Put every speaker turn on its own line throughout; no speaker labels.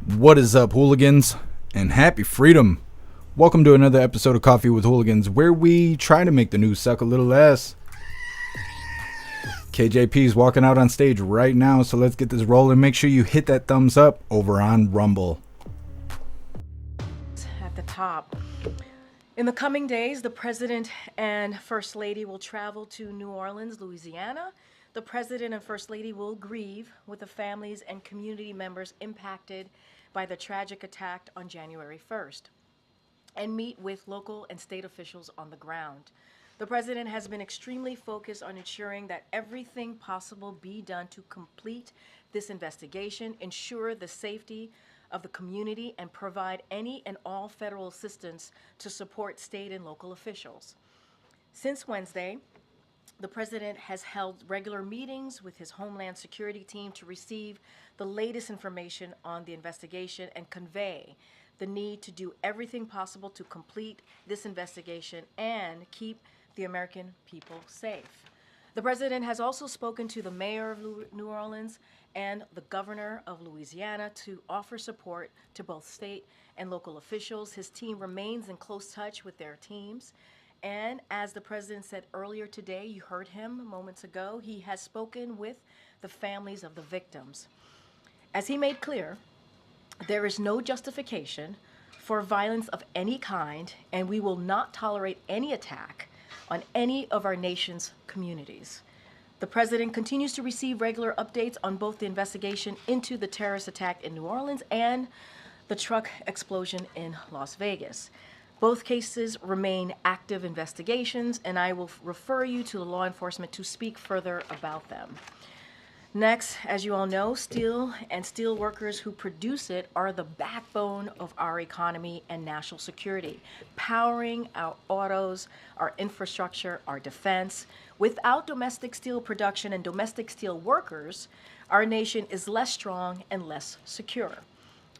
What is up, hooligans? And happy freedom. Welcome to another episode of Coffee with Hooligans, where we try to make the news suck a little less. KJP's walking out on stage right now, so let's get this rolling. Make sure you hit that thumbs up over on Rumble.
At the top. In the coming days, the President and First Lady will travel to New Orleans, Louisiana. The President and First Lady will grieve with the families and community members impacted by the tragic attack on January 1st and meet with local and state officials on the ground. The President has been extremely focused on ensuring that everything possible be done to complete this investigation, ensure the safety of the community, and provide any and all federal assistance to support state and local officials. Since Wednesday, the President has held regular meetings with his Homeland Security team to receive the latest information on the investigation and convey the need to do everything possible to complete this investigation and keep the American people safe. The President has also spoken to the mayor of New Orleans and the governor of Louisiana to offer support to both state and local officials. His team remains in close touch with their teams. And as the President said earlier today, you heard him moments ago, he has spoken with the families of the victims. As he made clear, there is no justification for violence of any kind, and we will not tolerate any attack on any of our nation's communities. The President continues to receive regular updates on both the investigation into the terrorist attack in New Orleans and the truck explosion in Las Vegas. Both cases remain active investigations, and I will refer you to the law enforcement to speak further about them. Next, as you all know, steel and steel workers who produce it are the backbone of our economy and national security, powering our autos, our infrastructure, our defense. Without domestic steel production and domestic steel workers, our nation is less strong and less secure.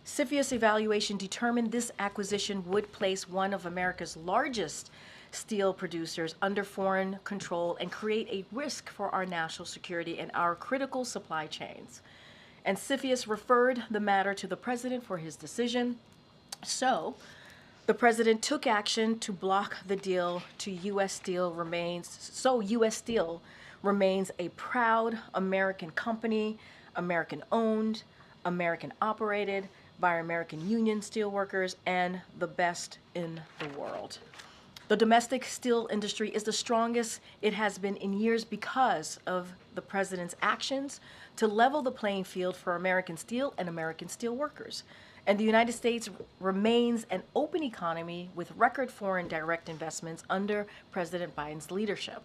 CFIUS evaluation determined this acquisition would place one of America's largest steel producers under foreign control and create a risk for our national security and our critical supply chains. And CFIUS referred the matter to the President for his decision. So, the President took action to block the deal to U.S. Steel U.S. Steel remains a proud American company, American-owned, American-operated, by American union steelworkers, and the best in the world. The domestic steel industry is the strongest it has been in years because of the President's actions to level the playing field for American steel and American steel workers. And the United States remains an open economy with record foreign direct investments under President Biden's leadership.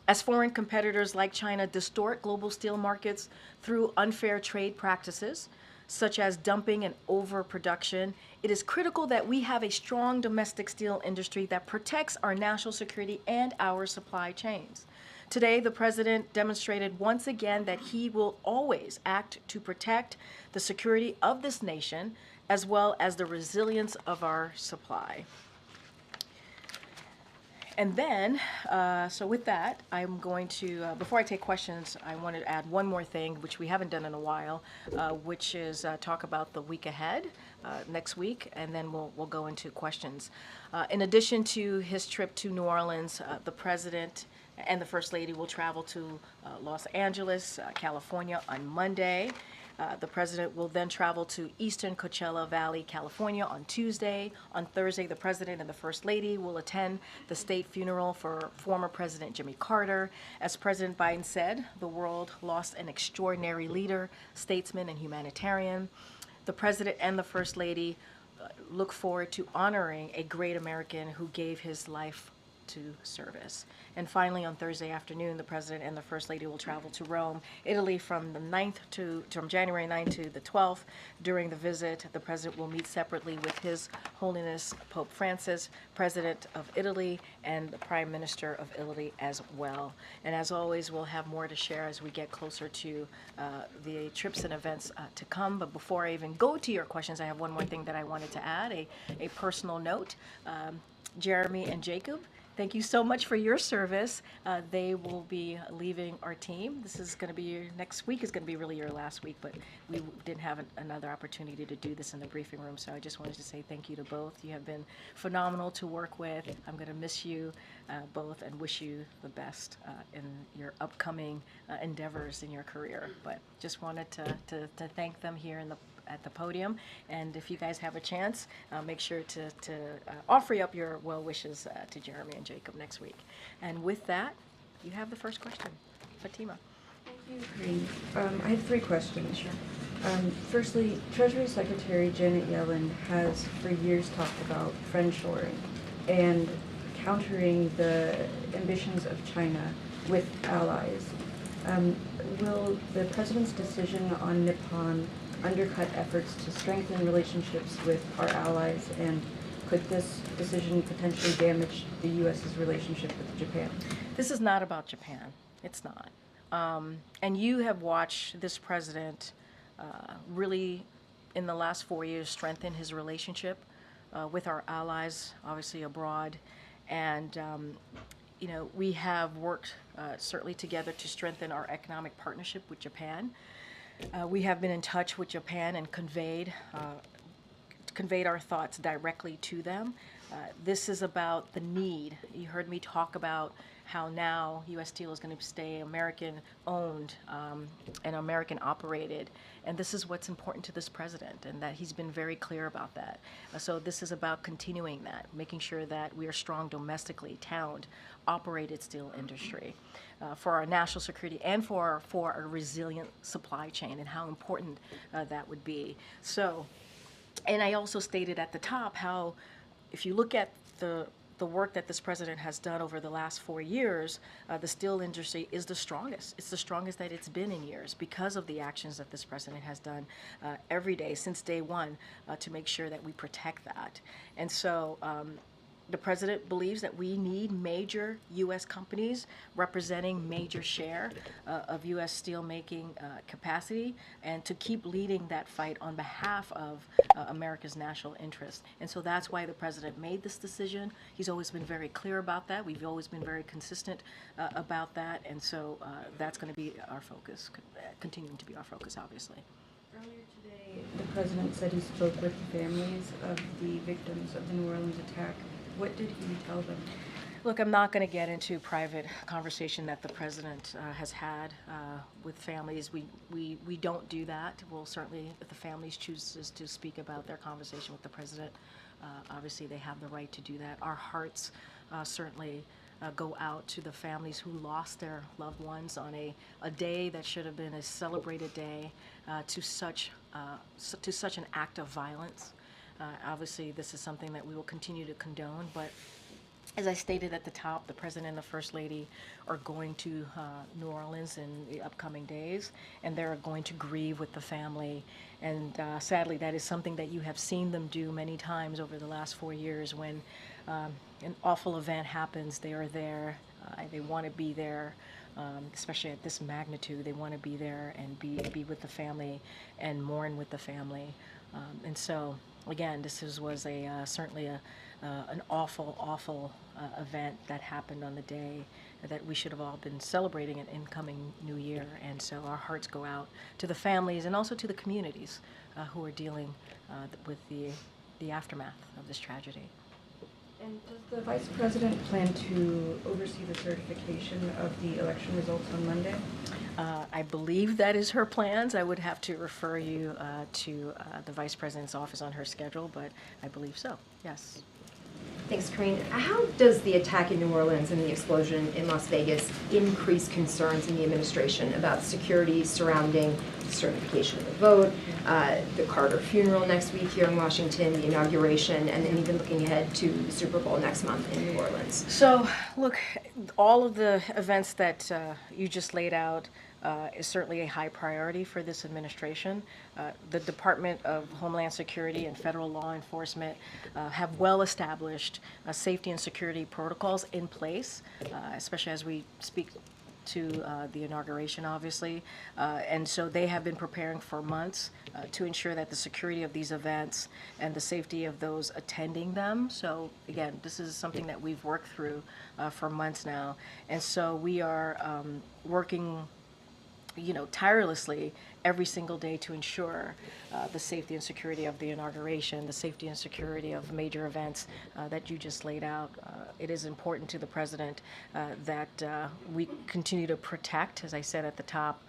As foreign competitors like China distort global steel markets through unfair trade practices, such as dumping and overproduction, it is critical that we have a strong domestic steel industry that protects our national security and our supply chains. Today, the President demonstrated once again that he will always act to protect the security of this nation as well as the resilience of our supply. And then, so with that, I'm going to, before I take questions, I wanted to add one more thing, which we haven't done in a while, which is talk about the week ahead, next week, and then we'll go into questions. In addition to his trip to New Orleans, the President and the First Lady will travel to Los Angeles, California on Monday. The President will then travel to Eastern Coachella Valley, California on Tuesday. On Thursday, the President and the First Lady will attend the state funeral for former President Jimmy Carter. As President Biden said, the world lost an extraordinary leader, statesman, and humanitarian. The President and the First Lady look forward to honoring a great American who gave his life to service. And finally, on Thursday afternoon, the President and the First Lady will travel to Rome, Italy from January 9th to the 12th. During the visit, the President will meet separately with His Holiness Pope Francis, President of Italy, and the Prime Minister of Italy as well. And as always, we'll have more to share as we get closer to the trips and events to come. But before I even go to your questions, I have one more thing that I wanted to add, a personal note. Jeremy and Jacob Thank you so much for your service. They will be leaving our team. This is going to be next week is going to be really your last week, but we didn't have another opportunity to do this in the briefing room. So I just wanted to say thank you to both. You have been phenomenal to work with. I'm going to miss you both and wish you the best in your upcoming endeavors in your career. But just wanted to thank them here at the podium, and if you guys have a chance, make sure to offer up your well wishes to Jeremy and Jacob next week. And with that, you have the first question, Fatima.
Thank you, Karine. I have 3 questions. Sure. Firstly, Treasury Secretary Janet Yellen has for years talked about friendshoring and countering the ambitions of China with allies. Will the president's decision on Nippon undercut efforts to strengthen relationships with our allies, and could this decision potentially damage the U.S.'s relationship with Japan?
This is not about Japan. It's not. And you have watched this president really, in the last 4 years, strengthen his relationship with our allies, obviously abroad. And, we have worked certainly together to strengthen our economic partnership with Japan. We have been in touch with Japan and conveyed our thoughts directly to them. This is about the need. You heard me talk about how now U.S. Steel is going to stay American-owned and American-operated. And this is what's important to this president, and that he's been very clear about that. So this is about continuing that, making sure that we are strong domestically, talent, operated steel industry. For our national security and for a resilient supply chain, and how important that would be. So, and I also stated at the top how, if you look at the work that this president has done over the last 4 years, the steel industry is the strongest. It's the strongest that it's been in years because of the actions that this president has done every day since day one to make sure that we protect that. And so the president believes that we need major U.S. companies representing major share of U.S. steelmaking capacity, and to keep leading that fight on behalf of America's national interest. And so that's why the president made this decision. He's always been very clear about that. We've always been very consistent about that. And so that's going to be our focus, continuing to be our focus, obviously.
Earlier today, the president said he spoke with the families of the victims of the New Orleans attack. What did he tell them?
Look, I'm not going to get into private conversation that the president has had with families. We don't do that. We'll certainly, if the families chooses to speak about their conversation with the president, obviously they have the right to do that. Our hearts certainly go out to the families who lost their loved ones on a day that should have been a celebrated day to such an act of violence. Obviously, this is something that we will continue to condone, but as I stated at the top, the President and the First Lady are going to New Orleans in the upcoming days, and they're going to grieve with the family. And sadly, that is something that you have seen them do many times over the last 4 years. When an awful event happens, they are there. They want to be there, especially at this magnitude. They want to be there and be with the family and mourn with the family. And so, again, this was certainly an awful event that happened on the day that we should have all been celebrating an incoming new year. And so our hearts go out to the families and also to the communities who are dealing with the aftermath of this tragedy.
And does the Vice President plan to oversee the certification of the election results on Monday?
I believe that is her plans. I would have to refer you to the Vice President's office on her schedule, but I believe so, yes.
Thanks, Karine. How does the attack in New Orleans and the explosion in Las Vegas increase concerns in the administration about security surrounding certification of the vote, the Carter funeral next week here in Washington, the inauguration, and then even looking ahead to the Super Bowl next month in New Orleans?
So, look, all of the events that you just laid out is certainly a high priority for this administration. The Department of Homeland Security and federal law enforcement have well-established safety and security protocols in place, especially as we speak to the inauguration, obviously. And so they have been preparing for months to ensure that the security of these events and the safety of those attending them. So again, this is something that we've worked through for months now. And so we are working tirelessly every single day to ensure the safety and security of the inauguration, the safety and security of major events that you just laid out. It is important to the president that we continue to protect, as I said at the top,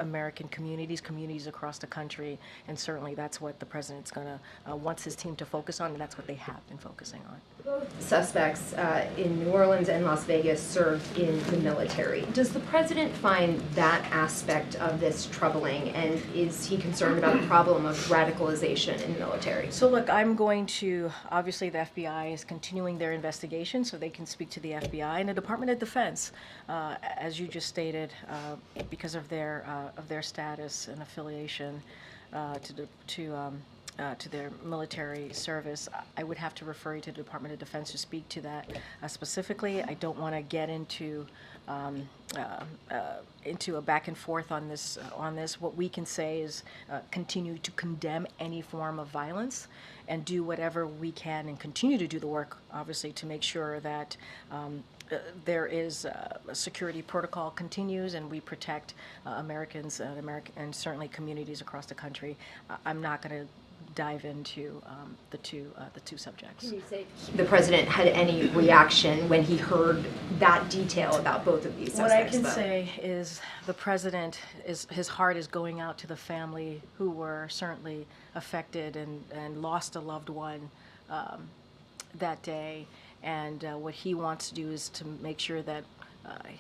American communities across the country, and certainly that's what the president's going to wants his team to focus on, and that's what they have been focusing on.
Both suspects in New Orleans and Las Vegas served in the military. Does the president find that aspect of this troubling, and is he concerned about the problem of radicalization in the military?
So look, I'm going to, obviously the FBI is continuing their investigation, so they can speak to the FBI and the Department of Defense, as you just stated, because of their status and affiliation to their military service. I would have to refer you to the Department of Defense to speak to that specifically. I don't want to get into a back and forth on this. What we can say is continue to condemn any form of violence and do whatever we can and continue to do the work, obviously, to make sure that there is a security protocol continues and we protect Americans and certainly communities across the country. I'm not going to dive into the two subjects.
Can you say the president had any reaction when he heard that detail about both of these suspects?
What I can say is the president his heart is going out to the family who were certainly affected and lost a loved one that day, and what he wants to do is to make sure that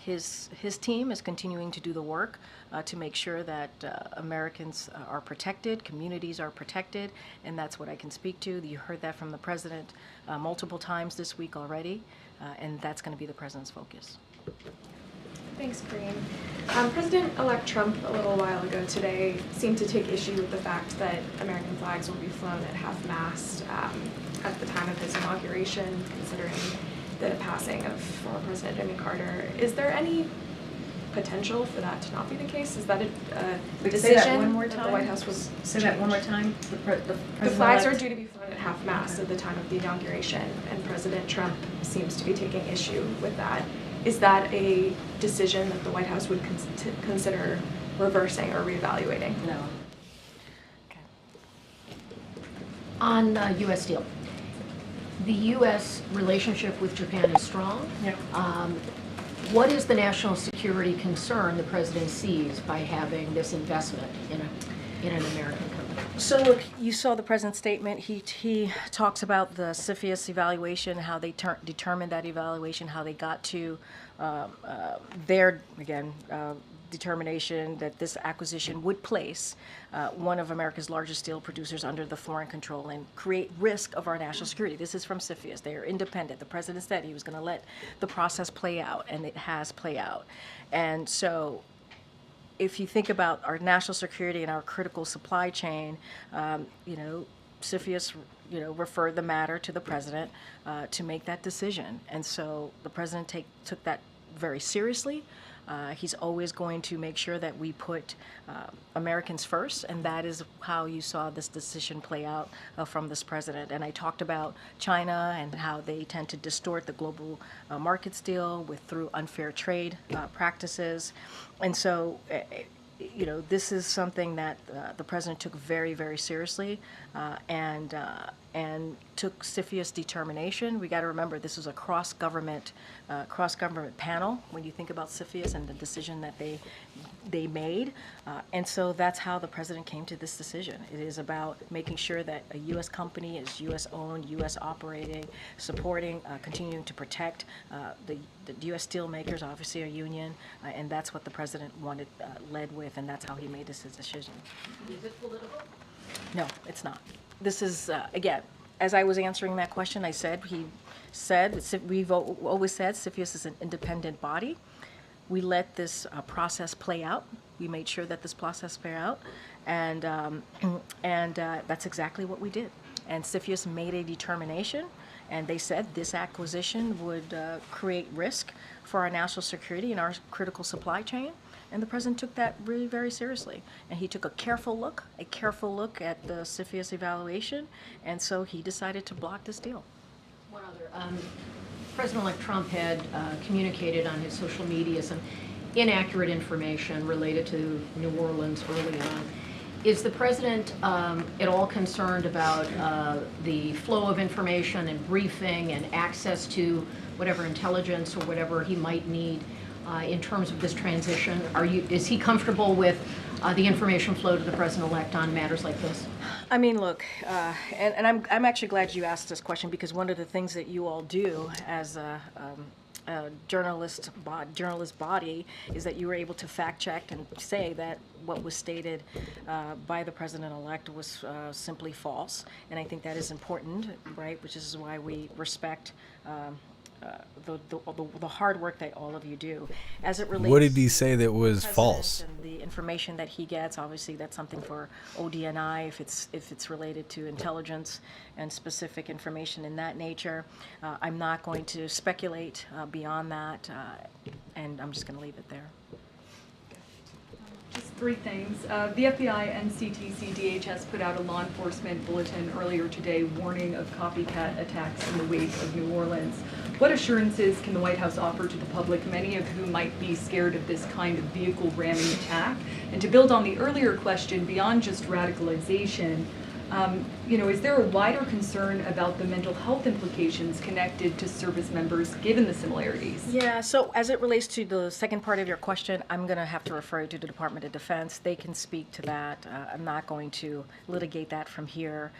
his team is continuing to do the work to make sure that Americans are protected, communities are protected, and that's what I can speak to. You heard that from the president multiple times this week already, and that's going to be the president's focus.
Thanks, Karine. President-elect Trump, a little while ago today, seemed to take issue with the fact that American flags will be flown at half-mast at the time of his inauguration, considering the passing of former President Jimmy Carter. Is there any potential for that to not be the case? Is that a decision
Say that one more
that
time.
the White House was
Say that one more time.
The flags are due to be flown at half-mast at the time of the inauguration, and President Trump seems to be taking issue with that. Is that a decision that the White House would consider reversing or reevaluating?
No. Okay.
On U.S. Steel, the U.S. relationship with Japan is strong.
Yep.
What is the national security concern the president sees by having this investment in an American company?
So look, you saw the president's statement. He talks about the CFIUS evaluation, how they determined that evaluation, how they got to their, again, determination that this acquisition would place one of America's largest steel producers under the foreign control and create risk of our national security. This is from CFIUS. They are independent. The president said he was going to let the process play out, and it has played out. And so if you think about our national security and our critical supply chain, CFIUS, referred the matter to the president to make that decision. And so the president took that very seriously. He's always going to make sure that we put Americans first, and that is how you saw this decision play out from this president. And I talked about China and how they tend to distort the global market steel through unfair trade practices. And so, this is something that the president took very, very seriously, and took CFIUS determination. We got to remember this was a cross-government panel when you think about CFIUS and the decision that they made, and so that's how the president came to this decision. It is about making sure that a U.S. company is U.S. owned, U.S. operating, supporting, continuing to protect the U.S. steel makers, obviously a union, and that's what the president led with, and that's how he made this decision.
Is it political?
No, it's not. This is, again, as I was answering that question, we've always said CFIUS is an independent body. We let this process play out. We made sure that this process play out, and that's exactly what we did. And CFIUS made a determination, And they said this acquisition would create risk for our national security and our critical supply chain. And the president took that really very seriously. And he took a careful look at the CFIUS evaluation, and so he decided to block this deal.
One other, President-elect Trump had communicated on his social media some inaccurate information related to New Orleans early on. Is the president at all concerned about the flow of information and briefing and access to whatever intelligence or whatever he might need in terms of this transition? Is he comfortable with the information flow to the president-elect on matters like this?
I mean, look, and I'm actually glad you asked this question, because one of the things that you all do as a journalist body is that you were able to fact check and say that what was stated by the president-elect was simply false. And I think that is important, right? Which is why we respect the hard work that all of you do. As it relates,
What did he say that was false?
And the information that he gets, obviously that's something for ODNI if it's related to intelligence and specific information in that nature. I'm not going to speculate beyond that, and I'm just going to leave it there.
Just three things. The FBI, NCTC, DHS put out a law enforcement bulletin earlier today warning of copycat attacks in the wake of New Orleans. What assurances can the White House offer to the public, many of whom might be scared of this kind of vehicle ramming attack? And to build on the earlier question, beyond just radicalization, is there a wider concern about the mental health implications connected to service members, given the similarities?
Yeah, so as it relates to the second part of your question, I'm going to have to refer you to the Department of Defense. They can speak to that. I'm not going to litigate that from here.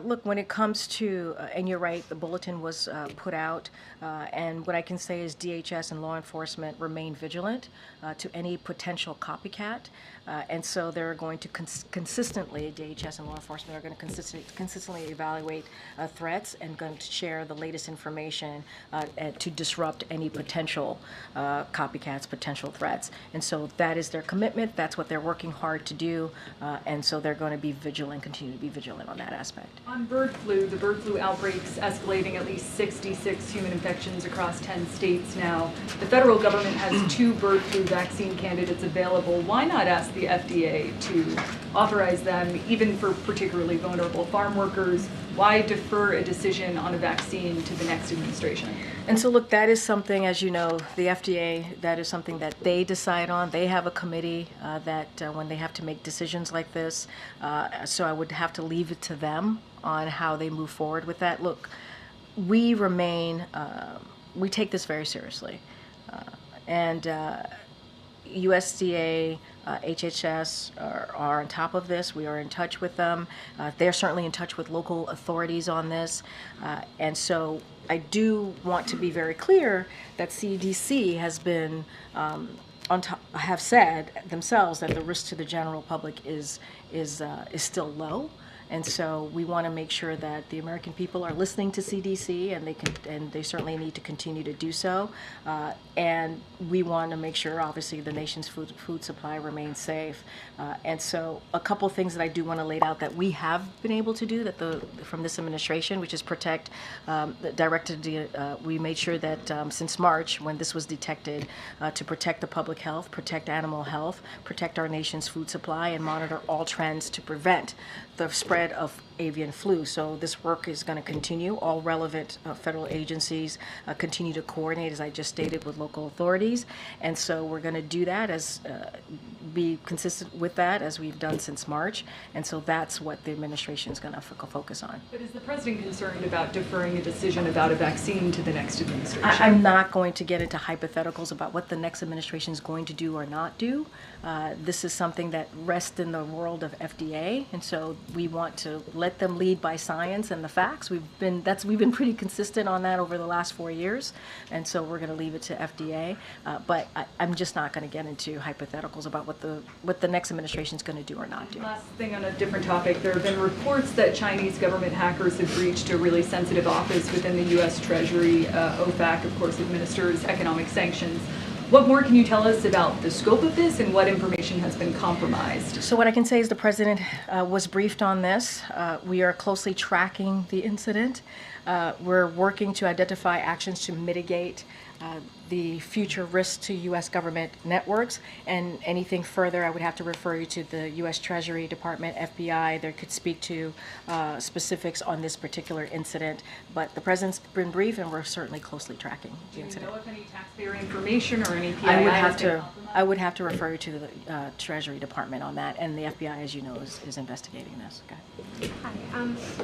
Look, when it comes to, and you're right, the bulletin was put out, and what I can say is DHS and law enforcement remain vigilant to any potential copycat, and so they're going to consistently, DHS and law enforcement are going to consistently evaluate threats and going to share the latest information to disrupt any potential copycats, potential threats. And so that is their commitment. That's what they're working hard to do, and so they're going to be vigilant, continue to be vigilant on that aspect.
On bird flu, the bird flu outbreaks escalating, at least 66 human infections across 10 states now. The federal government has 2 bird flu vaccine candidates available. Why not ask the FDA to authorize them, even for particularly vulnerable farm workers? Why defer a decision on a vaccine to the next administration?
And so, look, that is something, as you know, the FDA, that is something that they decide on. They have a committee that when they have to make decisions like this, so I would have to leave it to them on how they move forward with that. Look, we take this very seriously. And USDA, HHS are on top of this. We are in touch with them. They're certainly in touch with local authorities on this. And so I do want to be very clear that CDC has been have said themselves that the risk to the general public is still low. And so we want to make sure that the American people are listening to CDC, and they certainly need to continue to do so. And we want to make sure, obviously, the nation's food supply remains safe. And so a couple things that I do want to lay out that we have been able to do from this administration, which is protect, we made sure that since March, when this was detected, to protect the public health, protect animal health, protect our nation's food supply, and monitor all trends to prevent the spread of avian flu. So this work is going to continue. All relevant federal agencies continue to coordinate, as I just stated, with local authorities. And so we're going to do that, be consistent with that as we've done since March. And so that's what the administration is going to focus on.
But is the president concerned about deferring a decision about a vaccine to the next administration?
I'm not going to get into hypotheticals about what the next administration is going to do or not do. This is something that rests in the world of FDA, and so we want to let them lead by science and the facts. We've been pretty consistent on that over the last 4 years, and so we're going to leave it to FDA. But I'm just not going to get into hypotheticals about what the next administration is going to do or not do.
Last thing on a different topic, there have been reports that Chinese government hackers have breached a really sensitive office within the U.S. Treasury. OFAC, of course, administers economic sanctions What more can you tell us about the scope of this and what information has been compromised?
So what I can say is the president was briefed on this. We are closely tracking the incident. We're working to identify actions to mitigate the future risks to U.S. government networks, and anything further I would have to refer you to the U.S. Treasury Department, FBI. They could speak to specifics on this particular incident, but the president's been briefed and we're certainly closely tracking the
Do you
incident.
know if any taxpayer information or any PII
I would
has
have
been
to,
compromised?
I would have to refer you to the Treasury Department on that, and the FBI, as you know, is investigating this. Okay.
Hi.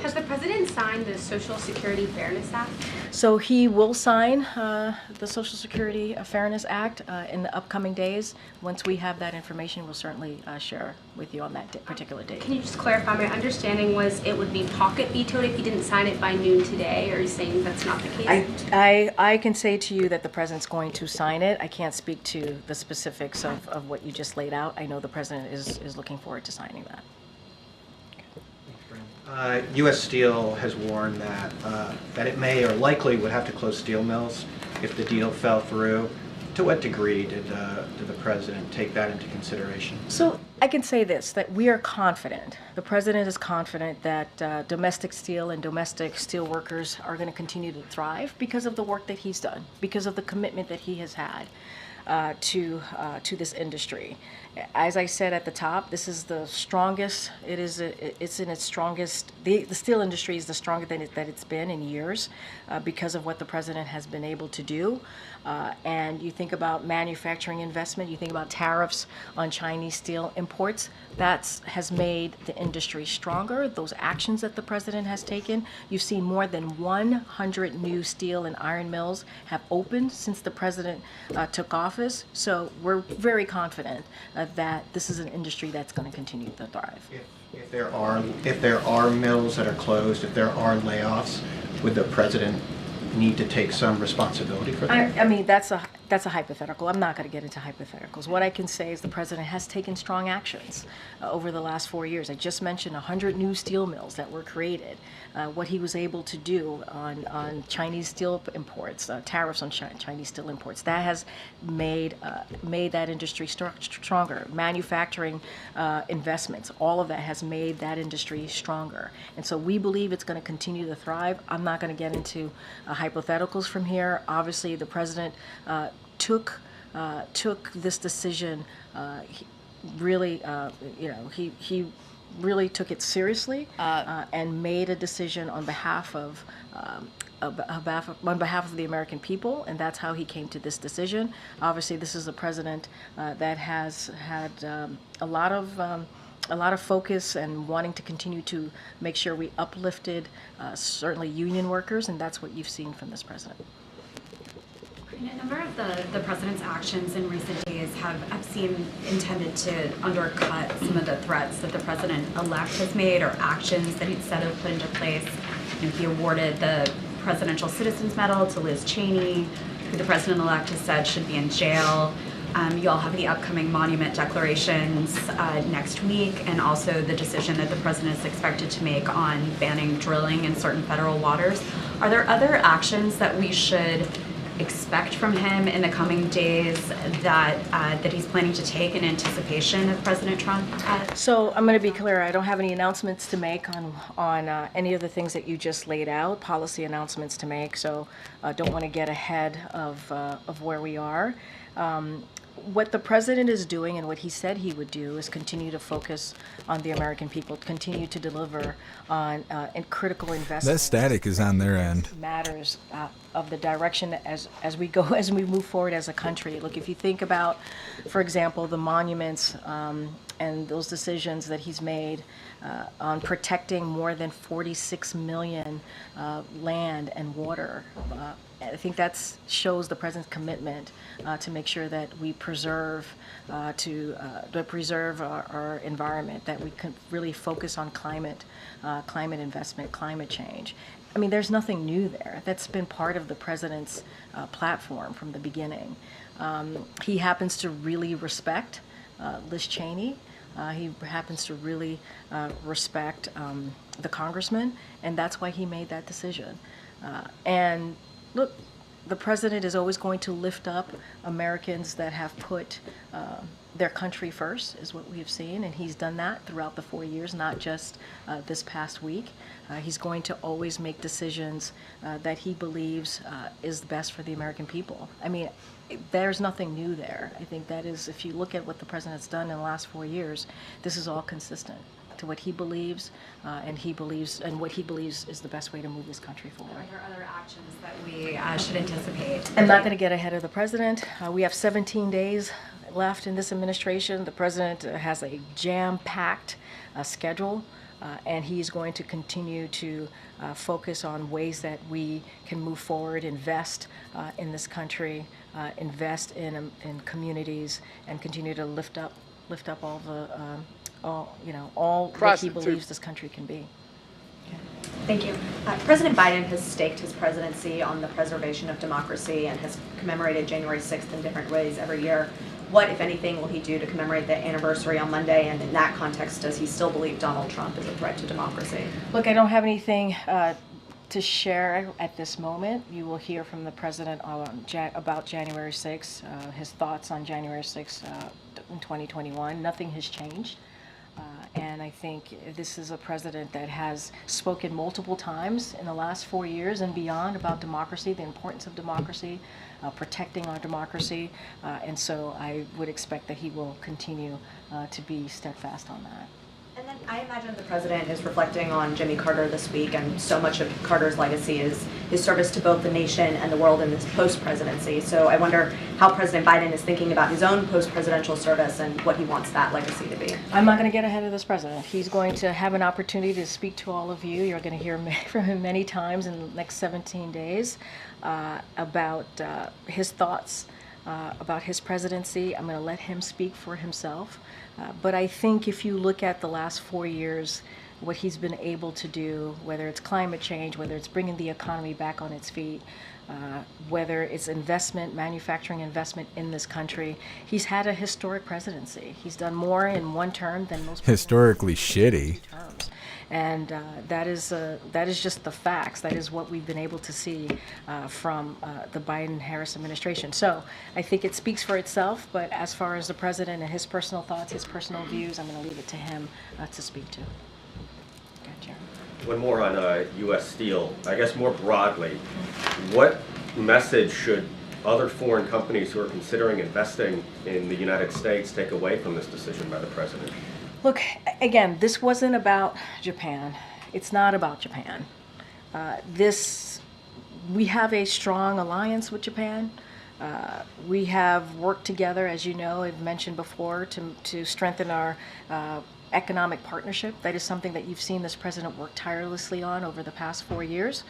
Has the president signed the Social Security Fairness Act?
So he will sign the Social Security Fairness Act in the upcoming days. Once we have that information, we'll certainly share with you on that particular date.
Can you just clarify? My understanding was it would be pocket vetoed if he didn't sign it by noon today. Are you saying that's not the case?
I can say to you that the president's going to sign it. I can't speak to the specifics of what you just laid out. I know the president is looking forward to signing that.
U.S. Steel has warned that it may or likely would have to close steel mills if the deal fell through. To what degree did the president take that into consideration?
So I can say this, that we are confident, the president is confident that domestic steel and domestic steel workers are going to continue to thrive because of the work that he's done, because of the commitment that he has had to this industry. As I said at the top, this is the strongest, it's in its strongest, the steel industry is the strongest that it's been in years because of what the president has been able to do. And you think about manufacturing investment, you think about tariffs on Chinese steel imports, that has made the industry stronger. Those actions that the president has taken, you've seen more than 100 new steel and iron mills have opened since the president took office. So we're very confident that this is an industry that's going to continue to thrive.
If there are mills that are closed, if there are layoffs, would the president need to take some responsibility for that?
I mean, that's a hypothetical. I'm not going to get into hypotheticals. What I can say is the president has taken strong actions over the last 4 years. I just mentioned 100 new steel mills that were created. What he was able to do on Chinese steel imports, tariffs on Chinese steel imports, that has made that industry stronger. Manufacturing investments, all of that has made that industry stronger. And so we believe it's going to continue to thrive. I'm not going to get into hypotheticals from here. Obviously, the president took this decision. He really took it seriously and made a decision on behalf of the American people, and that's how he came to this decision. Obviously, this is a president that has had a lot of focus and wanting to continue to make sure we uplifted certainly union workers, and that's what you've seen from this president.
A number of the president's actions in recent days have seemed intended to undercut some of the threats that the president-elect has made or actions that he'd said have put into place. He awarded the Presidential Citizens Medal to Liz Cheney, who the president-elect has said should be in jail. You all have the upcoming monument declarations next week, and also the decision that the president is expected to make on banning drilling in certain federal waters. Are there other actions that we should expect from him in the coming days that he's planning to take in anticipation of President Trump?
So I'm going to be clear. I don't have any announcements to make on any of the things that you just laid out, policy announcements to make. So don't want to get ahead of where we are. What the president is doing and what he said he would do is continue to focus on the American people, continue to deliver on critical investments.
That static is on their end.
Matters of the direction as we move forward as a country. Look, if you think about, for example, the monuments and those decisions that he's made on protecting more than 46 million land and water. I think that shows the president's commitment to make sure that we preserve our environment, that we can really focus on climate investment, climate change. I mean, there's nothing new there. That's been part of the president's platform from the beginning. He happens to really respect Liz Cheney. He happens to really respect the congressman, and that's why he made that decision. And look, the president is always going to lift up Americans that have put their country first, is what we have seen, and he's done that throughout the 4 years, not just this past week. He's going to always make decisions that he believes is best for the American people. I mean, there's nothing new there. I think that is, if you look at what the president's done in the last 4 years, this is all consistent to what he believes, and what he believes is the best way to move this country forward.
Are there other actions that we should anticipate?
I'm not going to get ahead of the president. We have 17 days left in this administration. The president has a jam-packed schedule, and he's going to continue to focus on ways that we can move forward, invest in this country, invest in communities, and continue to lift up all the all that he believes this country can be.
Thank you. President Biden has staked his presidency on the preservation of democracy and has commemorated January 6th in different ways every year. What, if anything, will he do to commemorate the anniversary on Monday? And in that context, does he still believe Donald Trump is a threat to democracy?
Look, I don't have anything to share at this moment. You will hear from the president about January 6th, his thoughts on January 6th in 2021. Nothing has changed. And I think this is a president that has spoken multiple times in the last 4 years and beyond about democracy, the importance of democracy, protecting our democracy. And so I would expect that he will continue to be steadfast on that.
And then I imagine the president is reflecting on Jimmy Carter this week, and so much of Carter's legacy is his service to both the nation and the world in this post-presidency. So I wonder how President Biden is thinking about his own post-presidential service and what he wants that legacy to be.
I'm not going to get ahead of this president. He's going to have an opportunity to speak to all of you. You're going to hear from him many times in the next 17 days about his thoughts about his presidency. I'm going to let him speak for himself. But I think if you look at the last 4 years, what he's been able to do, whether it's climate change, whether it's bringing the economy back on its feet, whether it's investment, manufacturing investment in this country, he's had a historic presidency. He's done more in one term than most
historically shitty
terms. And that is just the facts. That is what we've been able to see from the Biden-Harris administration. So I think it speaks for itself, but as far as the president and his personal thoughts, his personal views, I'm going to leave it to him to speak to. Gotcha.
One more on U.S. Steel. I guess more broadly, what message should other foreign companies who are considering investing in the United States take away from this decision by the president?
Look, again, this wasn't about Japan. It's not about Japan. We have a strong alliance with Japan. We have worked together, as you know, I've mentioned before, to strengthen our economic partnership. That is something that you've seen this president work tirelessly on over the past 4 years.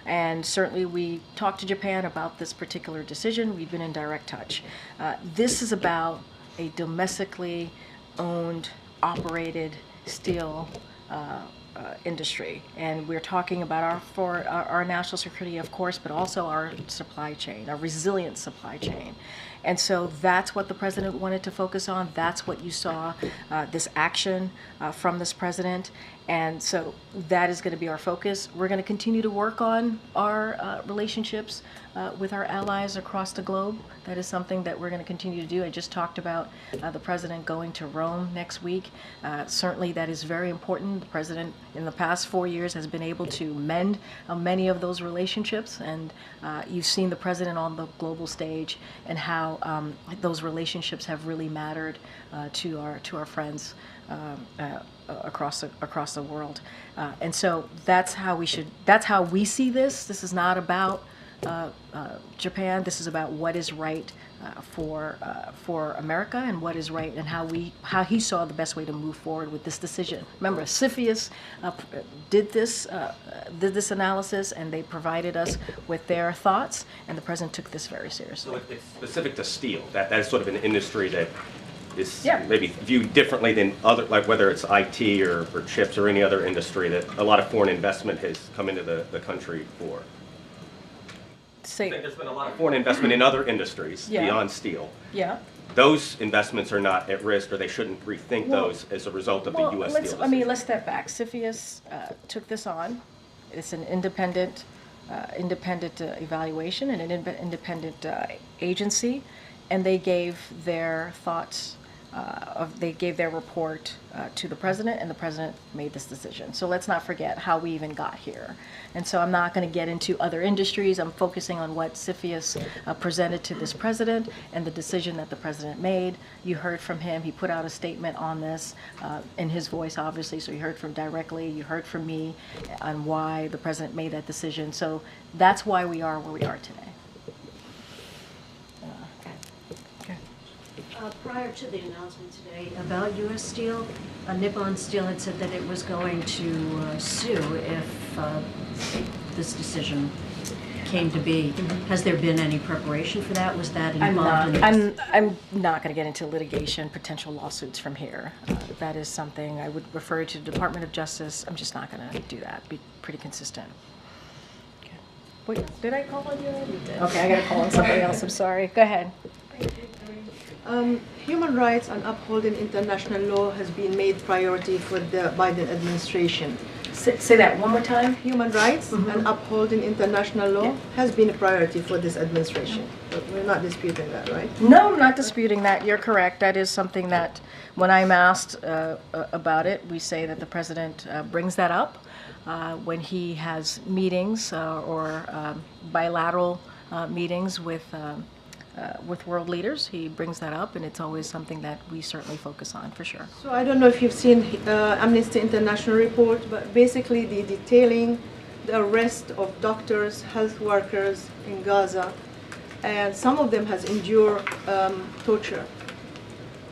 And certainly we talked to Japan about this particular decision. We've been in direct touch. This is about a domestically owned, operated steel industry, and we're talking about our national security, of course, but also our supply chain, our resilient supply chain. And so that's what the president wanted to focus on. That's what you saw, this action from this president. And so that is going to be our focus. We're going to continue to work on our relationships with our allies across the globe. That is something that we're going to continue to do. I just talked about the president going to Rome next week. Certainly that is very important. The president in the past 4 years has been able to mend many of those relationships, and you've seen the president on the global stage and how those relationships have really mattered to our friends across the world. And so that's how we see this. This is not about Japan. This is about what is right for America, and what is right, and how he saw the best way to move forward with this decision. Remember, CFIUS did this analysis, and they provided us with their thoughts, and the president took this very seriously.
So it's specific to steel. That is sort of an industry that is maybe viewed differently than other, like whether it's IT or chips or any other industry that a lot of foreign investment has come into the country for. I think there's been a lot of foreign investment in other industries beyond steel.
Yeah.
Those investments are not at risk, or they shouldn't rethink those as a result of the U.S. steel decision.
Let's step back. CFIUS took this on. It's an independent independent evaluation and an independent agency, and they gave their thoughts. They gave their report to the president, and the president made this decision. So let's not forget how we even got here. And so I'm not going to get into other industries. I'm focusing on what CFIUS presented to this president and the decision that the president made. You heard from him. He put out a statement on this in his voice, obviously. So you heard from directly. You heard from me on why the president made that decision. So that's why we are where we are today.
Prior to the announcement today about U.S. Steel, Nippon Steel had said that it was going to sue if this decision came to be. Has there been any preparation for that? Was that involved in this?
I'm not going to get into litigation, potential lawsuits from here. That is something I would refer to the Department of Justice. I'm just not going to do that. Be pretty consistent. Okay. Wait, did I call on you? You did. Okay, I got to call on somebody else. I'm sorry. Go ahead.
Human rights and upholding international law has been made priority for the Biden administration.
Say that one more time.
Human rights and upholding international law has been a priority for this administration. But we're not disputing that, right?
No, I'm not disputing that. You're correct. That is something that when I'm asked about it, we say that the president brings that up when he has meetings or bilateral meetings with world leaders. He brings that up, and it's always something that we certainly focus on, for sure.
So I don't know if you've seen Amnesty International report, but basically the detailing the arrest of doctors, health workers in Gaza, and some of them has endured torture.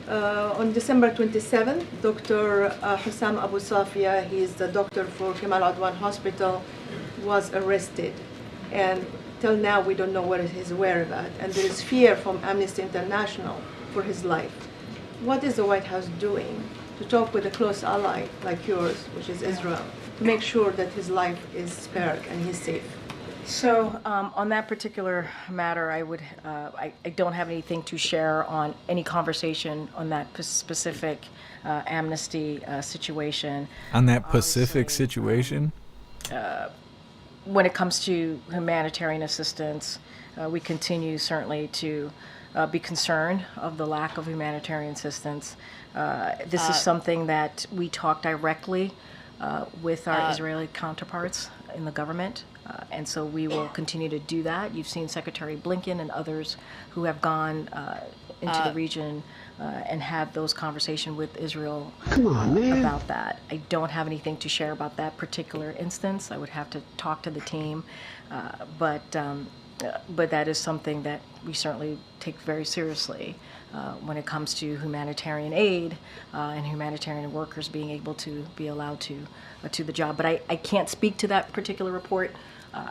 On December 27th, Dr. Hussam Abu Safia, he is the doctor for Kemal Adwan Hospital, was arrested. And till now, we don't know what is his whereabouts, and there is fear from Amnesty International for his life. What is the White House doing to talk with a close ally like yours, which is Israel, to make sure that his life is spared and he's safe?
So on that particular matter, I don't have anything to share on any conversation on that specific amnesty situation.
On that Pacific situation?
When it comes to humanitarian assistance, we continue certainly to be concerned of the lack of humanitarian assistance. This is something that we talk directly with our Israeli counterparts in the government, and so we will continue to do that. You've seen Secretary Blinken and others who have gone into the region and have those conversations with Israel about that. I don't have anything to share about that particular instance. I would have to talk to the team, but that is something that we certainly take very seriously when it comes to humanitarian aid and humanitarian workers being able to be allowed to the job. But I can't speak to that particular report.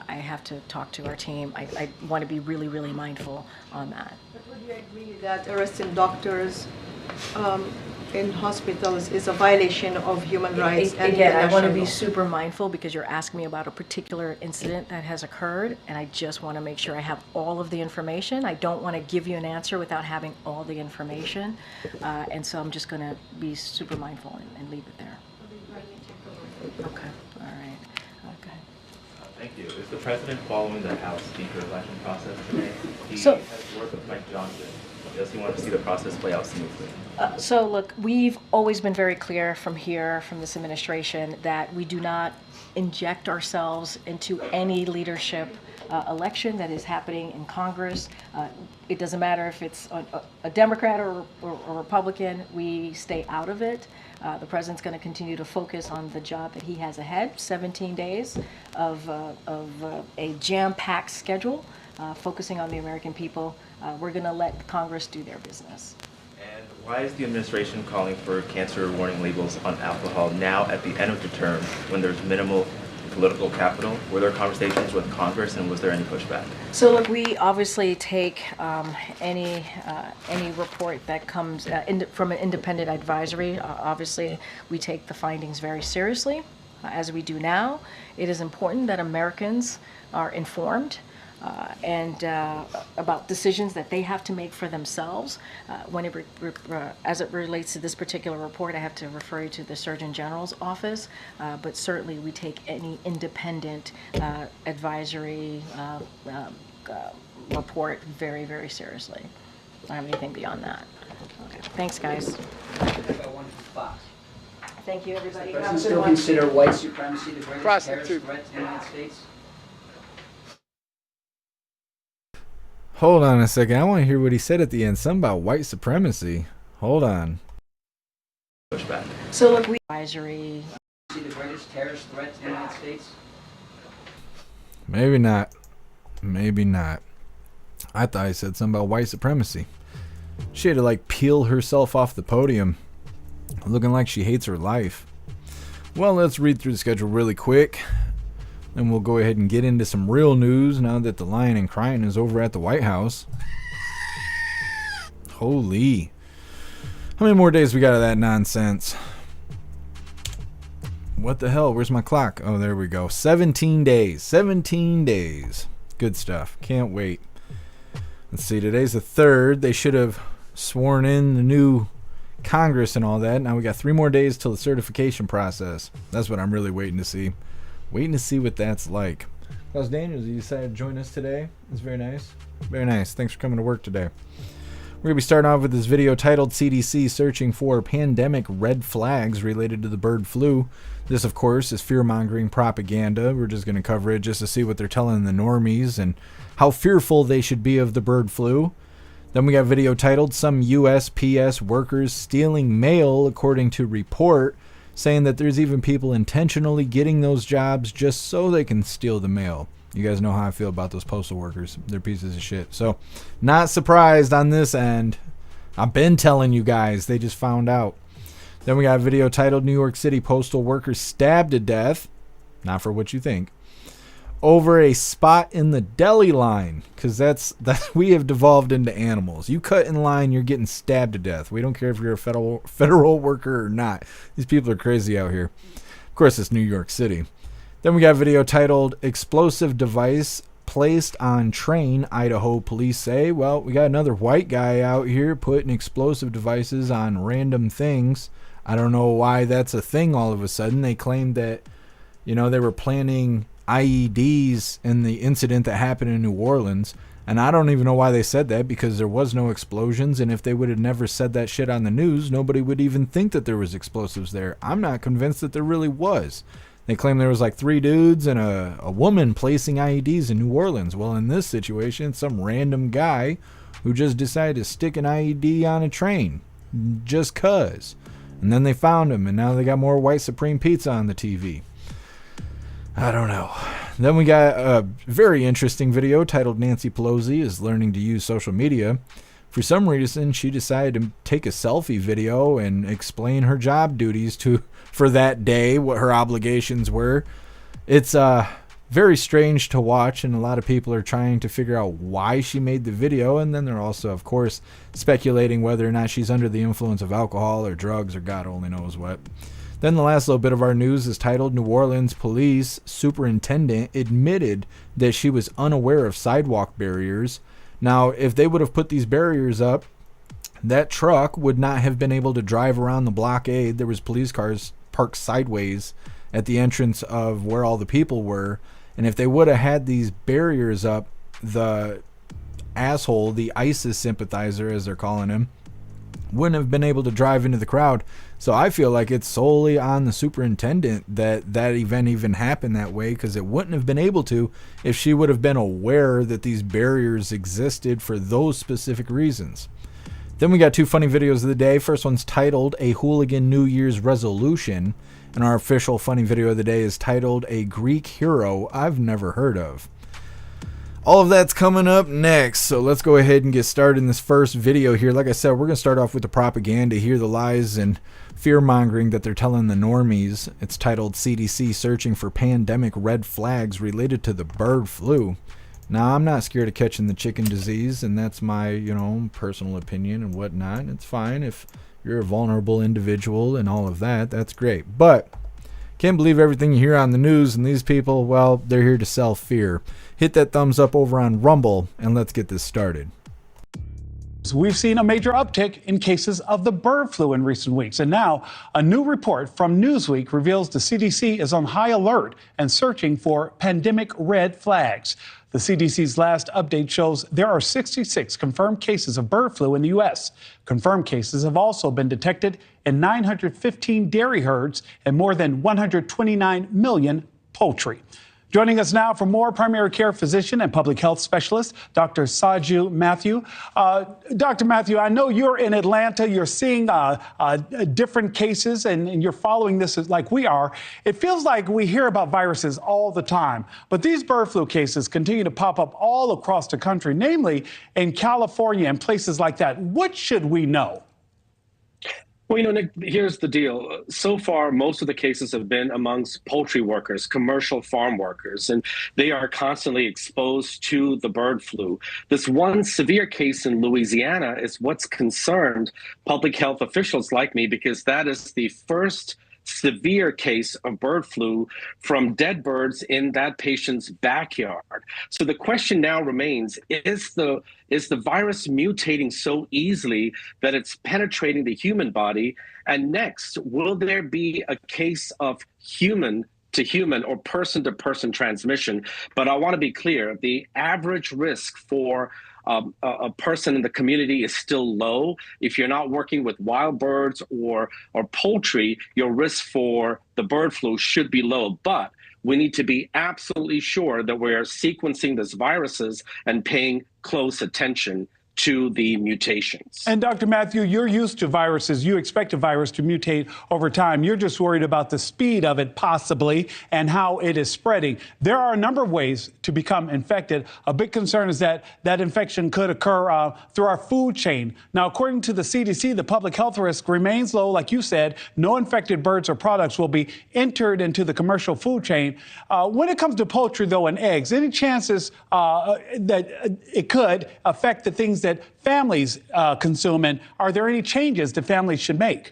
I have to talk to our team. I want to be really, really mindful on that.
But would you agree that arresting doctors in hospitals is a violation of human rights? And
again, I want to be super mindful because you're asking me about a particular incident that has occurred, and I just want to make sure I have all of the information. I don't want to give you an answer without having all the information, and so I'm just going to be super mindful and leave it there. Okay. All right. Okay.
Thank you. Is the president following the House Speaker election process today? He
So-
has worked with Mike Johnson. Does he want to see the process play out smoothly?
So look, we've always been very clear from here, from this administration, that we do not inject ourselves into any leadership election that is happening in Congress. It doesn't matter if it's a Democrat or Republican, we stay out of it. The president's going to continue to focus on the job that he has ahead, 17 days of a jam-packed schedule, focusing on the American people. We're going to let Congress do their business.
And why is the administration calling for cancer warning labels on alcohol now at the end of the term when there's minimal political capital? Were there conversations with Congress, and was there any pushback?
So look, we obviously take any report that comes from an independent advisory. Obviously, we take the findings very seriously, as we do now. It is important that Americans are informed and about decisions that they have to make for themselves. As it relates to this particular report, I have to refer you to the Surgeon General's office, but certainly we take any independent advisory report very, very seriously. I don't have anything beyond that. Okay. Thanks, guys. Thank you, everybody.
Does the president still consider white supremacy the greatest terrorist threat to the United States?
Hold on a second. I want to hear what he said at the end. Something about white supremacy. Hold on.
Pushback.
So look, we advisory.
See the greatest terrorist threat to the United States?
Maybe not. Maybe not. I thought he said something about white supremacy. She had to like peel herself off the podium, looking like she hates her life. Well, let's read through the schedule really quick. Then we'll go ahead and get into some real news now that the lying and crying is over at the White House. Holy. How many more days we got of that nonsense? What the hell? Where's my clock? Oh, there we go. 17 days. 17 days. Good stuff. Can't wait. Let's see. Today's the 3rd. They should have sworn in the new Congress and all that. Now we got 3 more days till the certification process. That's what I'm really waiting to see. Waiting to see what that's like. Klaus Daniels, you decided to join us today. It's very nice. Very nice. Thanks for coming to work today. We're going to be starting off with this video titled CDC Searching for Pandemic Red Flags Related to the Bird Flu. This, of course, is fear-mongering propaganda. We're just going to cover it just to see what they're telling the normies and how fearful they should be of the bird flu. Then we got a video titled Some USPS Workers Stealing Mail According to Report, saying that there's even people intentionally getting those jobs just so they can steal the mail. You guys know how I feel about those postal workers. They're pieces of shit. So, not surprised on this end. I've been telling you guys. They just found out. Then we got a video titled New York City Postal Workers Stabbed to Death. Not for what you think. Over a spot in the deli line. Because that's we have devolved into animals. You cut in line, you're getting stabbed to death. We don't care if you're a federal worker or not. These people are crazy out here. Of course, it's New York City. Then we got a video titled Explosive Device Placed on Train, Idaho Police Say. Well, we got another white guy out here putting explosive devices on random things. I don't know why that's a thing all of a sudden. They claimed that, they were planning IEDs in the incident that happened in New Orleans. And I don't even know why they said that, because there was no explosions. And if they would have never said that shit on the news, nobody would even think that there was explosives there. I'm not convinced that there really was. They claim there was like 3 dudes and a woman placing IEDs in New Orleans. Well, in this situation, some random guy who just decided to stick an IED on a train just cuz. And then they found him, and now they got more white supreme pizza on the TV. I don't know. Then we got a very interesting video titled Nancy Pelosi is learning to use social media. For some reason, she decided to take a selfie video and explain her job duties for that day, what her obligations were. It's very strange to watch, and a lot of people are trying to figure out why she made the video. And then they're also, of course, speculating whether or not she's under the influence of alcohol or drugs or God only knows what. Then the last little bit of our news is titled New Orleans Police Superintendent Admitted that she was unaware of sidewalk barriers. Now, if they would have put these barriers up, that truck would not have been able to drive around the blockade. There was police cars parked sideways at the entrance of where all the people were. And if they would have had these barriers up, the asshole, the ISIS sympathizer, as they're calling him, wouldn't have been able to drive into the crowd. So I feel like it's solely on the superintendent that event even happened that way, because it wouldn't have been able to if she would have been aware that these barriers existed for those specific reasons. Then we got 2 funny videos of the day. First one's titled A Hooligan New Year's Resolution, and our official funny video of the day is titled A Greek Hero I've Never Heard of. All of that's coming up next, so let's go ahead and get started in this first video here. Like I said, we're going to start off with the propaganda here, the lies and fear-mongering that they're telling the normies. It's titled CDC Searching for Pandemic Red Flags Related to the Bird Flu. Now, I'm not scared of catching the chicken disease, and that's my, personal opinion and whatnot. It's fine if you're a vulnerable individual and all of that. That's great. But Can't believe everything you hear on the news, and these people, well, they're here to sell fear. Hit that thumbs up over on Rumble, and let's get this started.
We've seen a major uptick in cases of the bird flu in recent weeks. And now a new report from Newsweek reveals the CDC is on high alert and searching for pandemic red flags. The CDC's last update shows there are 66 confirmed cases of bird flu in the U.S. Confirmed cases have also been detected in 915 dairy herds and more than 129 million poultry. Joining us now for more, primary care physician and public health specialist, Dr. Saju Matthew. Dr. Matthew, I know you're in Atlanta. You're seeing different cases, and you're following this like we are. It feels like we hear about viruses all the time, but these bird flu cases continue to pop up all across the country, namely in California and places like that. What should we know?
Well, Nick, here's the deal. So far, most of the cases have been amongst poultry workers, commercial farm workers, and they are constantly exposed to the bird flu. This one severe case in Louisiana is what's concerned public health officials like me, because that is the first severe case of bird flu from dead birds in that patient's backyard. So the question now remains, is the virus mutating so easily that it's penetrating the human body? And next, will there be a case of human to human or person to person transmission? But I want to be clear, the average risk for a person in the community is still low. If you're not working with wild birds or poultry, your risk for the bird flu should be low. But we need to be absolutely sure that we're sequencing these viruses and paying close attention to the mutations.
And Dr. Matthew, you're used to viruses. You expect a virus to mutate over time. You're just worried about the speed of it possibly and how it is spreading. There are a number of ways to become infected. A big concern is that that infection could occur through our food chain. Now, according to the CDC, the public health risk remains low. Like you said, no infected birds or products will be entered into the commercial food chain. When it comes to poultry, though, and eggs, any chances that it could affect the things that families consume, and are there any changes that families should make?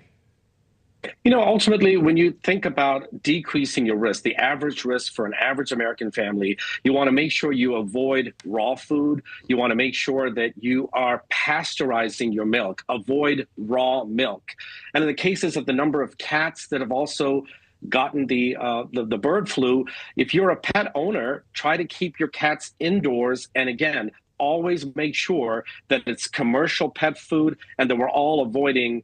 Ultimately, when you think about decreasing your risk, the average risk for an average American family, you want to make sure you avoid raw food. You want to make sure that you are pasteurizing your milk. Avoid raw milk. And in the cases of the number of cats that have also gotten the bird flu, if you're a pet owner, try to keep your cats indoors. And again, always make sure that it's commercial pet food and that we're all avoiding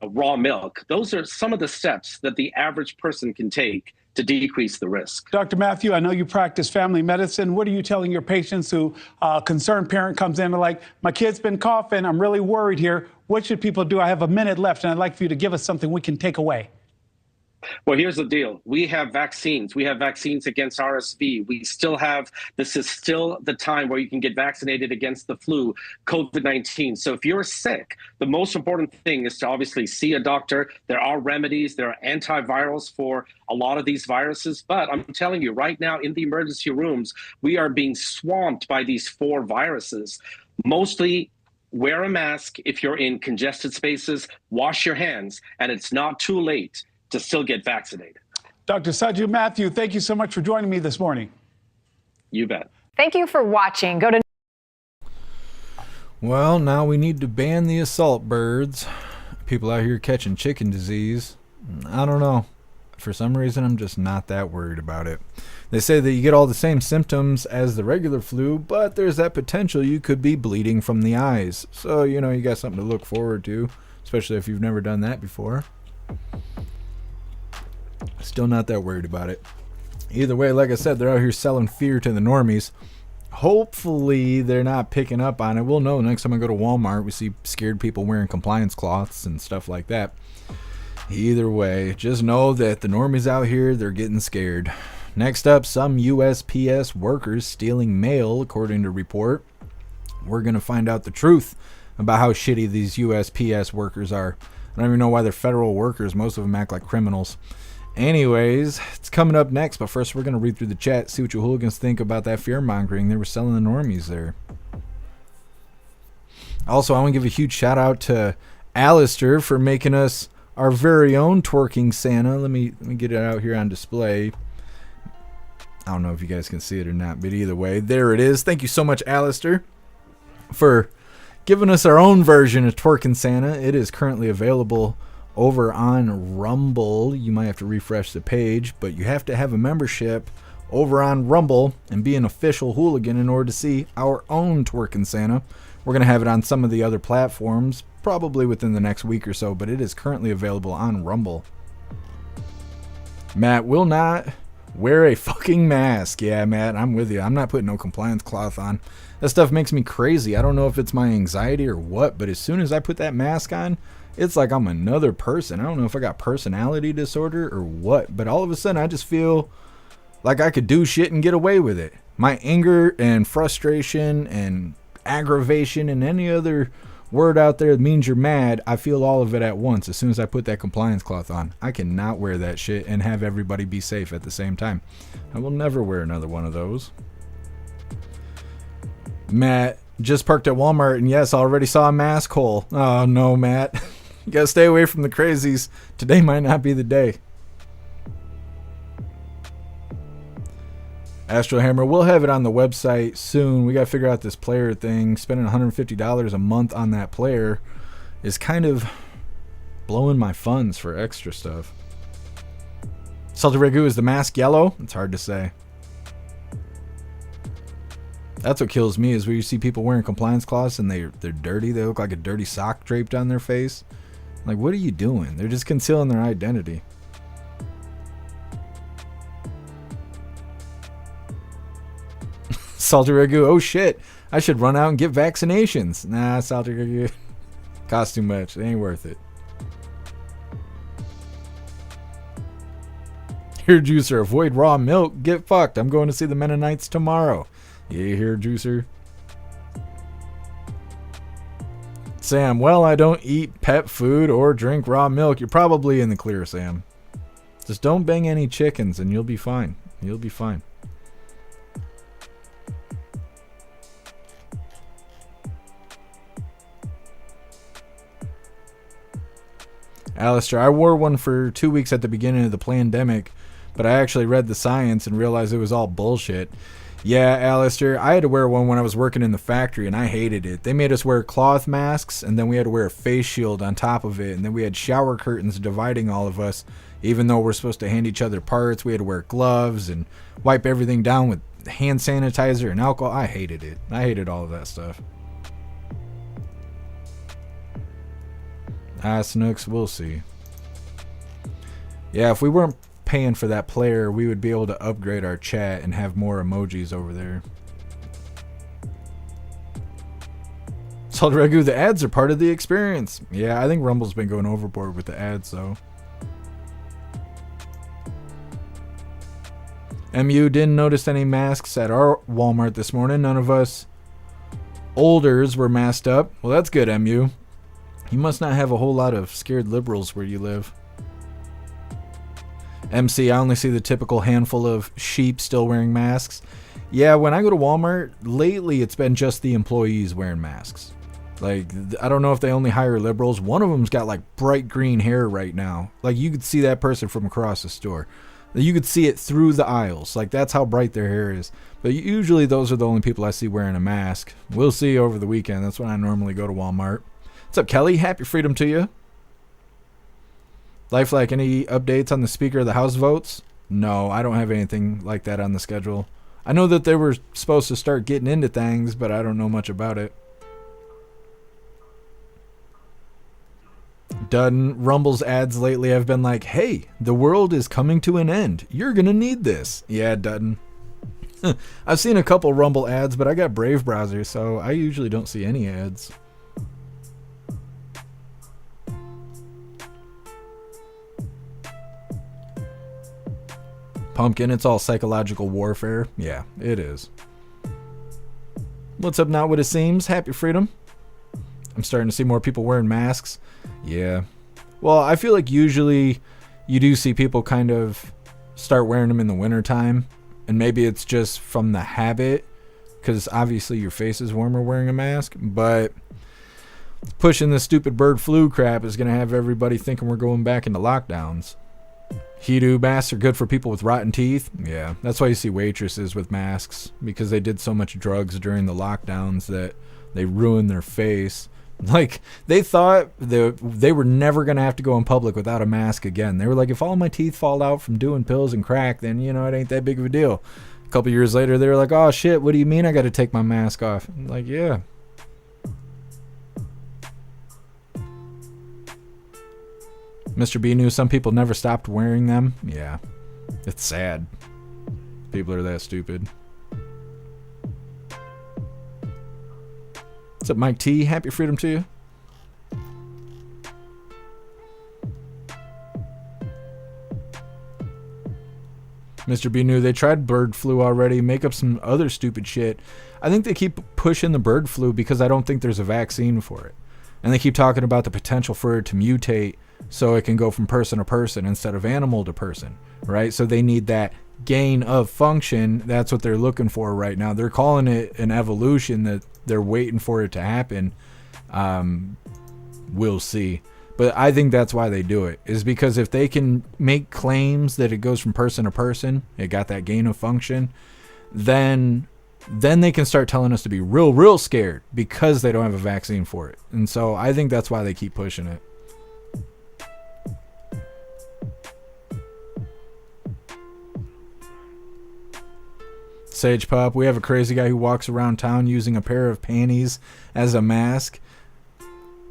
raw milk. Those are some of the steps that the average person can take to decrease the risk.
Dr. Matthew, I know you practice family medicine. What are you telling your patients who a concerned parent comes in and like, my kid's been coughing, I'm really worried here. What should people do? I have a minute left and I'd like for you to give us something we can take away.
Well, here's the deal. We have vaccines. We have vaccines against RSV. This is still the time where you can get vaccinated against the flu, COVID-19. So if you're sick, the most important thing is to obviously see a doctor. There are remedies. There are antivirals for a lot of these viruses. But I'm telling you right now in the emergency rooms, we are being swamped by these 4 viruses. Mostly wear a mask if you're in congested spaces, wash your hands, and it's not too late to still get vaccinated.
Dr. Saju Matthew, thank you so much for joining me this morning.
You bet.
Thank you for watching. Go to
Well, now we need to ban the assault birds. People out here catching chicken disease. I don't know. For some reason, I'm just not that worried about it. They say that you get all the same symptoms as the regular flu, but there's that potential you could be bleeding from the eyes. So, you got something to look forward to, especially if you've never done that before. Still not that worried about it. Either way, like I said, they're out here selling fear to the normies. Hopefully they're not picking up on it. We'll know next time I go to Walmart. We see scared people wearing compliance cloths and stuff like that. Either way, just know that the normies out here, they're getting scared. Next up, some USPS workers stealing mail, according to report. We're going to find out the truth about how shitty these USPS workers are. I don't even know why they're federal workers. Most of them act like criminals. Anyways, it's coming up next, but first we're going to read through the chat, see what you hooligans think about that fear-mongering. They were selling the normies there. Also, I want to give a huge shout-out to Alistair for making us our very own twerking Santa. Let me get it out here on display. I don't know if you guys can see it or not, but either way, there it is. Thank you so much, Alistair, for giving us our own version of twerking Santa. It is currently available over on Rumble. You might have to refresh the page, but you have to have a membership over on Rumble and be an official hooligan in order to see our own twerking Santa. We're going to have it on some of the other platforms probably within the next week or so, but it is currently available on Rumble. Matt will not wear a fucking mask. Yeah, Matt, I'm with you. I'm not putting no compliance cloth on. That stuff makes me crazy. I don't know if it's my anxiety or what, but as soon as I put that mask on, it's like I'm another person. I don't know if I got personality disorder or what, but all of a sudden I just feel like I could do shit and get away with it. My anger and frustration and aggravation and any other word out there that means you're mad, I feel all of it at once as soon as I put that compliance cloth on. I cannot wear that shit and have everybody be safe at the same time. I will never wear another one of those. Matt just parked at Walmart and yes, I already saw a mask hole. Oh no, Matt. You gotta stay away from the crazies. Today might not be the day. Astro Hammer, we'll have it on the website soon. We got to figure out this player thing. Spending $150 a month on that player is kind of blowing my funds for extra stuff. Salty Ragu, is the mask yellow? It's hard to say. That's what kills me is where you see people wearing compliance cloths and they're dirty. They look like a dirty sock draped on their face. Like, what are you doing? They're just concealing their identity. Salty Ragu, oh shit, I should run out and get vaccinations. Nah, Salty Ragu, costs too much. It ain't worth it. Here, Juicer, avoid raw milk. Get fucked. I'm going to see the Mennonites tomorrow. Yeah, here, Juicer. Sam, well, I don't eat pet food or drink raw milk. You're probably in the clear, Sam. Just don't bang any chickens and you'll be fine. You'll be fine. Alistair, I wore one for 2 weeks at the beginning of the pandemic, but I actually read the science and realized it was all bullshit. Yeah, Alistair, I had to wear one when I was working in the factory, and I hated it. They made us wear cloth masks, and then we had to wear a face shield on top of it, and then we had shower curtains dividing all of us. Even though we're supposed to hand each other parts, we had to wear gloves and wipe everything down with hand sanitizer and alcohol. I hated it. I hated all of that stuff. Snooks, we'll see. Yeah, if we weren't paying for that player, we would be able to upgrade our chat and have more emojis over there. Salt Ragu, the ads are part of the experience. Yeah, I think Rumble's been going overboard with the ads, though. MU didn't notice any masks at our Walmart this morning. None of us olders were masked up. Well, that's good, MU. You must not have a whole lot of scared liberals where you live. MC, I only see the typical handful of sheep still wearing masks. Yeah, when I go to Walmart, lately it's been just the employees wearing masks. Like, I don't know if they only hire liberals. One of them's got like bright green hair right now. Like, you could see that person from across the store. You could see it through the aisles. Like, that's how bright their hair is. But usually those are the only people I see wearing a mask. We'll see over the weekend. That's when I normally go to Walmart. What's up, Kelly? Happy freedom to you. Life like, any updates on the Speaker of the House votes? No, I don't have anything like that on the schedule. I know that they were supposed to start getting into things, but I don't know much about it. Done. Rumble's ads lately have been like, hey, the world is coming to an end. You're going to need this. Yeah, Dutton. I've seen a couple Rumble ads, but I got Brave browser, so I usually don't see any ads. Pumpkin, it's all psychological warfare. Yeah, it is. What's up, not what it seems? Happy freedom. I'm starting to see more people wearing masks. Yeah. Well, I feel like usually you do see people kind of start wearing them in the wintertime. And maybe it's just from the habit, because obviously your face is warmer wearing a mask. But Pushing this stupid bird flu crap is going to have everybody thinking we're going back into lockdowns. Heat masks are good for people with rotten teeth. Yeah, that's why you see waitresses with masks, because they did so much drugs during the lockdowns that they ruined their face. Like, they thought they were never going to have to go in public without a mask again. They were like, if all my teeth fall out from doing pills and crack, then, you know, it ain't that big of a deal. A couple years later, they were like, oh, shit, what do you mean I got to take my mask off? I'm like, yeah. Mr. B knew some people never stopped wearing them. Yeah, it's sad. People are that stupid. What's up, Mike T? Happy freedom to you. Mr. B knew they tried bird flu already. Make up some other stupid shit. I think they keep pushing the bird flu because I don't think there's a vaccine for it. And they keep talking about the potential for it to mutate so it can go from person to person instead of animal to person, right? So they need that gain of function. That's what they're looking for right now. They're calling it an evolution, that they're waiting for it to happen. We'll see. But I think that's why they do it, is because if they can make claims that it goes from person to person, it got that gain of function, then they can start telling us to be real scared because they don't have a vaccine for it. And so I think that's why they keep pushing it. Sage Pup, we have a crazy guy who walks around town using a pair of panties as a mask.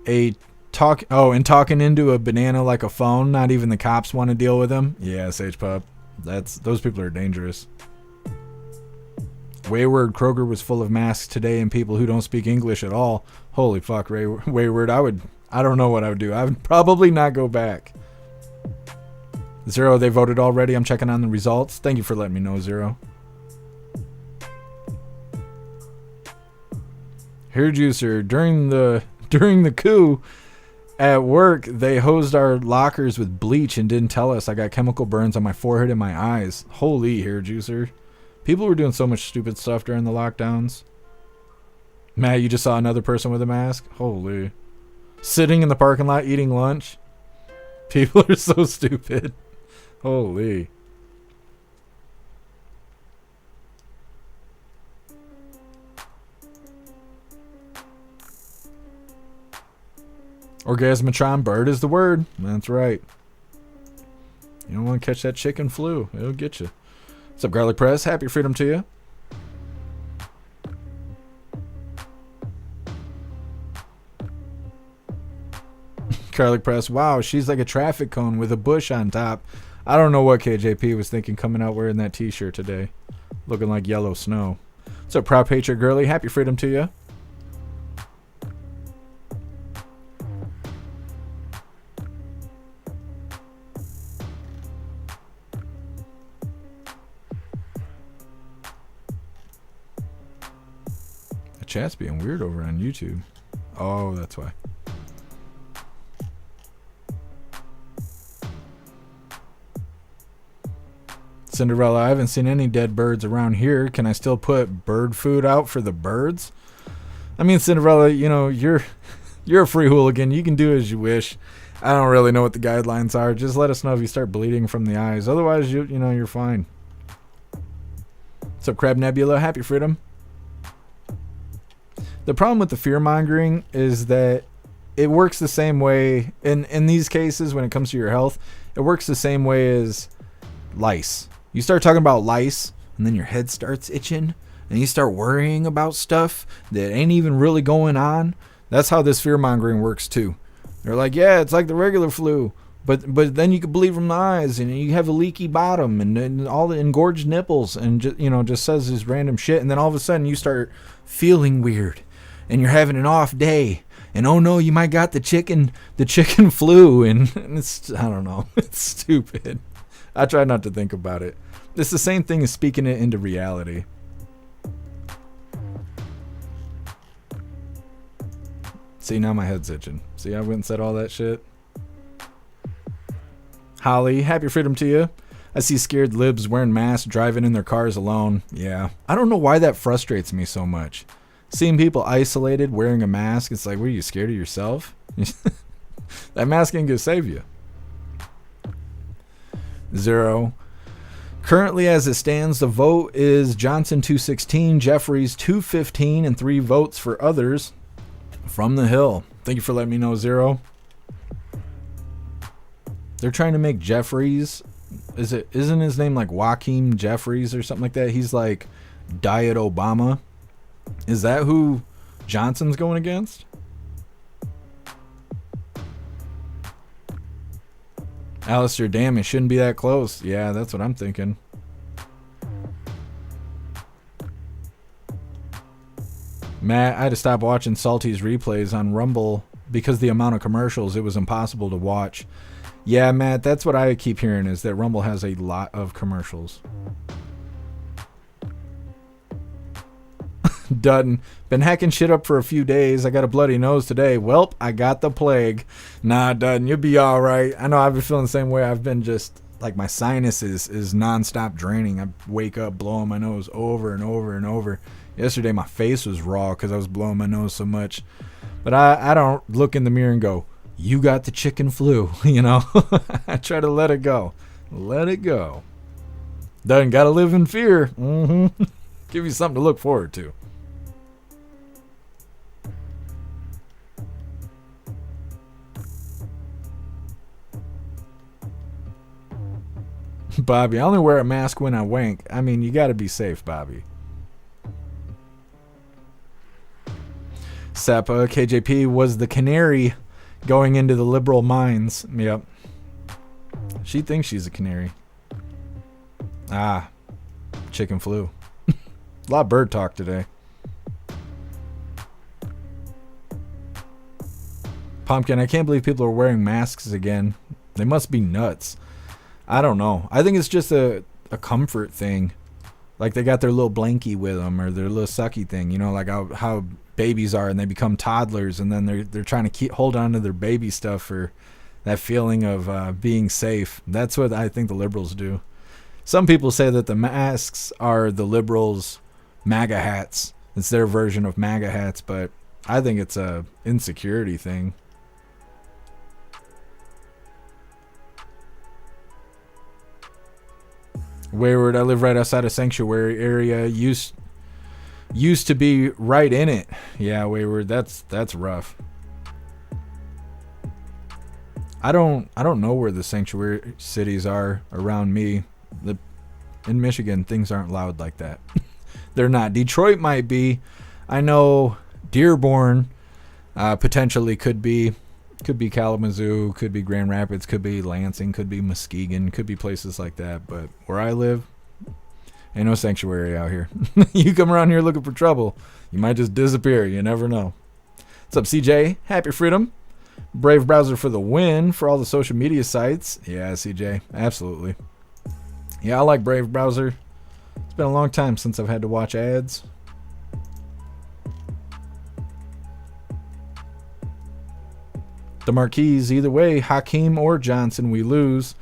And talking into a banana like a phone. Not even the cops want to deal with him. Yeah, Sage Pup. Those people are dangerous. Wayward Kroger was full of masks today and people who don't speak English at all. Holy fuck, Wayward. I don't know what I would do. I would probably not go back. Zero, they voted already. I'm checking on the results. Thank you for letting me know, Zero. Hair Juicer, during the coup at work, they hosed our lockers with bleach and didn't tell us. I got chemical burns on my forehead and my eyes. Holy Hair Juicer. People were doing so much stupid stuff during the lockdowns. Matt, you just saw another person with a mask? Holy. Sitting in the parking lot eating lunch? People are so stupid. Holy. Orgasmatron, bird is the word. That's right. You don't want to catch that chicken flu. It'll get you. What's up, Garlic Press? Happy freedom to you. Garlic Press, wow, she's like a traffic cone with a bush on top. I don't know what KJP was thinking coming out wearing that t-shirt today. Looking like yellow snow. What's up, Proud Patriot Girly? Happy freedom to you. Chat's being weird over on YouTube. Oh, that's why. Cinderella, I haven't seen any dead birds around here. Can I still put bird food out for the birds? I mean, Cinderella, you know, you're a free hooligan. You can do as you wish. I don't really know what the guidelines are. Just let us know if you start bleeding from the eyes. Otherwise, you know, you're fine. What's up, Crab Nebula? Happy freedom. The problem with the fear-mongering is that it works the same way, in these cases, when it comes to your health, it works the same way as lice. You start talking about lice, and then your head starts itching, and you start worrying about stuff that ain't even really going on. That's how this fear-mongering works, too. They're like, yeah, it's like the regular flu, but then you could bleed from the eyes, and you have a leaky bottom, and all the engorged nipples, and just says this random shit, and then all of a sudden you start feeling weird. And you're having an off day, and oh no, you might got the chicken flu, and it's, I don't know, it's stupid. I try not to think about it. It's the same thing as speaking it into reality. See, now my head's itching. See, I went and said all that shit. Holly, happy freedom to you. I see scared libs wearing masks, driving in their cars alone. Yeah, I don't know why that frustrates me so much. Seeing people isolated wearing a mask, it's like, what, are you scared of yourself? That mask ain't gonna save you. 0. Currently, as it stands, the vote is Johnson 216, Jeffries 215, and 3 votes for others from the Hill. Thank you for letting me know, 0. They're trying to make Jeffries, isn't his name like Joaquin Jeffries or something like that? He's like Diet Obama. Is that who Johnson's going against? Alistair, damn, it shouldn't be that close. Yeah, that's what I'm thinking. Matt, I had to stop watching Salty's replays on Rumble because the amount of commercials, it was impossible to watch. Yeah, Matt, that's what I keep hearing, is that Rumble has a lot of commercials. Dutton, been hacking shit up for a few days. I got a bloody nose today. Welp, I got the plague. Nah, Dutton, you'll be all right. I know I've been feeling the same way. I've been just, like, my sinuses is nonstop draining. I wake up blowing my nose over and over and over. Yesterday, my face was raw because I was blowing my nose so much. But I don't look in the mirror and go, you got the chicken flu, you know? I try to let it go. Let it go. Dutton, gotta live in fear. Give you something to look forward to. Bobby, I only wear a mask when I wank. I mean, you gotta be safe, Bobby. Seppa, KJP was the canary going into the liberal minds. Yep. She thinks she's a canary. Ah, chicken flu. A lot of bird talk today. Pumpkin, I can't believe people are wearing masks again. They must be nuts. I don't know. I think it's just a comfort thing. Like they got their little blankie with them or their little sucky thing. You know, like how babies are and they become toddlers and then they're trying to hold on to their baby stuff for that feeling of being safe. That's what I think the liberals do. Some people say that the masks are the liberals' MAGA hats. It's their version of MAGA hats, but I think it's a insecurity thing. Wayward, I live right outside a sanctuary area. Used to be right in it. Yeah, Wayward, that's rough. I don't know where the sanctuary cities are around me. In Michigan, things aren't loud like that. They're not. Detroit might be. I know Dearborn potentially could be. Could be Kalamazoo, could be Grand Rapids, could be Lansing, could be Muskegon, could be places like that. But where I live, ain't no sanctuary out here. You come around here looking for trouble, you might just disappear. You never know. What's up, CJ? Happy Freedom. Brave Browser for the win for all the social media sites. Yeah, CJ, absolutely. Yeah, I like Brave Browser. It's been a long time since I've had to watch ads. The Marquis, either way, Hakeem or Johnson, we lose.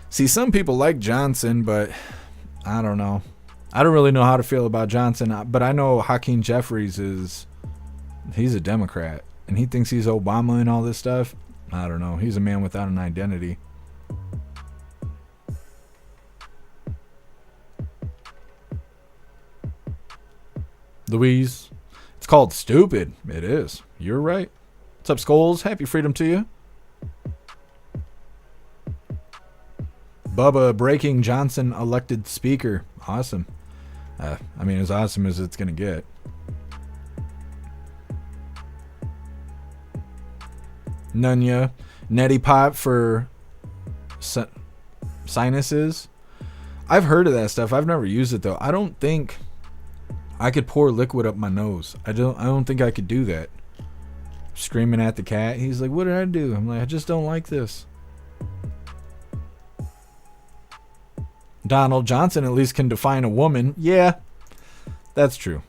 See, some people like Johnson, but I don't know. I don't really know how to feel about Johnson, but I know Hakeem Jeffries he's a Democrat, and he thinks he's Obama and all this stuff. I don't know. He's a man without an identity. Louise, it's called stupid. It is. You're right. What's up, Skulls? Happy Freedom to you. Bubba, breaking Johnson elected speaker. Awesome. I mean, as awesome as it's going to get. Nunya, neti pot for sinuses. I've heard of that stuff. I've never used it though. I don't think I could pour liquid up my nose. I don't think I could do that. Screaming at the cat. He's like, what did I do? I'm like, I just don't like this. Donald Johnson at least can define a woman. Yeah, that's true.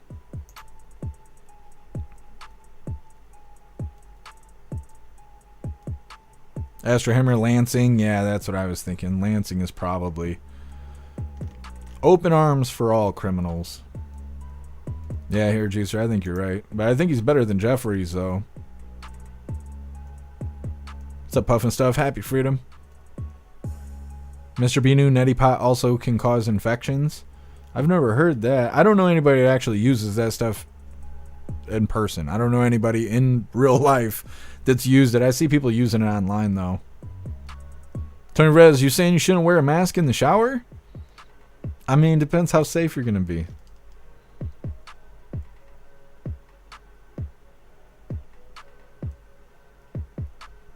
Astra Hammer, Lansing. Yeah, that's what I was thinking. Lansing is probably open arms for all criminals. Yeah, here, Juicer, I think you're right. But I think he's better than Jeffries, though. What's up, Puffin Stuff? Happy Freedom. Mr. Binu, neti pot also can cause infections. I've never heard that. I don't know anybody that actually uses that stuff in person. I don't know anybody in real life that's used it. I see people using it online, though. Tony Rez, you saying you shouldn't wear a mask in the shower? I mean, depends how safe you're going to be.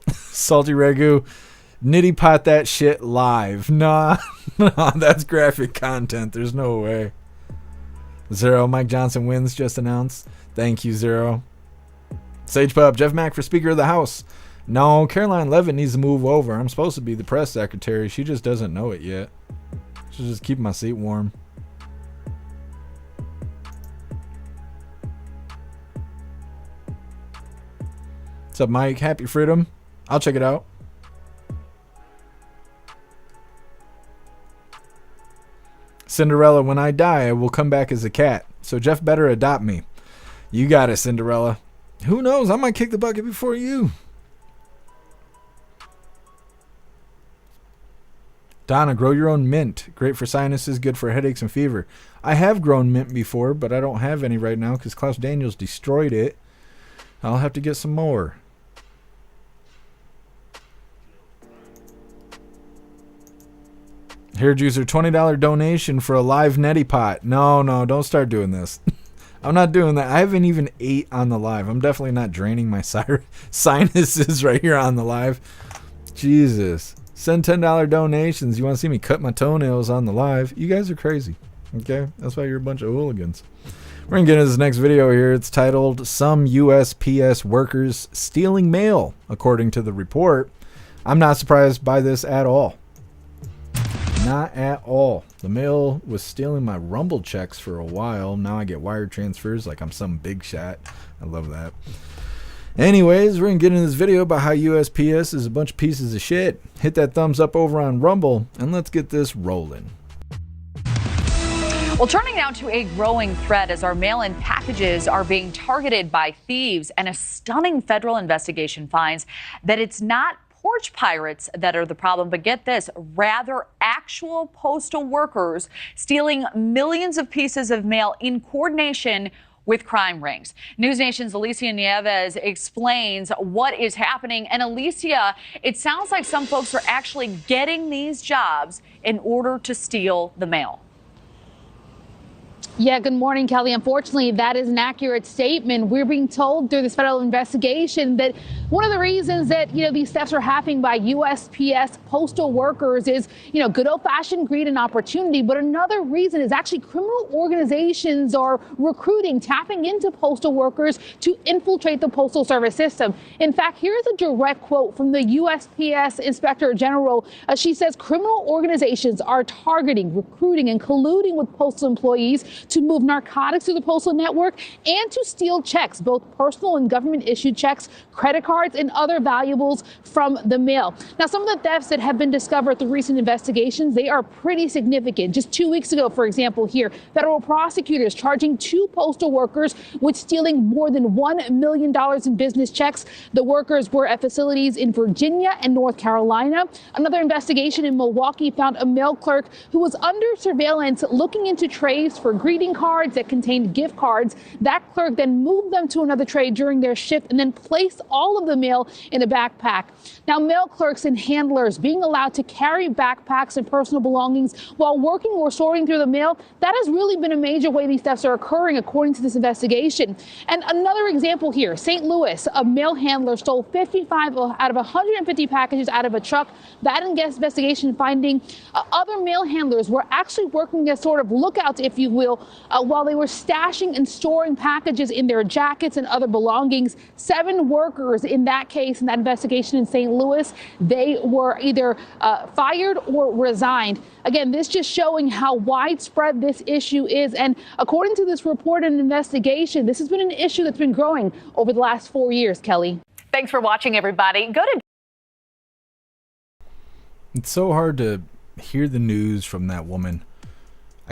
Salty Ragu, nitty pot that shit live. Nah, that's graphic content. There's no way. Zero, Mike Johnson wins, just announced. Thank you, Zero. Sage Pub, Jeff Mack for Speaker of the House. No, Caroline Levitt needs to move over. I'm supposed to be the press secretary. She just doesn't know it yet. She'll just keep my seat warm. What's up, Mike? Happy Freedom. I'll check it out. Cinderella, when I die, I will come back as a cat. So Jeff better adopt me. You got it, Cinderella. Who knows? I might kick the bucket before you. Donna, grow your own mint. Great for sinuses, good for headaches and fever. I have grown mint before, but I don't have any right now because Klaus Daniels destroyed it. I'll have to get some more. Here, Juicer, $20 donation for a live neti pot. No, don't start doing this. I'm not doing that. I haven't even ate on the live. I'm definitely not draining my sinuses right here on the live. Jesus. Send $10 donations. You want to see me cut my toenails on the live? You guys are crazy. Okay? That's why you're a bunch of hooligans. We're going to get into this next video here. It's titled, Some USPS Workers Stealing Mail, according to the report. I'm not surprised by this at all. Not at all. The mail was stealing my Rumble checks for a while. Now I get wire transfers like I'm some big shot. I love that. Anyways, we're going to get into this video about how USPS is a bunch of pieces of shit. Hit that thumbs up over on Rumble, and let's get this rolling.
Well, turning now to a growing threat as our mail-in packages are being targeted by thieves, and a stunning federal investigation finds that it's not porch pirates that are the problem, but get this, rather actual postal workers stealing millions of pieces of mail in coordination with crime rings. News Nation's Alicia Nieves explains what is happening. And Alicia, it sounds like some folks are actually getting these jobs in order to steal the mail.
Yeah, good morning, Kelly. Unfortunately, that is an accurate statement. We're being told through this federal investigation that one of the reasons that, these thefts are happening by USPS postal workers is, good old-fashioned greed and opportunity. But another reason is actually criminal organizations are recruiting, tapping into postal workers to infiltrate the postal service system. In fact, here's a direct quote from the USPS Inspector General. She says criminal organizations are targeting, recruiting, and colluding with postal employees to move narcotics through the postal network and to steal checks, both personal and government-issued checks, credit cards, and other valuables from the mail. Now, some of the thefts that have been discovered through recent investigations, they are pretty significant. Just 2 weeks ago, for example, here, federal prosecutors charging 2 postal workers with stealing more than $1 million in business checks. The workers were at facilities in Virginia and North Carolina. Another investigation in Milwaukee found a mail clerk who was under surveillance looking into trays for greeting cards that contained gift cards. That clerk then moved them to another tray during their shift and then placed all of the mail in a backpack. Now, mail clerks and handlers being allowed to carry backpacks and personal belongings while working or sorting through the mail, that has really been a major way these thefts are occurring, according to this investigation. And another example here, St. Louis, a mail handler stole 55 out of 150 packages out of a truck. That investigation finding other mail handlers were actually working as sort of lookouts, if you will, while they were stashing and storing packages in their jackets and other belongings. 7 workers in that case, in that investigation in St. Louis, they were either fired or resigned. Again, this just showing how widespread this issue is. And according to this report and investigation, this has been an issue that's been growing over the last 4 years, Kelly.
Thanks for watching, everybody. Go to...
It's so hard to hear the news from that woman.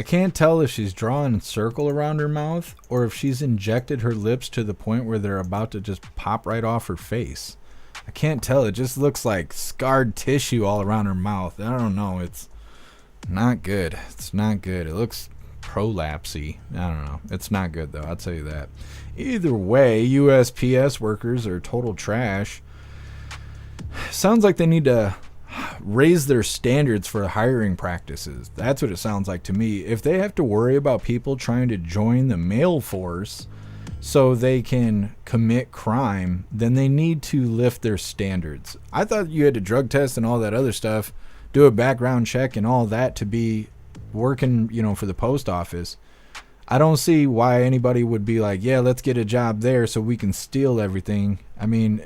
I can't tell if she's drawing a circle around her mouth or if she's injected her lips to the point where they're about to just pop right off her face. I can't tell. It just looks like scarred tissue all around her mouth. I don't know. It's not good. It's not good. It looks prolapsy. I don't know. It's not good, though. I'll tell you that. Either way, USPS workers are total trash. Sounds like they need to raise their standards for hiring practices. That's what it sounds like to me. If they have to worry about people trying to join the mail force so they can commit crime, then they need to lift their standards. I thought you had to drug test and all that other stuff, do a background check and all that to be working, for the post office. I don't see why anybody would be like, yeah, let's get a job there so we can steal everything. I mean,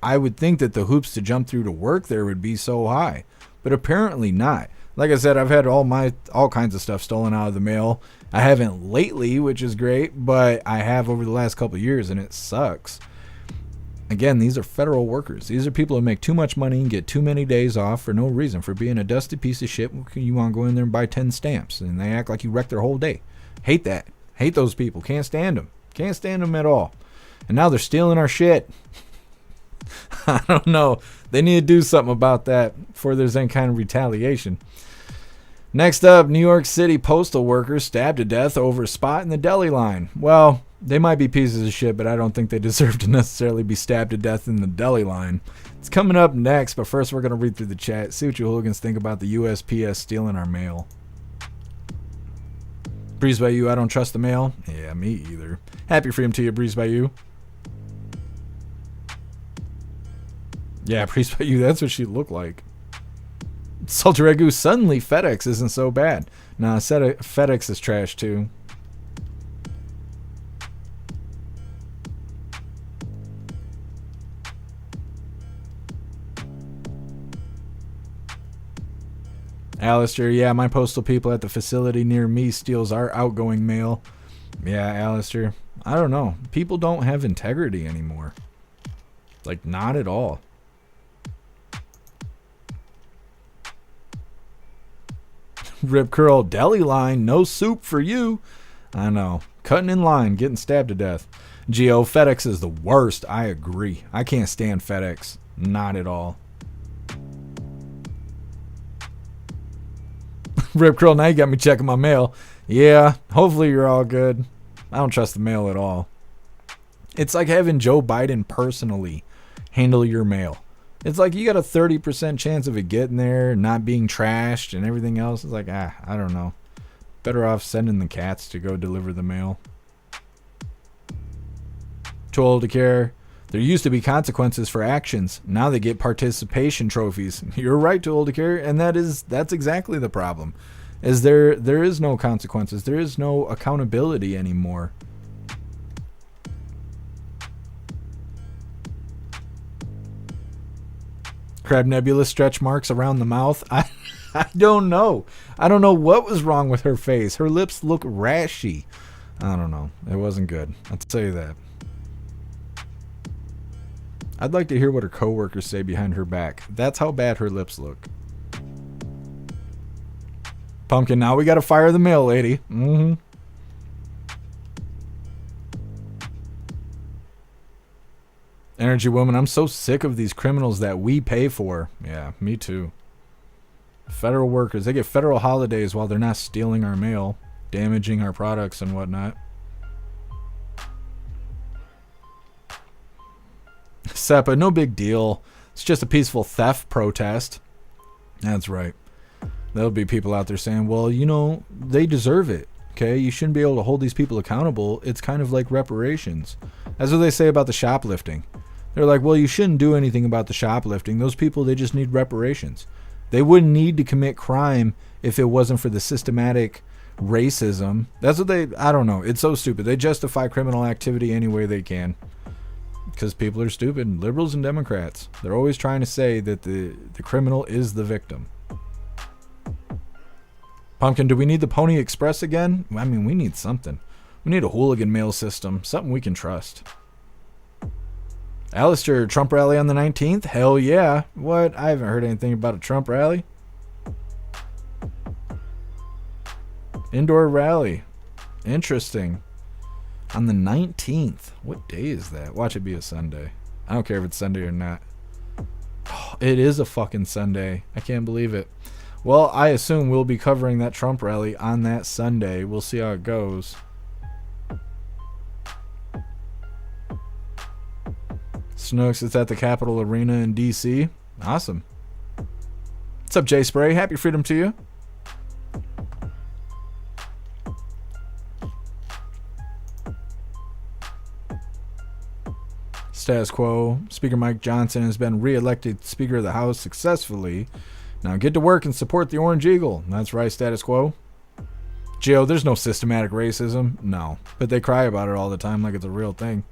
I would think that the hoops to jump through to work there would be so high, but apparently not. Like I said, I've had all kinds of stuff stolen out of the mail. I haven't lately, which is great, but I have over the last couple of years, and it sucks. Again, these are federal workers. These are people who make too much money and get too many days off for no reason, for being a dusty piece of shit. You want to go in there and buy 10 stamps, and they act like you wrecked their whole day. Hate that. Hate those people. Can't stand them. Can't stand them at all. And now they're stealing our shit. I don't know. They need to do something about that before there's any kind of retaliation. Next up, New York City postal workers stabbed to death over a spot in the Deli line. Well, they might be pieces of shit, but I don't think they deserve to necessarily be stabbed to death in the Deli line. It's coming up next, but first we're going to read through the chat, see what you hooligans think about the USPS stealing our mail. Breeze by you, I don't trust the mail. Yeah, me either. Happy freedom to you, Breeze by you. Yeah, Breeze by you, that's what she looked like. Salty Ragu, suddenly FedEx isn't so bad. Nah, FedEx is trash too. Alistair, yeah, my postal people at the facility near me steals our outgoing mail. Yeah, Alistair, I don't know. People don't have integrity anymore. Like, not at all. Rip Curl, Deli line, no soup for you. I know. Cutting in line, getting stabbed to death. Geo, FedEx is the worst. I agree. I can't stand FedEx. Not at all. Rip Curl, now you got me checking my mail. Yeah, hopefully you're all good. I don't trust the mail at all. It's like having Joe Biden personally handle your mail. It's like you got a 30% chance of it getting there, not being trashed, and everything else. It's like, I don't know. Better off sending the cats to go deliver the mail. Too old to care. There used to be consequences for actions. Now they get participation trophies. You're right, too old to care, and that's exactly the problem. Is there is no consequences. There is no accountability anymore. Crab Nebula stretch marks around the mouth. I don't know. I don't know what was wrong with her face. Her lips look rashy. I don't know. It wasn't good. I'll tell you that. I'd like to hear what her coworkers say behind her back. That's how bad her lips look. Pumpkin, now we gotta fire the mail lady. Mm-hmm. Energy Woman, I'm so sick of these criminals that we pay for. Yeah, me too. Federal workers, they get federal holidays while they're not stealing our mail, damaging our products and whatnot. SEPA, no big deal. It's just a peaceful theft protest. That's right. There'll be people out there saying, well, they deserve it. Okay, you shouldn't be able to hold these people accountable. It's kind of like reparations. That's what they say about the shoplifting. They're like, well, you shouldn't do anything about the shoplifting. Those people, they just need reparations. They wouldn't need to commit crime if it wasn't for the systematic racism. That's what I don't know. It's so stupid. They justify criminal activity any way they can. Because people are stupid. Liberals and Democrats. They're always trying to say that the criminal is the victim. Pumpkin, do we need the Pony Express again? I mean, we need something. We need a hooligan mail system. Something we can trust. Alistair, Trump rally on the 19th? Hell yeah. What? I haven't heard anything about a Trump rally. Indoor rally. Interesting. On the 19th. What day is that? Watch it be a Sunday. I don't care if it's Sunday or not. Oh, it is a fucking Sunday. I can't believe it. Well, I assume we'll be covering that Trump rally on that Sunday. We'll see how it goes. Snooks, it's at the Capitol Arena in D.C. Awesome. What's up, Jay Spray? Happy freedom to you. Status quo. Speaker Mike Johnson has been re-elected Speaker of the House successfully. Now get to work and support the Orange Eagle. That's right, status quo. Joe, there's no systematic racism. No. But they cry about it all the time like it's a real thing.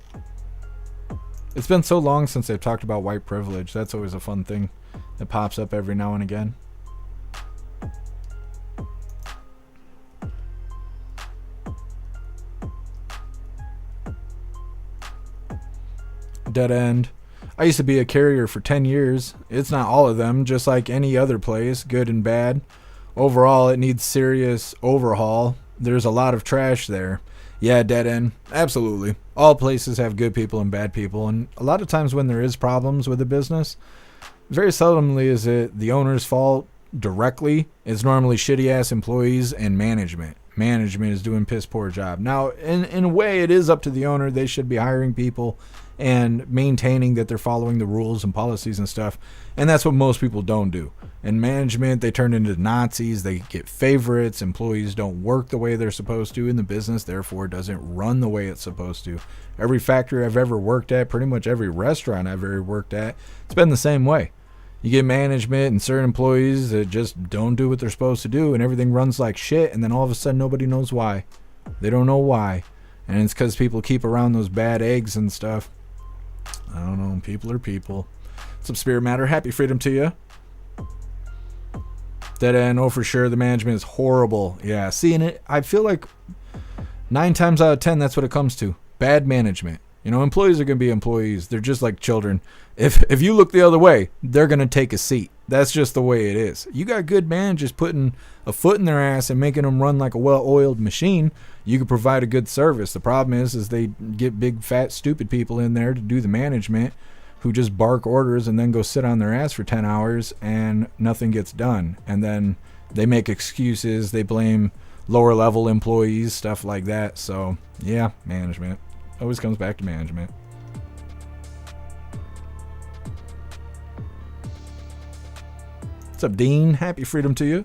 It's been so long since they've talked about white privilege. That's always a fun thing that pops up every now and again. Dead end. I used to be a carrier for 10 years. It's not all of them, just like any other place, good and bad. Overall, it needs serious overhaul. There's a lot of trash there. Yeah, dead end. Absolutely. All places have good people and bad people, and a lot of times when there is problems with a business, very seldomly is it the owner's fault directly. It's normally shitty-ass employees and management. Management is doing piss poor job. Now, in a way, it is up to the owner. They should be hiring people and maintaining that they're following the rules and policies and stuff. And that's what most people don't do. In management, they turn into Nazis. They get favorites. Employees don't work the way they're supposed to. And the business, therefore, doesn't run the way it's supposed to. Every factory I've ever worked at, pretty much every restaurant I've ever worked at, it's been the same way. You get management and certain employees that just don't do what they're supposed to do, and everything runs like shit, and then all of a sudden nobody knows why. They don't know why. And it's because people keep around those bad eggs and stuff. I don't know. People are people. Some spirit matter. Happy freedom to you. Dead end. Oh, for sure. The management is horrible. Yeah. Seeing it, I feel like 9 times out of 10, that's what it comes to. Bad management. You know, employees are going to be employees. They're just like children. If you look the other way, they're going to take a seat. That's just the way it is. You got good managers putting a foot in their ass and making them run like a well-oiled machine. You can provide a good service. The problem is they get big, fat, stupid people in there to do the management who just bark orders and then go sit on their ass for 10 hours and nothing gets done. And then they make excuses. They blame lower-level employees, stuff like that. So, yeah, management. Always comes back to management. What's up, Dean? Happy freedom to you.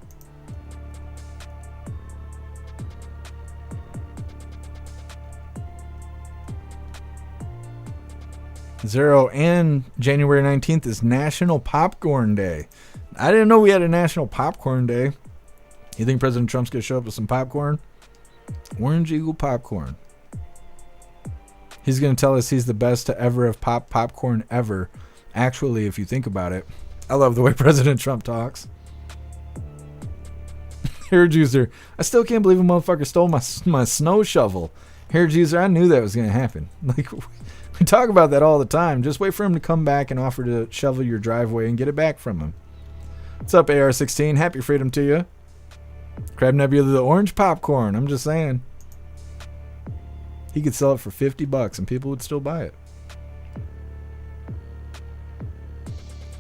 Zero, and January 19th is National Popcorn Day. I didn't know we had a National Popcorn Day. You think President Trump's going to show up with some popcorn? Orange Eagle popcorn. He's going to tell us he's the best to ever have popped popcorn ever. Actually, if you think about it, I love the way President Trump talks. Hair juicer. I still can't believe a motherfucker stole my snow shovel. Hair juicer, I knew that was going to happen. Like, we talk about that all the time. Just wait for him to come back and offer to shovel your driveway and get it back from him. What's up, AR-16? Happy freedom to you. Crab Nebula, the orange popcorn. I'm just saying. He could sell it for $50 and people would still buy it.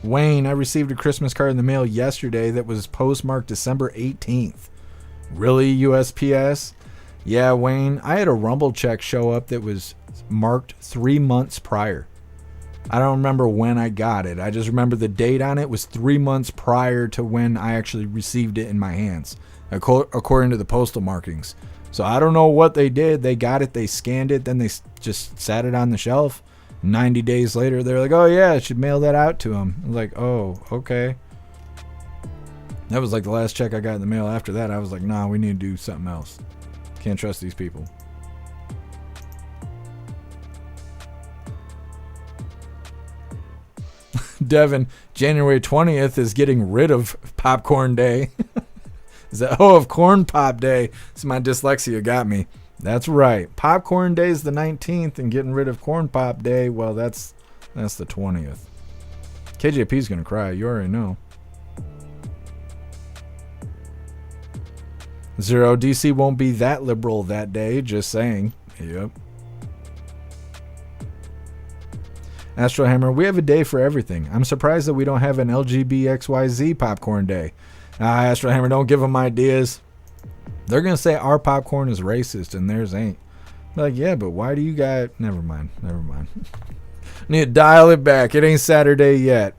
Wayne, I received a Christmas card in the mail yesterday that was postmarked December 18th. Really, USPS? Yeah, Wayne, I had a Rumble check show up that was marked 3 months prior. I don't remember when I got it. I just remember the date on it was 3 months prior to when I actually received it in my hands, according to the postal markings. So I don't know what they did. They got it, they scanned it, then they just sat it on the shelf. 90 days later, they're like, oh yeah, I should mail that out to him. I was like, oh, okay. That was like the last check I got in the mail. After that, I was like, nah, we need to do something else. Can't trust these people. Devin, January 20th is getting rid of Popcorn Day. Is that, of Corn Pop Day. So my dyslexia got me. That's right. Popcorn Day is the 19th, and getting rid of Corn Pop Day, well, that's the 20th. KJP's going to cry. You already know. Zero, DC won't be that liberal that day, just saying. Yep. Astrohammer, we have a day for everything. I'm surprised that we don't have an LGBXYZ popcorn day. Astrohammer, don't give them ideas. They're going to say our popcorn is racist and theirs ain't. Like, yeah, but why do you got... Never mind. Need to dial it back. It ain't Saturday yet.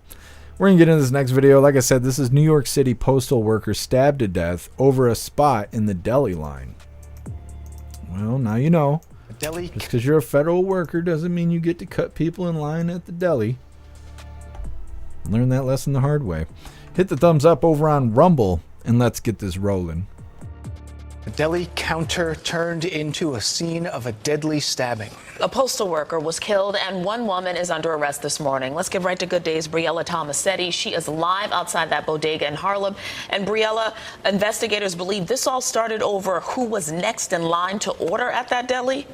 We're going to get into this next video. Like I said, this is New York City postal worker stabbed to death over a spot in the Deli line. Well, now you know. Deli. Just because you're a federal worker doesn't mean you get to cut people in line at the deli. Learn that lesson the hard way. Hit the thumbs up over on Rumble and let's get this rolling.
A deli counter turned into a scene of a deadly stabbing.
A postal worker was killed and one woman is under arrest this morning. Let's get right to Good Day's Briella Tomasetti. She is live outside that bodega in Harlem. And Briella, investigators believe this all started over who was next in line to order at that deli.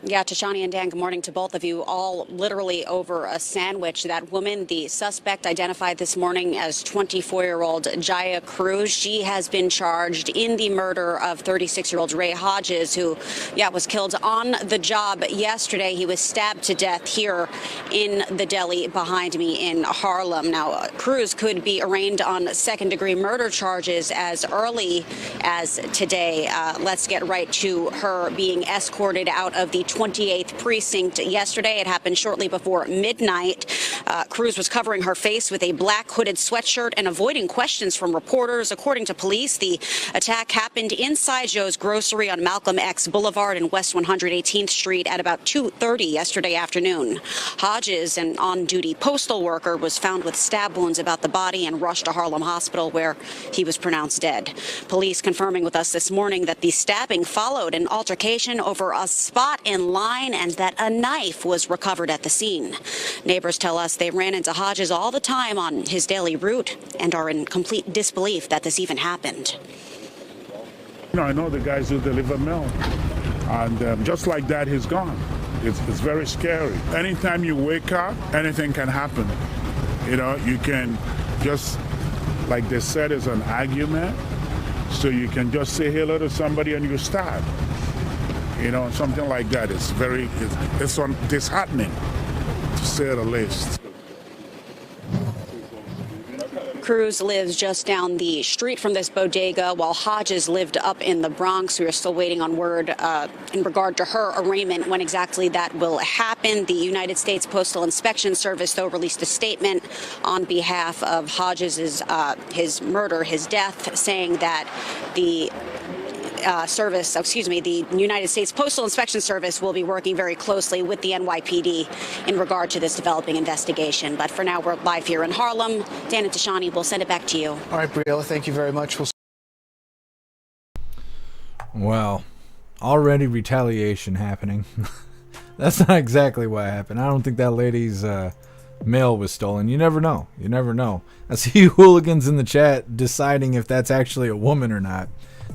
Yeah, Tashani and Dan, good morning to both of you. All literally over a sandwich. That woman, the suspect identified this morning as 24-year-old Jaya Cruz. She has been charged in the murder of 36-year-old Ray Hodges, who, was killed on the job yesterday. He was stabbed to death here in the deli behind me in Harlem. Now, Cruz could be arraigned on second-degree murder charges as early as today. Let's get right to her being escorted out of the 28th precinct yesterday. It happened shortly before midnight. Cruz was covering her face with a black hooded sweatshirt and avoiding questions from reporters. According to police, the attack happened inside Joe's Grocery on Malcolm X Boulevard and West 118th Street at about 2:30 yesterday afternoon. Hodges, an on-duty postal worker, was found with stab wounds about the body and rushed to Harlem Hospital, where he was pronounced dead. Police confirming with us this morning that the stabbing followed an altercation over a spot in line and that a knife was recovered at the scene. Neighbors tell us they ran into Hodges all the time on his daily route and are in complete disbelief that this even happened.
I know the guys who deliver mail, and just like that, he's gone. It's very scary. Anytime you wake up, anything can happen. You can just, like they said, it's an argument, so you can just say hello to somebody and you stab. Something like that. It's disheartening, to say the least.
Cruz lives just down the street from this bodega, while Hodges lived up in the Bronx. We are still waiting on word in regard to her arraignment, when exactly that will happen. The United States Postal Inspection Service, though, released a statement on behalf of Hodges' his death, saying that the the United States Postal Inspection Service will be working very closely with the NYPD in regard to this developing investigation. But for now, we're live here in Harlem. Dan and Tashani, we'll send it back to you.
All right, Briella, thank you very much.
Well, already retaliation happening. That's not exactly what happened. I don't think that lady's mail was stolen. You never know. I see hooligans in the chat deciding if that's actually a woman or not.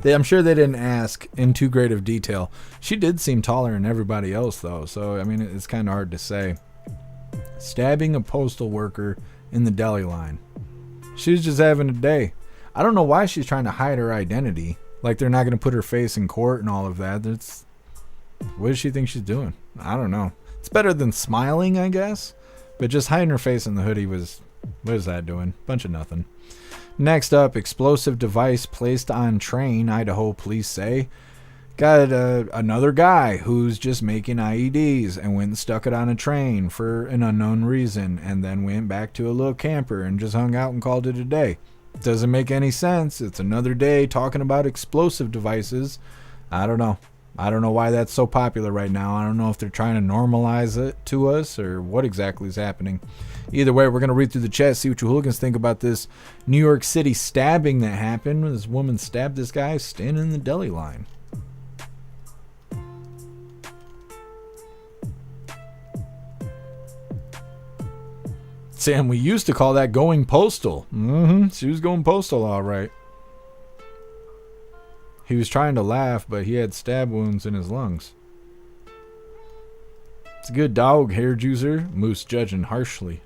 I'm sure they didn't ask in too great of detail. She did seem taller than everybody else, though, so I mean, it's kind of hard to say. Stabbing a postal worker in the deli line. She's just having a day. I don't know why she's trying to hide her identity. Like they're not going to put her face in court and all of that. What does she think she's doing? I don't know. It's better than smiling, I guess. But just hiding her face in the hoodie what is that doing? Bunch of nothing. Next up, explosive device placed on train, Idaho police say. Got another guy who's just making IEDs and went and stuck it on a train for an unknown reason and then went back to a little camper and just hung out and called it a day. Doesn't make any sense. It's another day talking about explosive devices. I don't know. I don't know why that's so popular right now. I don't know if they're trying to normalize it to us or what exactly is happening. Either way, we're going to read through the chat, see what you hooligans think about this New York City stabbing that happened. This woman stabbed this guy standing in the deli line. Sam, we used to call that going postal. She was going postal, all right. He was trying to laugh, but he had stab wounds in his lungs. It's a good dog, hair juicer. Moose judging harshly.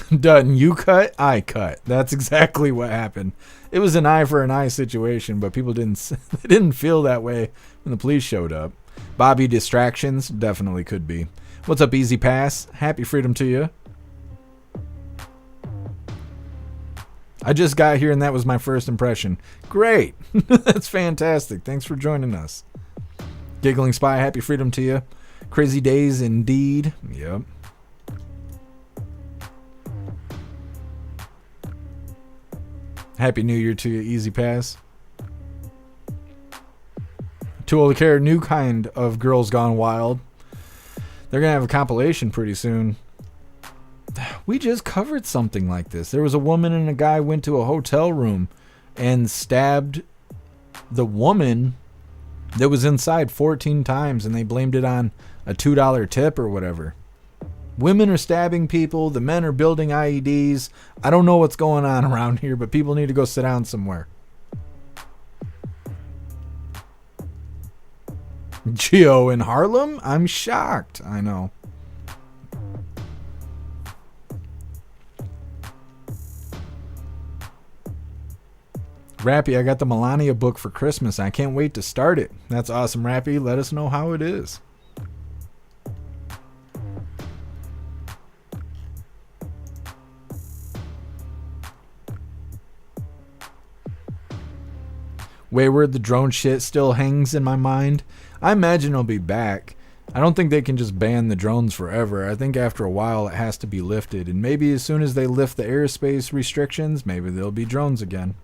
Dutton, you cut, I cut. That's exactly what happened. It was an eye for an eye situation, but people didn't feel that way when the police showed up. Bobby, distractions definitely could be. What's up, Easy Pass? Happy freedom to you. I just got here and that was my first impression. Great. That's fantastic. Thanks for joining us. Giggling Spy, happy freedom to you. Crazy days indeed. Yep. Happy New Year to you, Easy Pass. Too Old to Care, new kind of Girls Gone Wild. They're going to have a compilation pretty soon. We just covered something like this. There was a woman and a guy went to a hotel room and stabbed the woman that was inside 14 times, and they blamed it on a $2 tip or whatever. Women are stabbing people. The men are building IEDs. I don't know what's going on around here, but people need to go sit down somewhere. Geo in Harlem? I'm shocked. I know. Rappy, I got the Melania book for Christmas. I can't wait to start it. That's awesome, Rappy. Let us know how it is. Wayward, the drone shit still hangs in my mind. I imagine it'll be back. I don't think they can just ban the drones forever. I think after a while it has to be lifted. And maybe as soon as they lift the airspace restrictions, maybe there'll be drones again.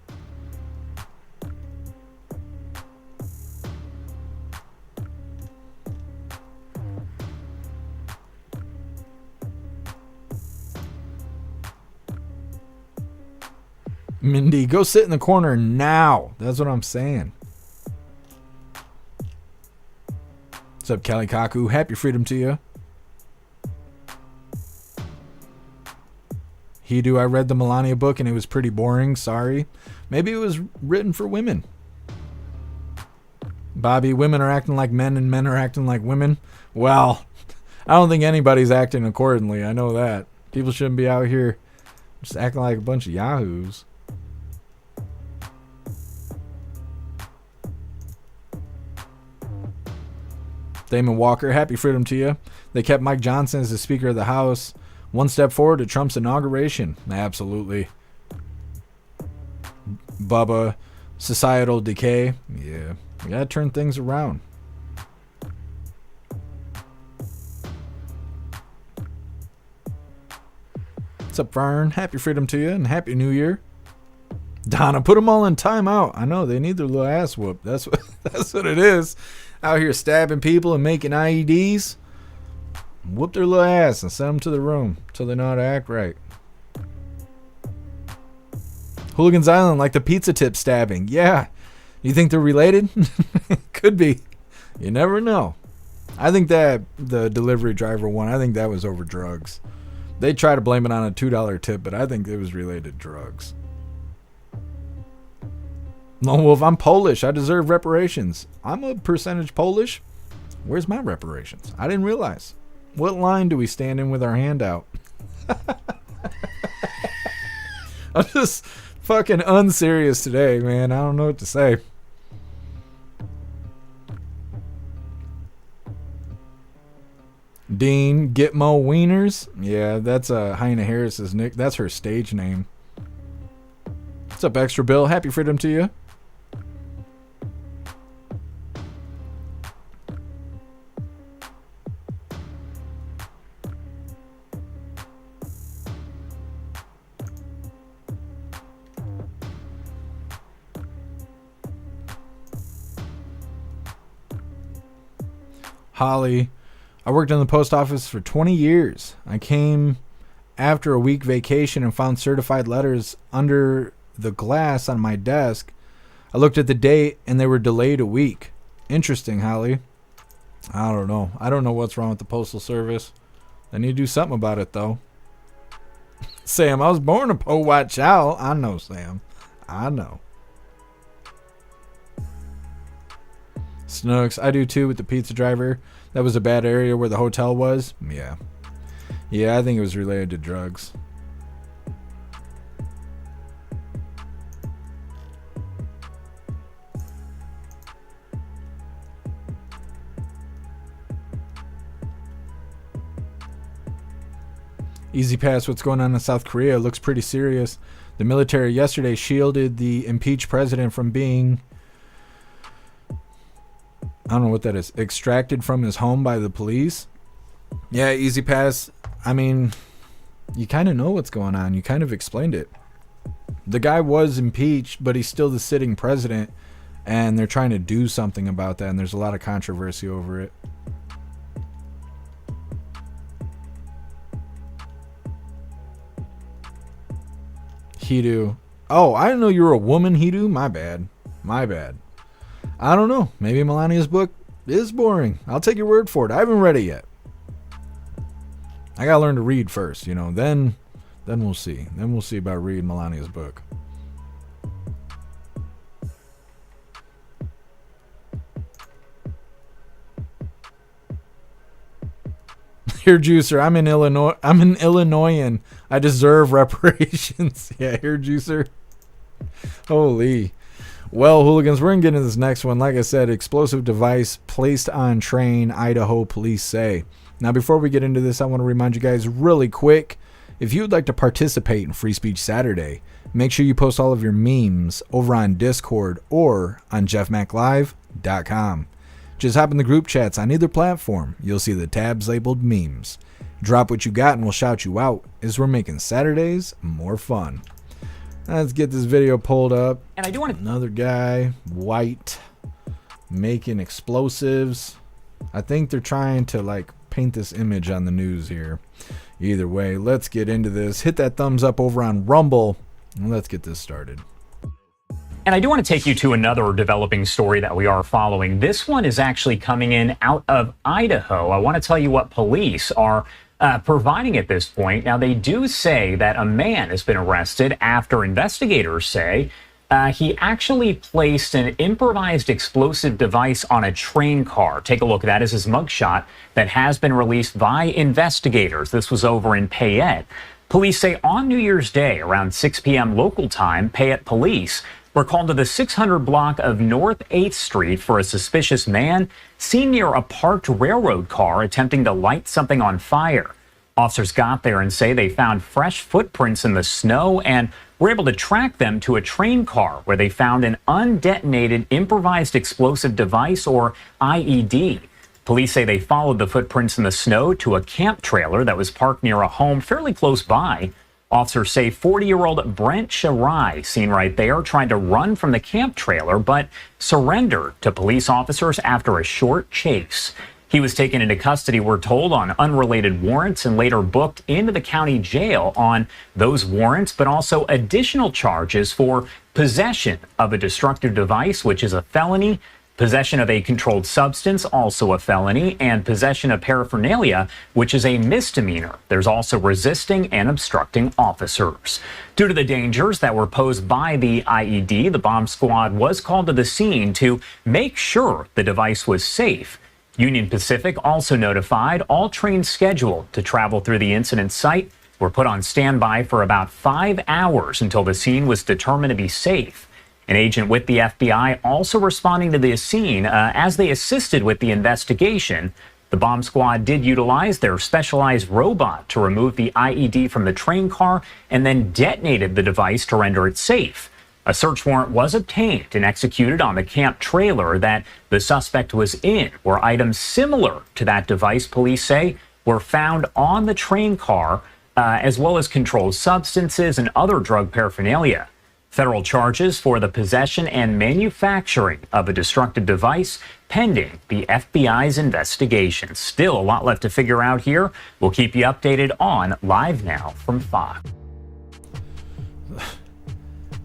Mindy, go sit in the corner now. That's what I'm saying. What's up, Kelly Kaku? Happy freedom to you. I read the Melania book and it was pretty boring. Sorry. Maybe it was written for women. Bobby, women are acting like men and men are acting like women. Well, I don't think anybody's acting accordingly. I know that. People shouldn't be out here just acting like a bunch of yahoos. Damon Walker, happy freedom to you. They kept Mike Johnson as the Speaker of the House. One step forward to Trump's inauguration. Absolutely. Bubba, societal decay. Yeah, we gotta turn things around. What's up, Fern? Happy freedom to you and happy New Year. Donna, put them all in timeout. I know they need their little ass whooped. That's what it is. Out here stabbing people and making IEDs. Whoop their little ass and send them to the room till they know how to act right. Hooligans Island, like the pizza tip stabbing. Yeah. You think they're related? Could be. You never know. I think that the delivery driver one, I think that was over drugs. They try to blame it on a $2 tip, but I think it was related to drugs. Lone Wolf, I'm Polish. I deserve reparations. I'm a percentage Polish. Where's my reparations? I didn't realize. What line do we stand in with our hand out? I'm just fucking unserious today, man. I don't know what to say. Dean Gitmo Wieners. Yeah, that's Heine Harris's nick. That's her stage name. What's up, Extra Bill? Happy freedom to you. Holly, I worked in the post office for 20 years. I came after a week vacation and found certified letters under the glass on my desk. I looked at the date and they were delayed a week. Interesting, Holly. I don't know. I don't know what's wrong with the Postal Service. They need to do something about it, though. Sam, I was born a white child. I know, Sam. I know. Snooks, I do too with the pizza driver. That was a bad area where the hotel was. Yeah. Yeah, I think it was related to drugs. Easy pass what's going on in South Korea. It looks pretty serious. The military yesterday shielded the impeached president from being, I don't know what that is, extracted from his home by the police. Yeah, easy pass. I mean, you kind of know what's going on. You kind of explained it. The guy was impeached, but he's still the sitting president, and they're trying to do something about that, and there's a lot of controversy over it. Hidu. Oh, I didn't know you were a woman, Hidu. My bad. My bad. I don't know. Maybe Melania's book is boring. I'll take your word for it. I haven't read it yet. I gotta learn to read first, you know. Then we'll see. Then we'll see about reading Melania's book. Here, Juicer. I'm in Illinois. I'm an Illinoisan. I deserve reparations. Yeah, here, Juicer. Holy. Well, hooligans, we're going to get into this next one. Like I said, explosive device placed on train, Idaho police say. Now, before we get into this, I want to remind you guys really quick, if you would like to participate in Free Speech Saturday, make sure you post all of your memes over on Discord or on jeffmaclive.com. Just hop in the group chats on either platform. You'll see the tabs labeled memes. Drop what you got and we'll shout you out as we're making Saturdays more fun. Let's get this video pulled up.
And I do want to...
Another guy, white, making explosives. I think they're trying to like paint this image on the news here. Either way, let's get into this. Hit that thumbs up over on Rumble and let's get this started.
And I do want to take you to another developing story that we are following. This one is actually coming in out of Idaho. I want to tell you what police are providing at this point. Now, they do say that a man has been arrested after investigators say he actually placed an improvised explosive device on a train car. Take a look. That is his mugshot that has been released by investigators. This was over in Payette. Police say on New Year's Day, around 6 p.m. local time, Payette police were called to the 600 block of North 8th Street for a suspicious man seen near a parked railroad car attempting to light something on fire. Officers got there and say they found fresh footprints in the snow and were able to track them to a train car where they found an undetonated improvised explosive device, or IED. Police say they followed the footprints in the snow to a camp trailer that was parked near a home fairly close by. Officers say 40-year-old Brent Shirai, seen right there, tried to run from the camp trailer but surrendered to police officers after a short chase. He was taken into custody, we're told, on unrelated warrants and later booked into the county jail on those warrants, but also additional charges for possession of a destructive device, which is a felony, possession of a controlled substance, also a felony, and possession of paraphernalia, which is a misdemeanor. There's also resisting and obstructing officers. Due to the dangers that were posed by the IED, the bomb squad was called to the scene to make sure the device was safe. Union Pacific also notified all trains scheduled to travel through the incident site were put on standby for about 5 hours until the scene was determined to be safe. An agent with the FBI also responding to the scene as they assisted with the investigation. The bomb squad did utilize their specialized robot to remove the IED from the train car and then detonated the device to render it safe. A search warrant was obtained and executed on the camp trailer that the suspect was in, where items similar to that device, police say, were found on the train car, as well as controlled substances and other drug paraphernalia. Federal charges for the possession and manufacturing of a destructive device pending the FBI's investigation. Still a lot left to figure out here. We'll keep you updated on Live Now from Fox.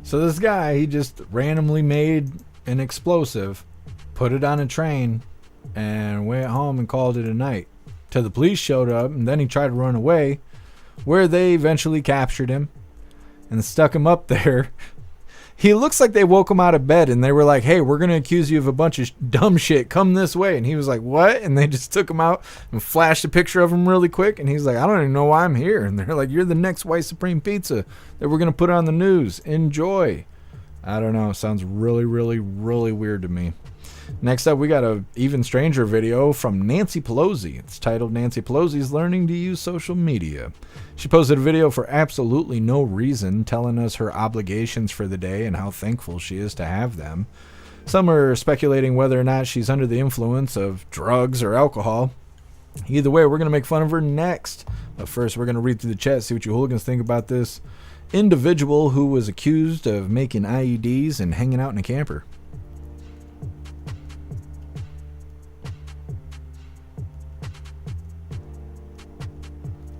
So this guy, he just randomly made an explosive, put it on a train, and went home and called it a night. Till the police showed up, and then he tried to run away, where they eventually captured him and stuck him up there. He looks like they woke him out of bed and they were like, hey, we're going to accuse you of a bunch of dumb shit. Come this way. And he was like, what? And they just took him out and flashed a picture of him really quick. And he's like, I don't even know why I'm here. And they're like, you're the next White Supreme Pizza that we're going to put on the news. Enjoy. I don't know. Sounds really, really, really weird to me. Next up, we got a even stranger video from Nancy Pelosi. It's titled Nancy Pelosi's Learning to Use Social Media. She posted a video for absolutely no reason, telling us her obligations for the day and how thankful she is to have them. Some are speculating whether or not she's under the influence of drugs or alcohol. Either way, we're going to make fun of her next. But first, we're going to read through the chat, see what you hooligans think about this individual who was accused of making IEDs and hanging out in a camper.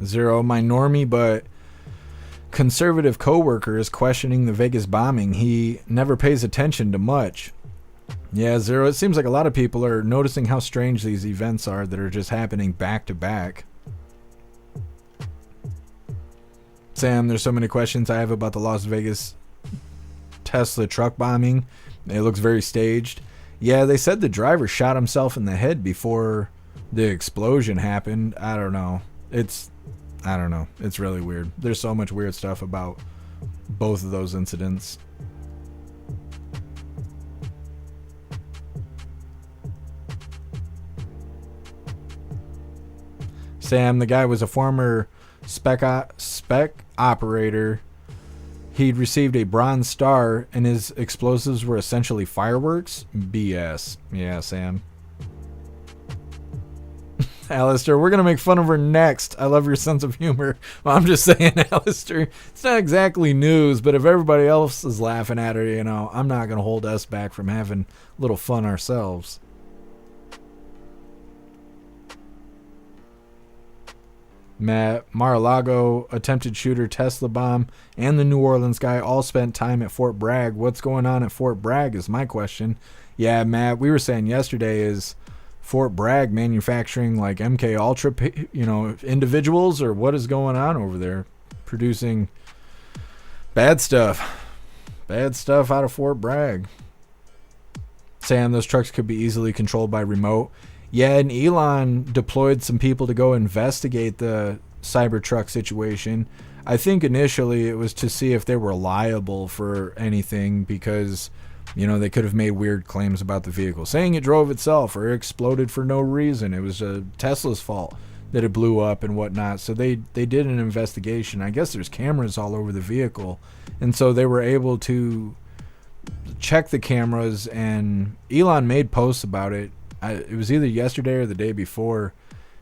Zero, my normie but conservative coworker is questioning the Vegas bombing. He never pays attention to much. Yeah, Zero, it seems like a lot of people are noticing how strange these events are that are just happening back to back. Sam, there's so many questions I have about the Las Vegas Tesla truck bombing. It looks very staged. Yeah, they said the driver shot himself in the head before the explosion happened. I don't know. It's really weird. There's so much weird stuff about both of those incidents. Sam, the guy was a former spec operator. He'd received a Bronze Star, and his explosives were essentially fireworks? BS. Yeah, Sam. Alistair, we're going to make fun of her next. I love your sense of humor. Well, I'm just saying, Alistair, it's not exactly news, but if everybody else is laughing at her, you know, I'm not going to hold us back from having a little fun ourselves. Matt, Mar-a-Lago, attempted shooter, Tesla bomb, and the New Orleans guy all spent time at Fort Bragg. What's going on at Fort Bragg is my question. Yeah, Matt, we were saying yesterday, is Fort Bragg manufacturing like MK Ultra, you know, individuals, or what is going on over there? Producing bad stuff. Bad stuff out of Fort Bragg. Sam, those trucks could be easily controlled by remote. Yeah, and Elon deployed some people to go investigate the Cybertruck situation. I think initially it was to see if they were liable for anything because, you know, they could have made weird claims about the vehicle, saying it drove itself or exploded for no reason. It was Tesla's fault that it blew up and whatnot. So they did an investigation. I guess there's cameras all over the vehicle. And so they were able to check the cameras, and Elon made posts about it. It was either yesterday or the day before,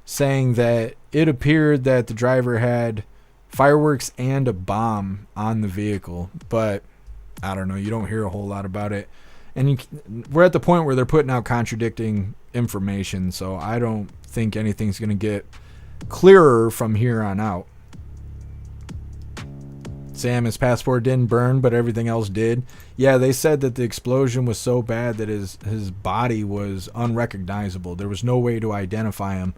saying that it appeared that the driver had fireworks and a bomb on the vehicle. But I don't know. You don't hear a whole lot about it. And we're at the point where they're putting out contradicting information. So I don't think anything's going to get clearer from here on out. Sam, his passport didn't burn, but everything else did. Yeah, they said that the explosion was so bad that his body was unrecognizable. There was no way to identify him.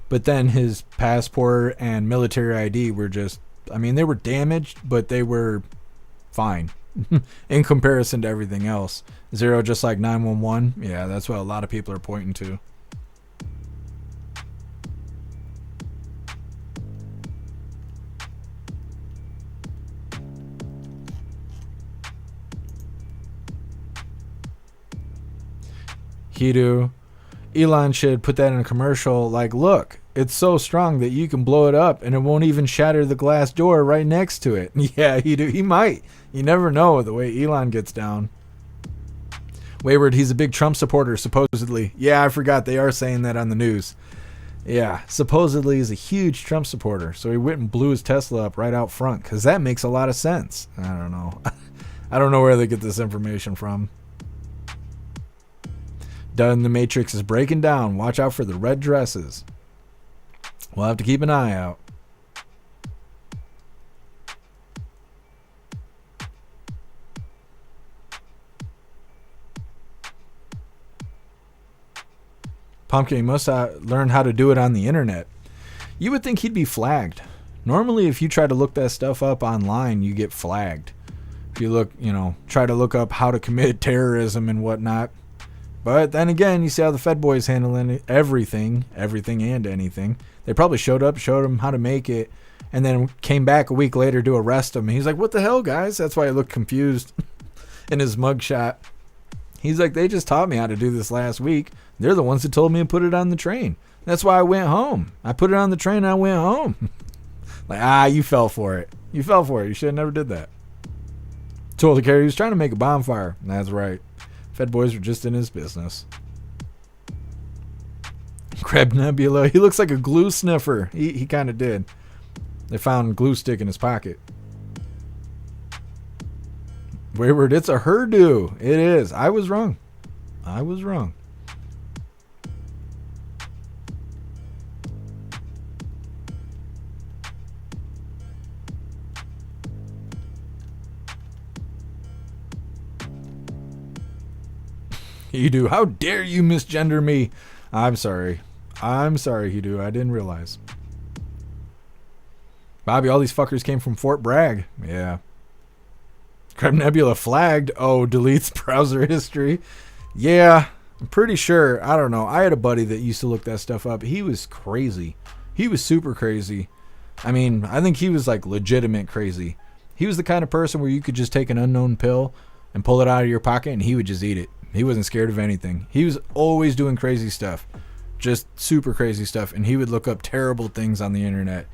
But then his passport and military ID were just, I mean, they were damaged, but they were fine in comparison to everything else. Zero, just like 911. Yeah, that's what a lot of people are pointing to. Hidu, Elon should put that in a commercial like, look, it's so strong that you can blow it up and it won't even shatter the glass door right next to it. Yeah, he might. You never know the way Elon gets down. Wayward, he's a big Trump supporter, supposedly. Yeah, I forgot they are saying that on the news. Yeah, supposedly he's a huge Trump supporter, so he went and blew his Tesla up right out front, because that makes a lot of sense. I don't know. I don't know where they get this information from. Done, the Matrix is breaking down. Watch out for the red dresses. We'll have to keep an eye out. Pumpkin must learn how to do it on the internet. You would think he'd be flagged. Normally, if you try to look that stuff up online, you get flagged. If you look, try to look up how to commit terrorism and whatnot. But then again, you see how the Fed boys handling everything and anything. They probably showed him how to make it, and then came back a week later to arrest him. And he's like, what the hell, guys? That's why he looked confused in his mugshot. He's like, they just taught me how to do this last week. They're the ones that told me to put it on the train. That's why I went home. I put it on the train and I went home. Like, you fell for it. You fell for it. You should have never did that. Told the carrier he was trying to make a bonfire. That's right. Fed boys were just in his business. Crab Nebula. He looks like a glue sniffer. He kind of did. They found a glue stick in his pocket. Wayward, it's a herdo. It is. I was wrong. I was wrong. Hidu, how dare you misgender me? I'm sorry. I'm sorry, Hidu. I didn't realize. Bobby, all these fuckers came from Fort Bragg. Yeah. Crab Nebula flagged. Oh, deletes browser history. Yeah, I'm pretty sure. I don't know. I had a buddy that used to look that stuff up. He was crazy. He was super crazy. I mean, I think he was like legitimate crazy. He was the kind of person where you could just take an unknown pill and pull it out of your pocket and he would just eat it. He wasn't scared of anything. He was always doing crazy stuff. Just super crazy stuff. And he would look up terrible things on the internet.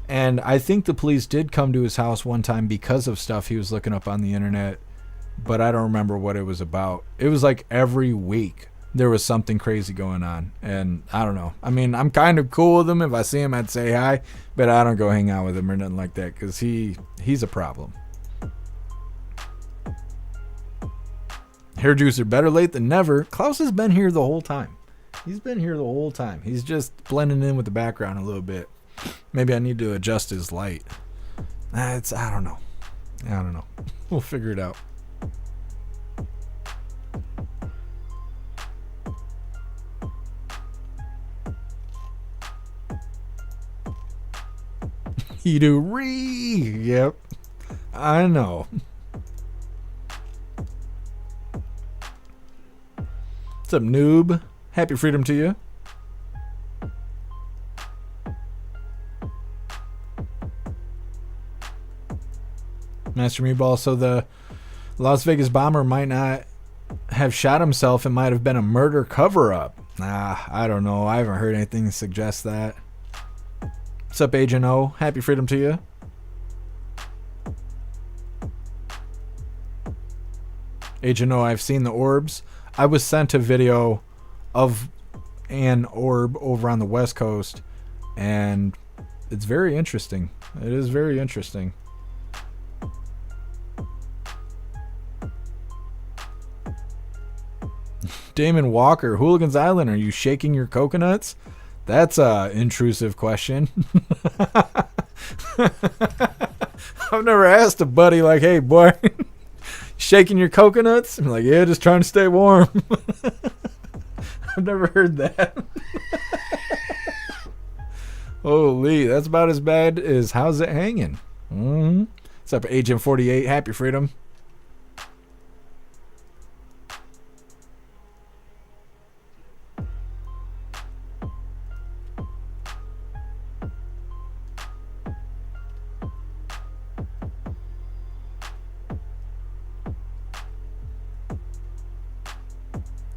And I think the police did come to his house one time because of stuff he was looking up on the internet. But I don't remember what it was about. It was like every week there was something crazy going on. And I don't know. I mean, I'm kind of cool with him. If I see him, I'd say hi. But I don't go hang out with him or nothing like that. Because he's a problem. Hair juicer, better late than never. Klaus has been here the whole time. He's been here the whole time. He's just blending in with the background a little bit. Maybe I need to adjust his light. I don't know. I don't know. We'll figure it out. You do Yep. I know. What's up, noob? Happy freedom to you. Master Meatball, so the Las Vegas bomber might not have shot himself. It might have been a murder cover-up. I don't know. I haven't heard anything to suggest that. What's up, Agent O? Happy freedom to you. Agent O, I've seen the orbs. I was sent a video of an orb over on the West Coast, and it's very interesting. It is very interesting. Damon Walker, Hooligans Island, are you shaking your coconuts? That's a intrusive question. I've never asked a buddy like, hey, boy, shaking your coconuts? I'm like, yeah, just trying to stay warm. I've never heard that. Holy, that's about as bad as how's it hanging? Mm-hmm. What's up, Agent 48? Happy freedom.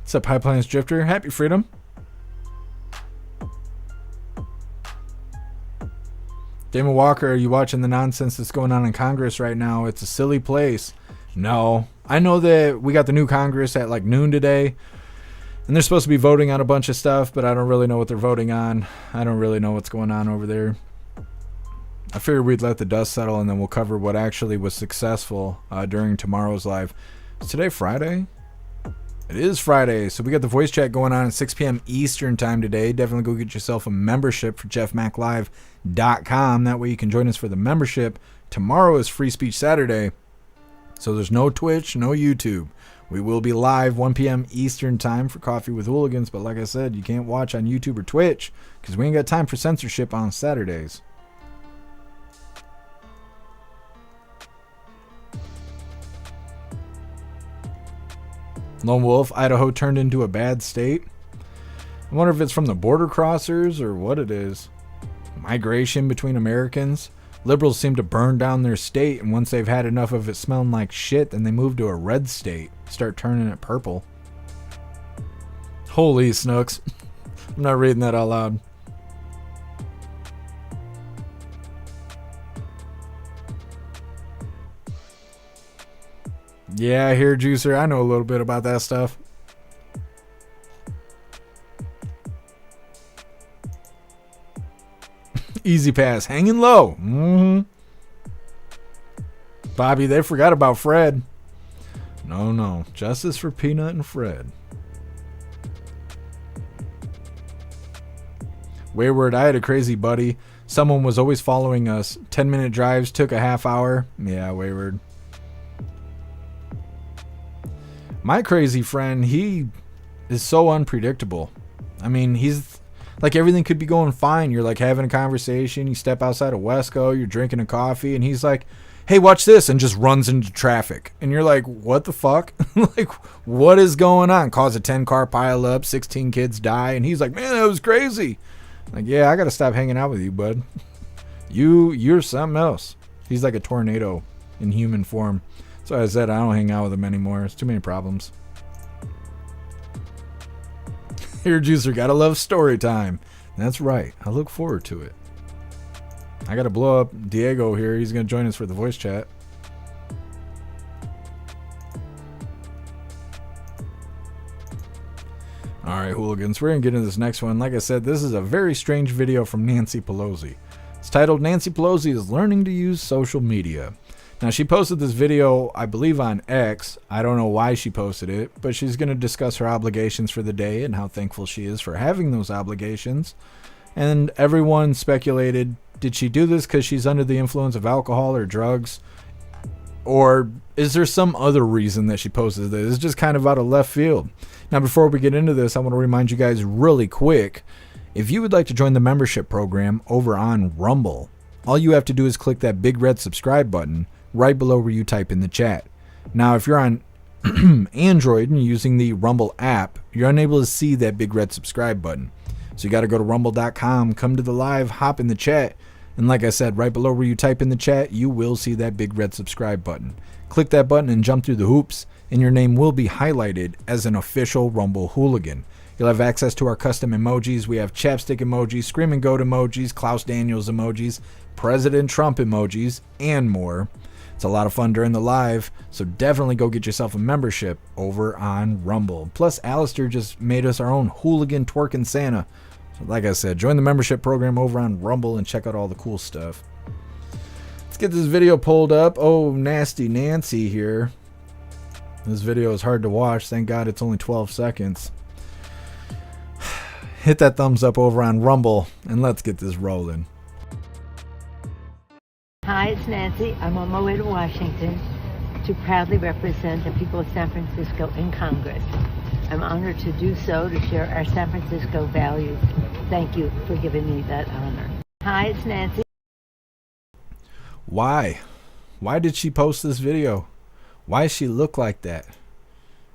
What's up, High Plains Drifter? Happy freedom. Damon Walker, are you watching the nonsense that's going on in Congress right now? It's a silly place. No. I know that we got the new Congress at like noon today, and they're supposed to be voting on a bunch of stuff, but I don't really know what they're voting on. I don't really know what's going on over there. I figured we'd let the dust settle, and then we'll cover what actually was successful during tomorrow's live. Is today Friday? It is Friday, so we got the voice chat going on at 6 p.m. Eastern time today. Definitely go get yourself a membership for jeffmaclive.com. That way you can join us for the membership. Tomorrow is Free Speech Saturday, so there's no Twitch, no YouTube. We will be live 1 p.m. Eastern time for Coffee with Hooligans, but like I said, you can't watch on YouTube or Twitch because we ain't got time for censorship on Saturdays. Lone Wolf, Idaho turned into a bad state. I wonder if it's from the border crossers or what it is. Migration between Americans. Liberals seem to burn down their state, and once they've had enough of it smelling like shit, then they move to a red state, start turning it purple. Holy Snooks. I'm not reading that out loud. Yeah, I hear Juicer. I know a little bit about that stuff. Easy pass. Hanging low. Mm-hmm. Bobby, they forgot about Fred. No. Justice for Peanut and Fred. Wayward, I had a crazy buddy. Someone was always following us. 10-minute drives took a half hour. Yeah, Wayward. My crazy friend, he is so unpredictable. I mean, he's like, everything could be going fine. You're like having a conversation. You step outside of Wesco. You're drinking a coffee. And he's like, hey, watch this. And just runs into traffic. And you're like, what the fuck? Like, what is going on? Cause a 10-car pileup. 16 kids die. And he's like, man, that was crazy. Like, yeah, I got to stop hanging out with you, bud. You're something else. He's like a tornado in human form. So I said I don't hang out with him anymore. It's too many problems. Here, Juicer, gotta love story time. That's right. I look forward to it. I gotta blow up Diego here. He's gonna join us for the voice chat. Alright, hooligans. We're gonna get into this next one. Like I said, this is a very strange video from Nancy Pelosi. It's titled, Nancy Pelosi is Learning to Use Social Media. Now, she posted this video, I believe, on X. I don't know why she posted it, but she's going to discuss her obligations for the day and how thankful she is for having those obligations. And everyone speculated, did she do this because she's under the influence of alcohol or drugs? Or is there some other reason that she posted this? It's just kind of out of left field. Now, before we get into this, I want to remind you guys really quick, if you would like to join the membership program over on Rumble, all you have to do is click that big red subscribe button right below where you type in the chat. Now, if you're on Android and using the Rumble app, you're unable to see that big red subscribe button. So you got to go to rumble.com, come to the live, hop in the chat, and like I said, right below where you type in the chat, you will see that big red subscribe button. Click that button and jump through the hoops, and your name will be highlighted as an official Rumble hooligan. You'll have access to our custom emojis. We have chapstick emojis, screaming goat emojis, Klaus Daniels emojis, President Trump emojis, and more. It's a lot of fun during the live, so definitely go get yourself a membership over on Rumble. Plus, Alistair just made us our own hooligan twerking Santa. So like I said, join the membership program over on Rumble and check out all the cool stuff. Let's get this video pulled up. Oh, Nasty Nancy here. This video is hard to watch. Thank God it's only 12 seconds. Hit that thumbs up over on Rumble, and let's get this rolling.
Hi, it's Nancy. I'm on my way to Washington to proudly represent the people of San Francisco in Congress. I'm honored to do so, to share our San Francisco values. Thank you for giving me that honor. Hi, it's Nancy.
Why? Why did she post this video? Why does she look like that?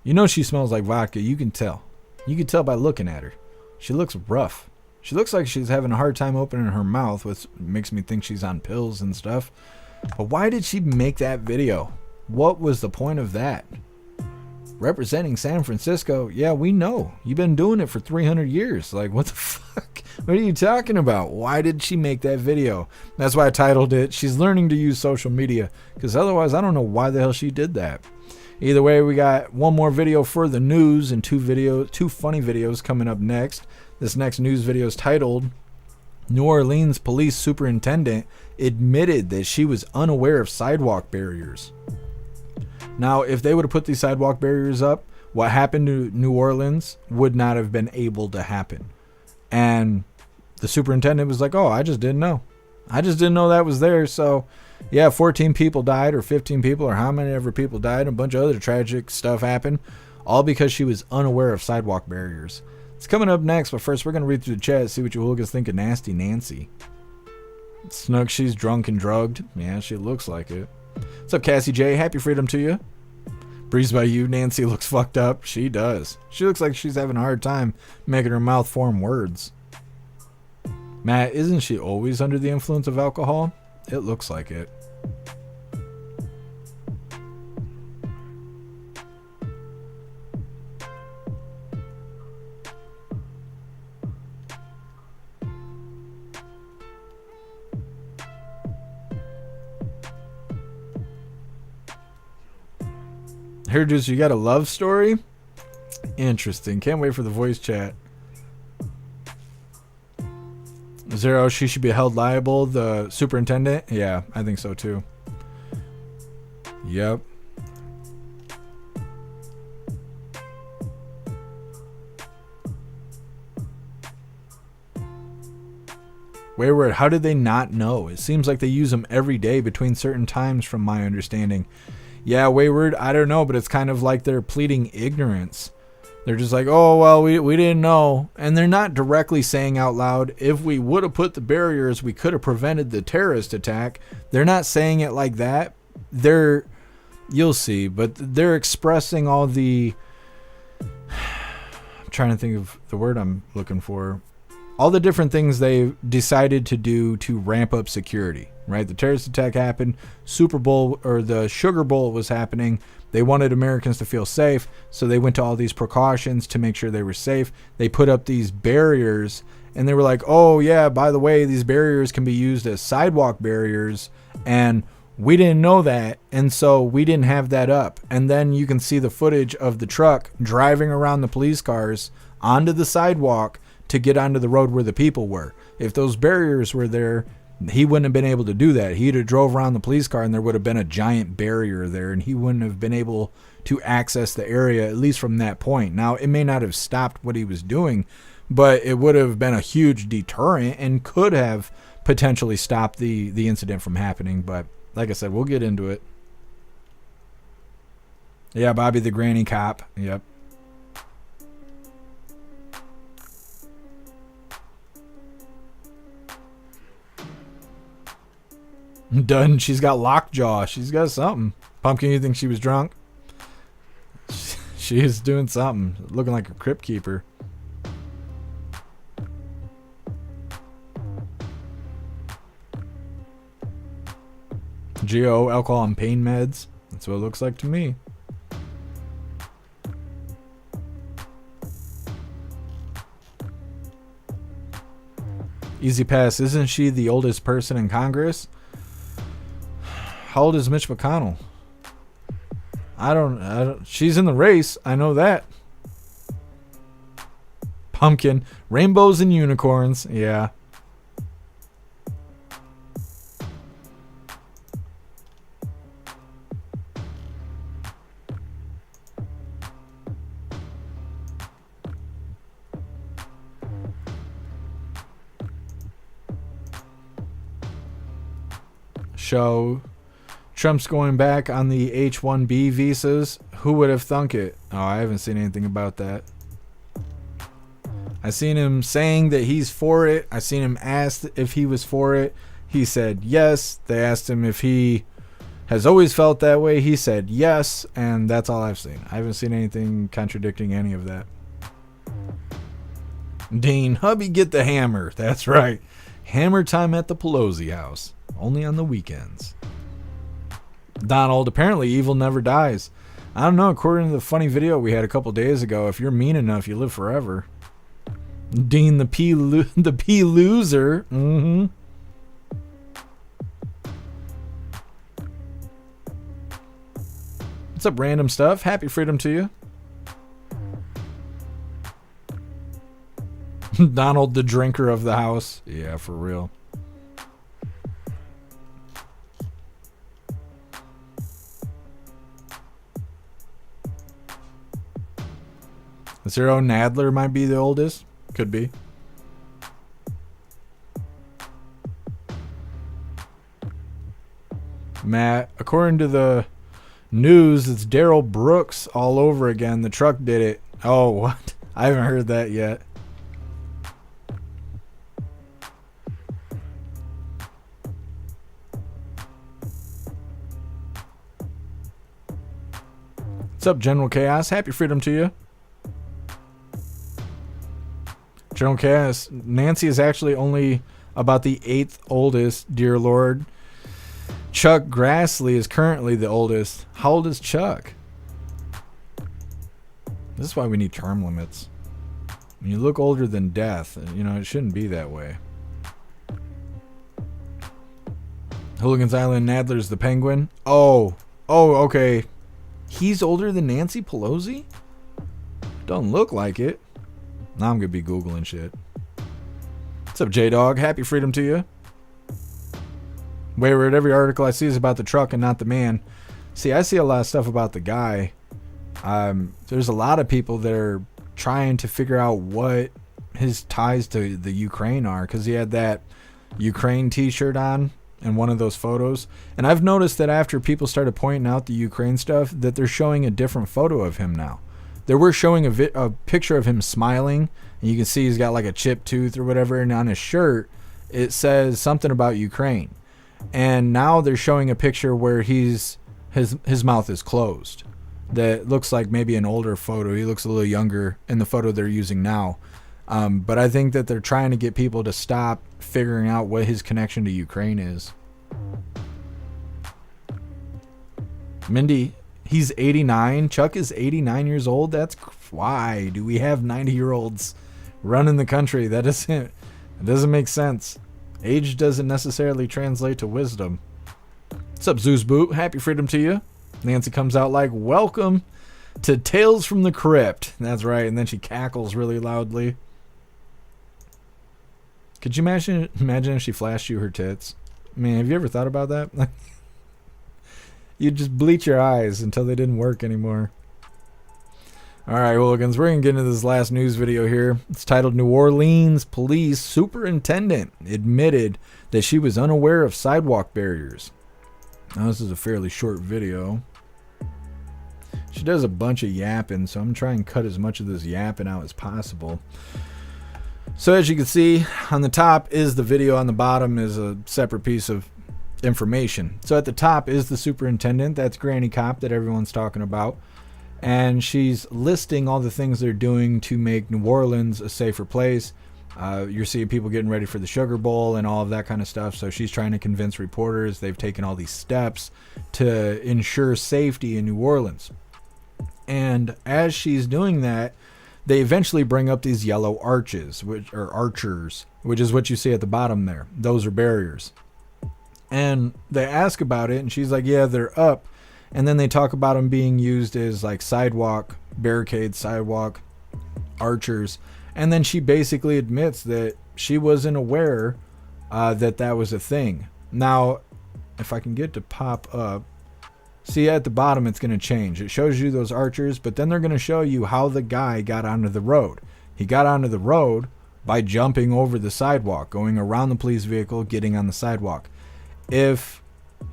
You know she smells like vodka. You can tell. You can tell by looking at her. She looks rough. She looks like she's having a hard time opening her mouth, which makes me think she's on pills and stuff. But why did she make that video? What was the point of that? Representing San Francisco? Yeah, we know. You've been doing it for 300 years. Like, what the fuck? What are you talking about? Why did she make that video? That's why I titled it, She's Learning to Use Social Media. Because otherwise, I don't know why the hell she did that. Either way, we got one more video for the news and two funny videos coming up next. This next news video is titled, New Orleans Police Superintendent admitted that she was unaware of sidewalk barriers. Now, if they would have put these sidewalk barriers up, what happened to New Orleans would not have been able to happen. And the superintendent was like, oh, I just didn't know. I just didn't know that was there. So, yeah, 14 people died or 15 people or how many ever people died. A bunch of other tragic stuff happened. All because she was unaware of sidewalk barriers. It's coming up next, but first we're going to read through the chat, see what you hooligans think of Nasty Nancy. Snug, she's drunk and drugged. Yeah, she looks like it. What's up, Cassie J? Happy freedom to you. Breezed by you. Nancy looks fucked up. She does. She looks like she's having a hard time making her mouth form words. Matt, isn't she always under the influence of alcohol? It looks like it. Here, dudes, you got a love story? Interesting. Can't wait for the voice chat. Zero, she should be held liable, the superintendent? Yeah, I think so too. Yep. Wayward, how did they not know? It seems like they use them every day between certain times from my understanding. Yeah, Wayward, I don't know, but it's kind of like they're pleading ignorance. They're just like, oh, well, we didn't know. And they're not directly saying out loud, if we would have put the barriers, we could have prevented the terrorist attack. They're not saying it like that. You'll see, but they're expressing all the, I'm trying to think of the word I'm looking for. All the different things they decided to do to ramp up security, right? The terrorist attack happened. Super Bowl or the Sugar Bowl was happening. They wanted Americans to feel safe, so they went to all these precautions to make sure they were safe. They put up these barriers, and they were like, oh, yeah, by the way, these barriers can be used as sidewalk barriers, and we didn't know that, and so we didn't have that up. And then you can see the footage of the truck driving around the police cars onto the sidewalk to get onto the road where the people were. If those barriers were there, he wouldn't have been able to do that. He'd have drove around the police car and there would have been a giant barrier there, and he wouldn't have been able to access the area, at least from that point. Now, it may not have stopped what he was doing, but it would have been a huge deterrent and could have potentially stopped the incident from happening. But like I said, we'll get into it. Yeah, Bobby the granny cop. Yep. Done. She's got lockjaw. She's got something. Pumpkin, you think she was drunk? She is doing something. Looking like a crypt keeper. GO, alcohol and pain meds. That's what it looks like to me. Easy pass. Isn't she the oldest person in Congress? How old is Mitch McConnell? I don't. She's in the race. I know that. Pumpkin. Rainbows and unicorns. Yeah. Show. Trump's going back on the H-1B visas. Who would have thunk it? Oh, I haven't seen anything about that. I seen him saying that he's for it. I seen him asked if he was for it. He said yes. They asked him if he has always felt that way. He said yes, and that's all I've seen. I haven't seen anything contradicting any of that. Dean, hubby, get the hammer. That's right. Hammer time at the Pelosi house. Only on the weekends. Donald, apparently evil never dies. I don't know, according to the funny video we had a couple days ago, if you're mean enough, you live forever. Dean the P loser. Mm-hmm. What's up, random stuff? Happy freedom to you. Donald the drinker of the house. Yeah, for real. Zero Nadler might be the oldest. Could be. Matt, according to the news, it's Daryl Brooks all over again. The truck did it. Oh, what? I haven't heard that yet. What's up, General Chaos? Happy freedom to you. General Chaos, Nancy is actually only about the 8th oldest, dear Lord. Chuck Grassley is currently the oldest. How old is Chuck? This is why we need term limits. When you look older than death, you know, it shouldn't be that way. Hooligans Island Nadler's the Penguin. Oh, okay. He's older than Nancy Pelosi? Don't look like it. Now I'm going to be Googling shit. What's up, J-Dog? Happy freedom to you. Wayward, every article I see is about the truck and not the man. See, I see a lot of stuff about the guy. There's a lot of people that are trying to figure out what his ties to the Ukraine are, because he had that Ukraine t-shirt on in one of those photos. And I've noticed that after people started pointing out the Ukraine stuff, that they're showing a different photo of him now. They were showing a picture of him smiling, and you can see he's got like a chipped tooth or whatever, and on his shirt it says something about Ukraine. And now they're showing a picture where his mouth is closed. That looks like maybe an older photo. He looks a little younger in the photo they're using now. But I think that they're trying to get people to stop figuring out what his connection to Ukraine is. Mindy, he's 89. Chuck is 89 years old. That's why do we have 90-year-olds running the country? That doesn't make sense. Age doesn't necessarily translate to wisdom. What's up, Zeus Boot? Happy freedom to you. Nancy comes out like, welcome to Tales from the Crypt. That's right. And then she cackles really loudly. Could you imagine if she flashed you her tits? Man, have you ever thought about that? You'd just bleach your eyes until they didn't work anymore. Alright, Hooligans, we're going to get into this last news video here. It's titled, New Orleans Police Superintendent Admitted that she was unaware of sidewalk barriers. Now, this is a fairly short video. She does a bunch of yapping, so I'm going to try and cut as much of this yapping out as possible. So as you can see, on the top is the video, on the bottom is a separate piece of information. So at the top is the superintendent, that's Granny Cop that everyone's talking about. And she's listing all the things they're doing to make New Orleans a safer place. You're seeing people getting ready for the Sugar Bowl and all of that kind of stuff. So she's trying to convince reporters they've taken all these steps to ensure safety in New Orleans. And as she's doing that, they eventually bring up these yellow arches, which are archers, which is what you see at the bottom there. Those are barriers. And they ask about it, and she's like, yeah, they're up. And then they talk about them being used as like sidewalk barricades, sidewalk archers. And then she basically admits that she wasn't aware that that was a thing. Now, if I can get to pop up, see at the bottom it's going to change. It shows you those archers, but then they're going to show you how the guy got onto the road. He got onto the road by jumping over the sidewalk, going around the police vehicle, getting on the sidewalk. If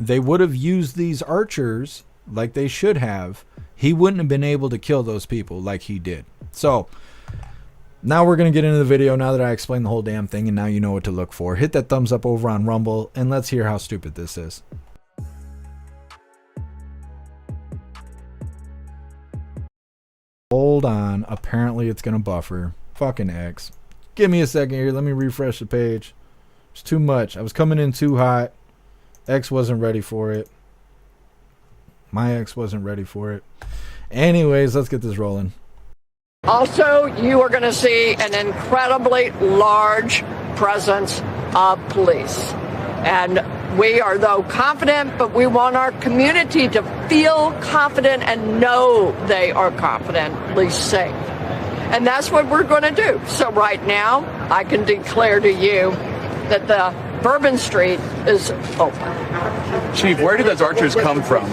they would have used these archers like they should have, he wouldn't have been able to kill those people like he did. So now we're going to get into the video now that I explained the whole damn thing, and now you know what to look for. Hit that thumbs up over on Rumble, and let's hear how stupid this is. Hold on. Apparently it's going to buffer. Fucking X. Give me a second here. Let me refresh the page. It's too much. I was coming in too hot. X wasn't ready for it. My ex wasn't ready for it. Anyways, let's get this rolling.
Also, you are going to see an incredibly large presence of police. And we are, though, confident, but we want our community to feel confident and know they are confidently safe. And that's what we're going to do. So right now, I can declare to you that the Bourbon Street is open.
Chief, where did those archers come from?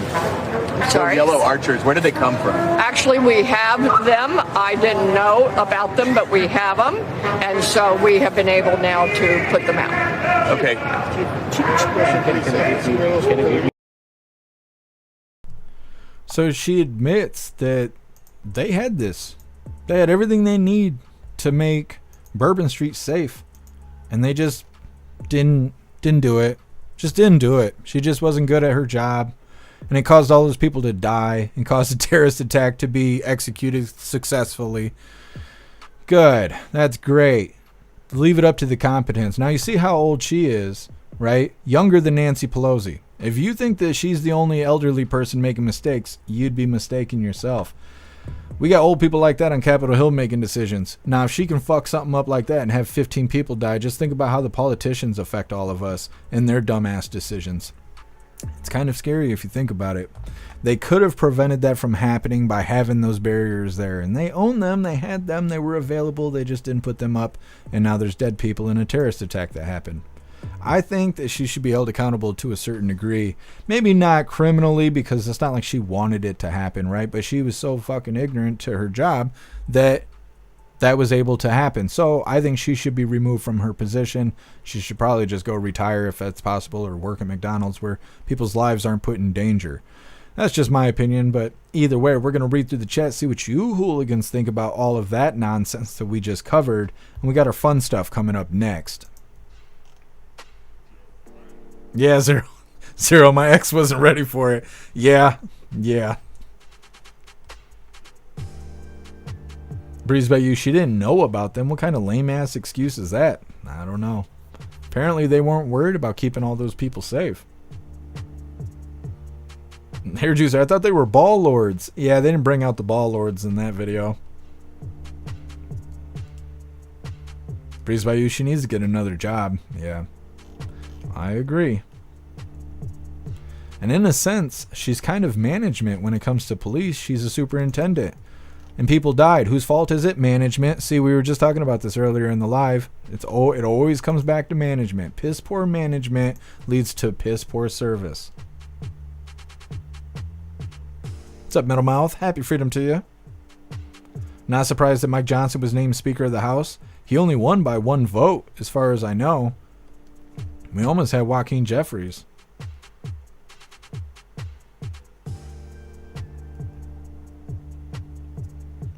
Sorry?
Those yellow archers, where did they come from?
Actually, we have them. I didn't know about them, but we have them. And so we have been able now to put them out.
Okay.
So she admits that they had this. They had everything they need to make Bourbon Street safe. And they just didn't do it. Just didn't do it. She just wasn't good at her job. And it caused all those people to die and caused a terrorist attack to be executed successfully. Good. That's great. Leave it up to the competence. Now you see how old she is, right? Younger than Nancy Pelosi. If you think that she's the only elderly person making mistakes, you'd be mistaken yourself. We got old people like that on Capitol Hill making decisions. Now, if she can fuck something up like that and have 15 people die, just think about how the politicians affect all of us and their dumbass decisions. It's kind of scary if you think about it. They could have prevented that from happening by having those barriers there. And they own them. They had them. They were available. They just didn't put them up. And now there's dead people in a terrorist attack that happened. I think that she should be held accountable to a certain degree. Maybe not criminally, because it's not like she wanted it to happen, right? But she was so fucking ignorant to her job that that was able to happen. So I think she should be removed from her position. She should probably just go retire if that's possible, or work at McDonald's where people's lives aren't put in danger. That's just my opinion, but either way, we're going to read through the chat, see what you hooligans think about all of that nonsense that we just covered. And we got our fun stuff coming up next. Yeah, Zero, my ex wasn't ready for it. Yeah. Breeze by you, she didn't know about them. What kind of lame-ass excuse is that? I don't know. Apparently they weren't worried about keeping all those people safe. Hair Juicer, I thought they were ball lords. Yeah, they didn't bring out the ball lords in that video. Breeze by you, she needs to get another job. Yeah. I agree. And in a sense, she's kind of management when it comes to police. She's a superintendent. And people died. Whose fault is it? Management. See, we were just talking about this earlier in the live. It always comes back to management. Piss poor management leads to piss poor service. What's up, Metal Mouth? Happy freedom to you. Not surprised that Mike Johnson was named Speaker of the House. He only won by 1 vote, as far as I know. We almost had Joaquin Jeffries.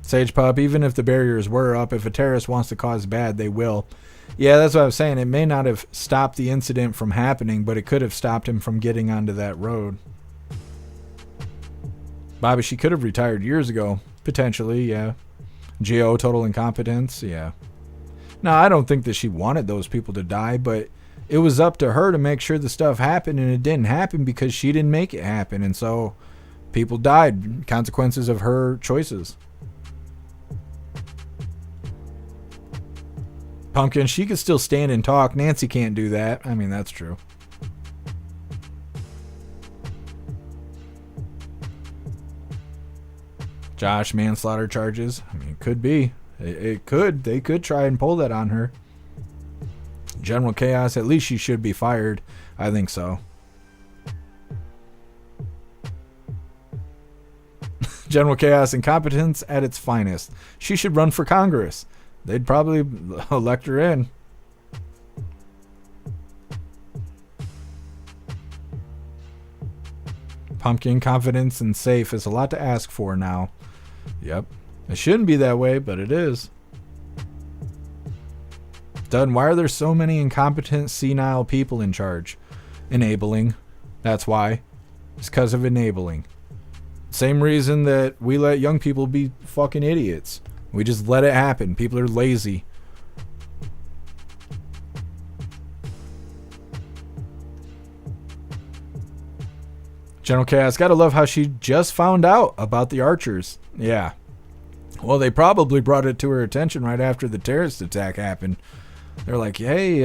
Sage Pup, even if the barriers were up, if a terrorist wants to cause bad, they will. Yeah, that's what I was saying. It may not have stopped the incident from happening, but it could have stopped him from getting onto that road. Bobby, she could have retired years ago. Potentially, yeah. GO, total incompetence, yeah. No, I don't think that she wanted those people to die, but it was up to her to make sure the stuff happened, and it didn't happen because she didn't make it happen. And so people died. Consequences of her choices. Pumpkin, she could still stand and talk. Nancy can't do that. I mean, that's true. Josh, manslaughter charges. I mean, it could be. It could. They could try and pull that on her. General Chaos, at least she should be fired. I think so. General Chaos, incompetence at its finest. She should run for Congress. They'd probably elect her in. Pumpkin, confidence and safe is a lot to ask for now. Yep. It shouldn't be that way, but it is. Done. Why are there so many incompetent, senile people in charge? Enabling. That's why. It's because of enabling. Same reason that we let young people be fucking idiots. We just let it happen. People are lazy. General Chaos, gotta love how she just found out about the archers. Yeah. Well, they probably brought it to her attention right after the terrorist attack happened. They're like, hey,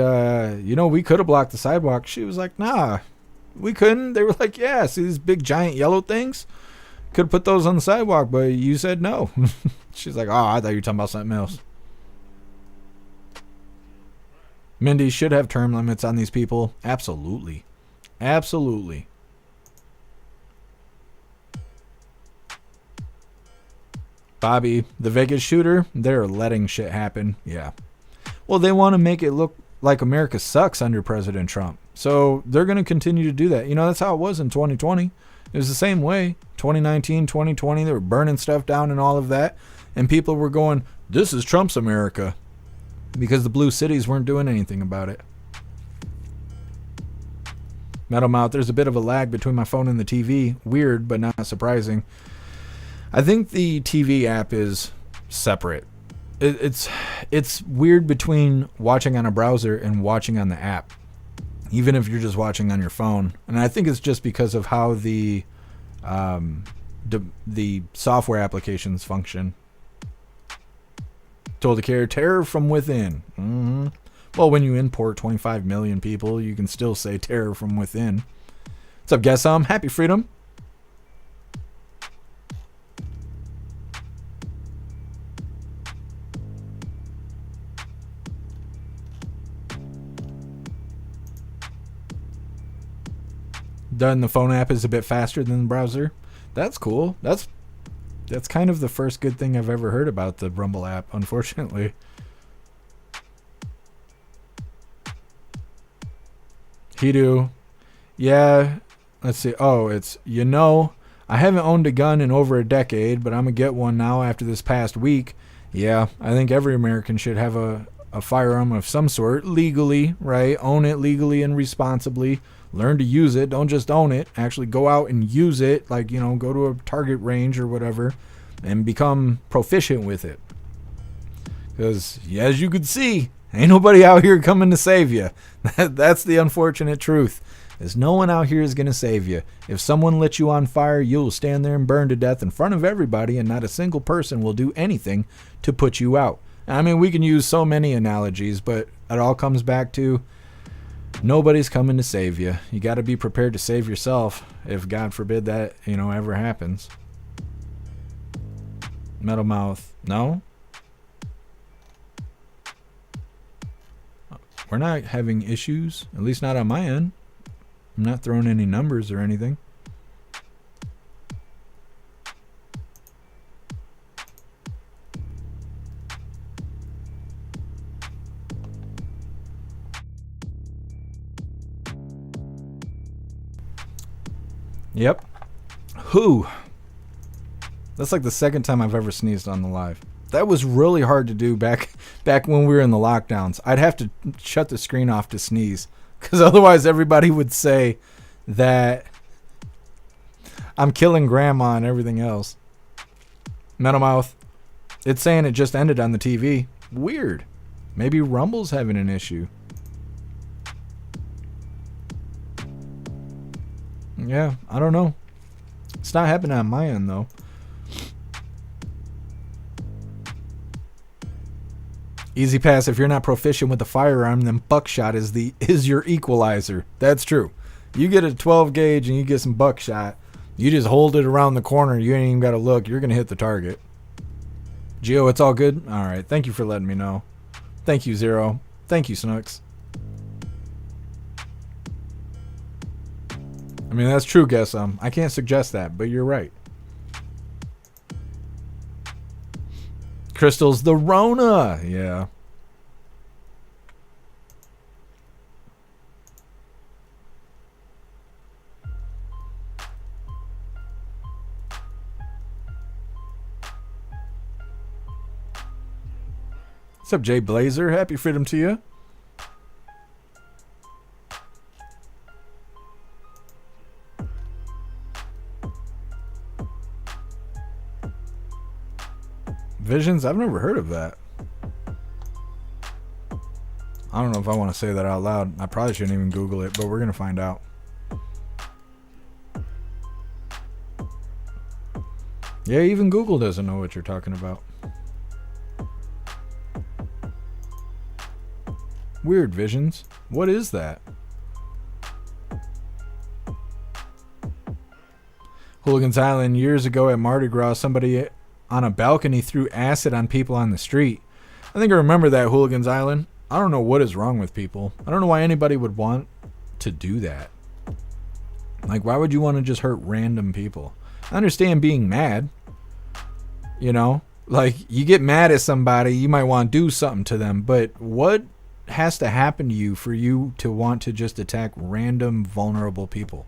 we could have blocked the sidewalk. She was like, nah, we couldn't. They were like, yeah, see these big giant yellow things? Could have put those on the sidewalk, but you said no. She's like, oh, I thought you were talking about something else. Mindy should have term limits on these people. Absolutely. Absolutely. Bobby, the Vegas shooter, they're letting shit happen. Yeah. Well, they want to make it look like America sucks under President Trump. So they're going to continue to do that. That's how it was in 2020. It was the same way. 2019, 2020, they were burning stuff down and all of that. And people were going, this is Trump's America. Because the blue cities weren't doing anything about it. Metal Mouth, there's a bit of a lag between my phone and the TV. Weird, but not surprising. I think the TV app is separate. It's weird between watching on a browser and watching on the app. even if you're just watching on your phone. And I think it's just because of how the software applications function. Told the carrier, terror from within. Mm-hmm. Well, when you import 25 million people, you can still say terror from within. What's up, guess happy freedom. Done. The phone app is a bit faster than the browser. That's cool. That's kind of the first good thing I've ever heard about the Rumble app, unfortunately. Hidu. Yeah. Let's see. Oh, it's, I haven't owned a gun in over a decade, but I'm going to get one now after this past week. Yeah, I think every American should have a firearm of some sort, legally, right? Own it legally and responsibly. Learn to use it. Don't just own it. Actually go out and use it. Like, go to a target range or whatever and become proficient with it. Because, as you could see, ain't nobody out here coming to save you. That's the unfortunate truth. Is no one out here is going to save you. If someone lit you on fire, you'll stand there and burn to death in front of everybody, and not a single person will do anything to put you out. I mean, we can use so many analogies, but it all comes back to nobody's coming to save you. You got to be prepared to save yourself if, God forbid, that, ever happens. Metal Mouth. No? We're not having issues, at least not on my end. I'm not throwing any numbers or anything. Yep. Who? That's like the second time I've ever sneezed on the live. That was really hard to do back when we were in the lockdowns. I'd have to shut the screen off to sneeze, because otherwise everybody would say that I'm killing grandma and everything else. Metal Mouth. It's saying it just ended on the TV. Weird. Maybe Rumble's having an issue. Yeah, I don't know. It's not happening on my end, though. Easy Pass, if you're not proficient with the firearm, then buckshot is your equalizer. That's true. You get a 12 gauge and you get some buckshot. You just hold it around the corner. You ain't even got to look. You're going to hit the target. Gio, it's all good? All right. Thank you for letting me know. Thank you, Zero. Thank you, Snooks. I mean, that's true, guess. I can't suggest that, but you're right. Crystal's the Rona. Yeah. What's up, Jay Blazer? Happy freedom to you. Visions? I've never heard of that. I don't know if I want to say that out loud. I probably shouldn't even Google it, but we're going to find out. Yeah, even Google doesn't know what you're talking about. Weird Visions. What is that? Hooligans Island. Years ago at Mardi Gras, somebody on a balcony threw acid on people on the street. I think I remember that, Hooligans Island. I don't know what is wrong with people. I don't know why anybody would want to do that. Like, why would you want to just hurt random people? I understand being mad. Like, you get mad at somebody, you might want to do something to them, but what has to happen to you for you to want to just attack random vulnerable people?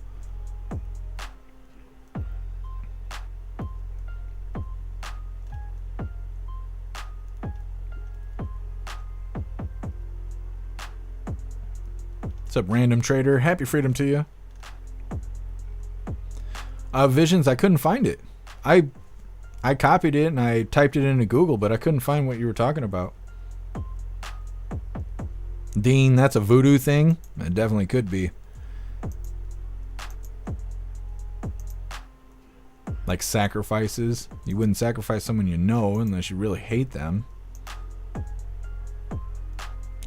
What's up, Random Trader? Happy freedom to you. Visions, I couldn't find it. I copied it and I typed it into Google, but I couldn't find what you were talking about. Dean, that's a voodoo thing? It definitely could be. Like sacrifices. You wouldn't sacrifice someone you know unless you really hate them.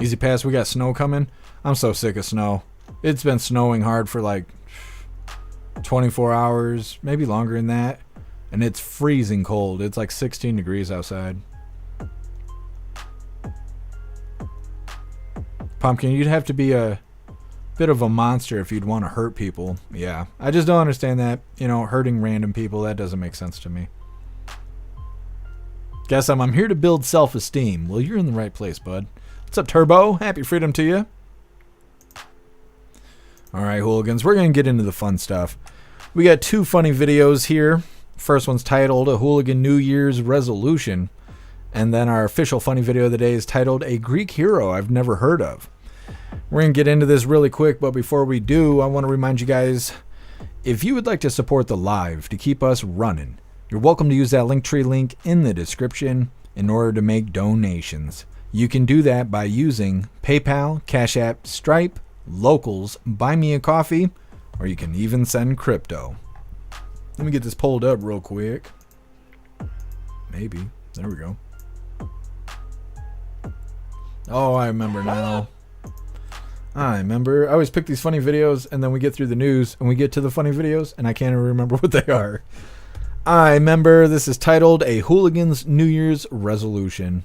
Easy pass, we got snow coming. I'm so sick of snow. It's been snowing hard for like 24 hours, maybe longer than that. And it's freezing cold. It's like 16 degrees outside. Pumpkin, you'd have to be a bit of a monster if you'd want to hurt people. Yeah, I just don't understand that. You know, hurting random people, that doesn't make sense to me. Guess I'm here to build self-esteem. Well, you're in the right place, bud. What's up, Turbo? Happy freedom to you. Alright, hooligans, we're going to get into the fun stuff. We got two funny videos here. First one's titled A Hooligan New Year's Resolution. And then our official funny video of the day is titled A Greek Hero I've Never Heard of. We're going to get into this really quick, but before we do, I want to remind you guys, if you would like to support the live to keep us running, you're welcome to use that Linktree link in the description in order to make donations. You can do that by using PayPal, Cash App, Stripe, Locals, Buy Me a Coffee, or you can even send crypto. Let me get this pulled up real quick. Maybe. There we go. Oh, I remember now. I remember. I always pick these funny videos, and then we get through the news, and we get to the funny videos, and I can't even remember what they are. I remember. This is titled A Hooligan's New Year's Resolution.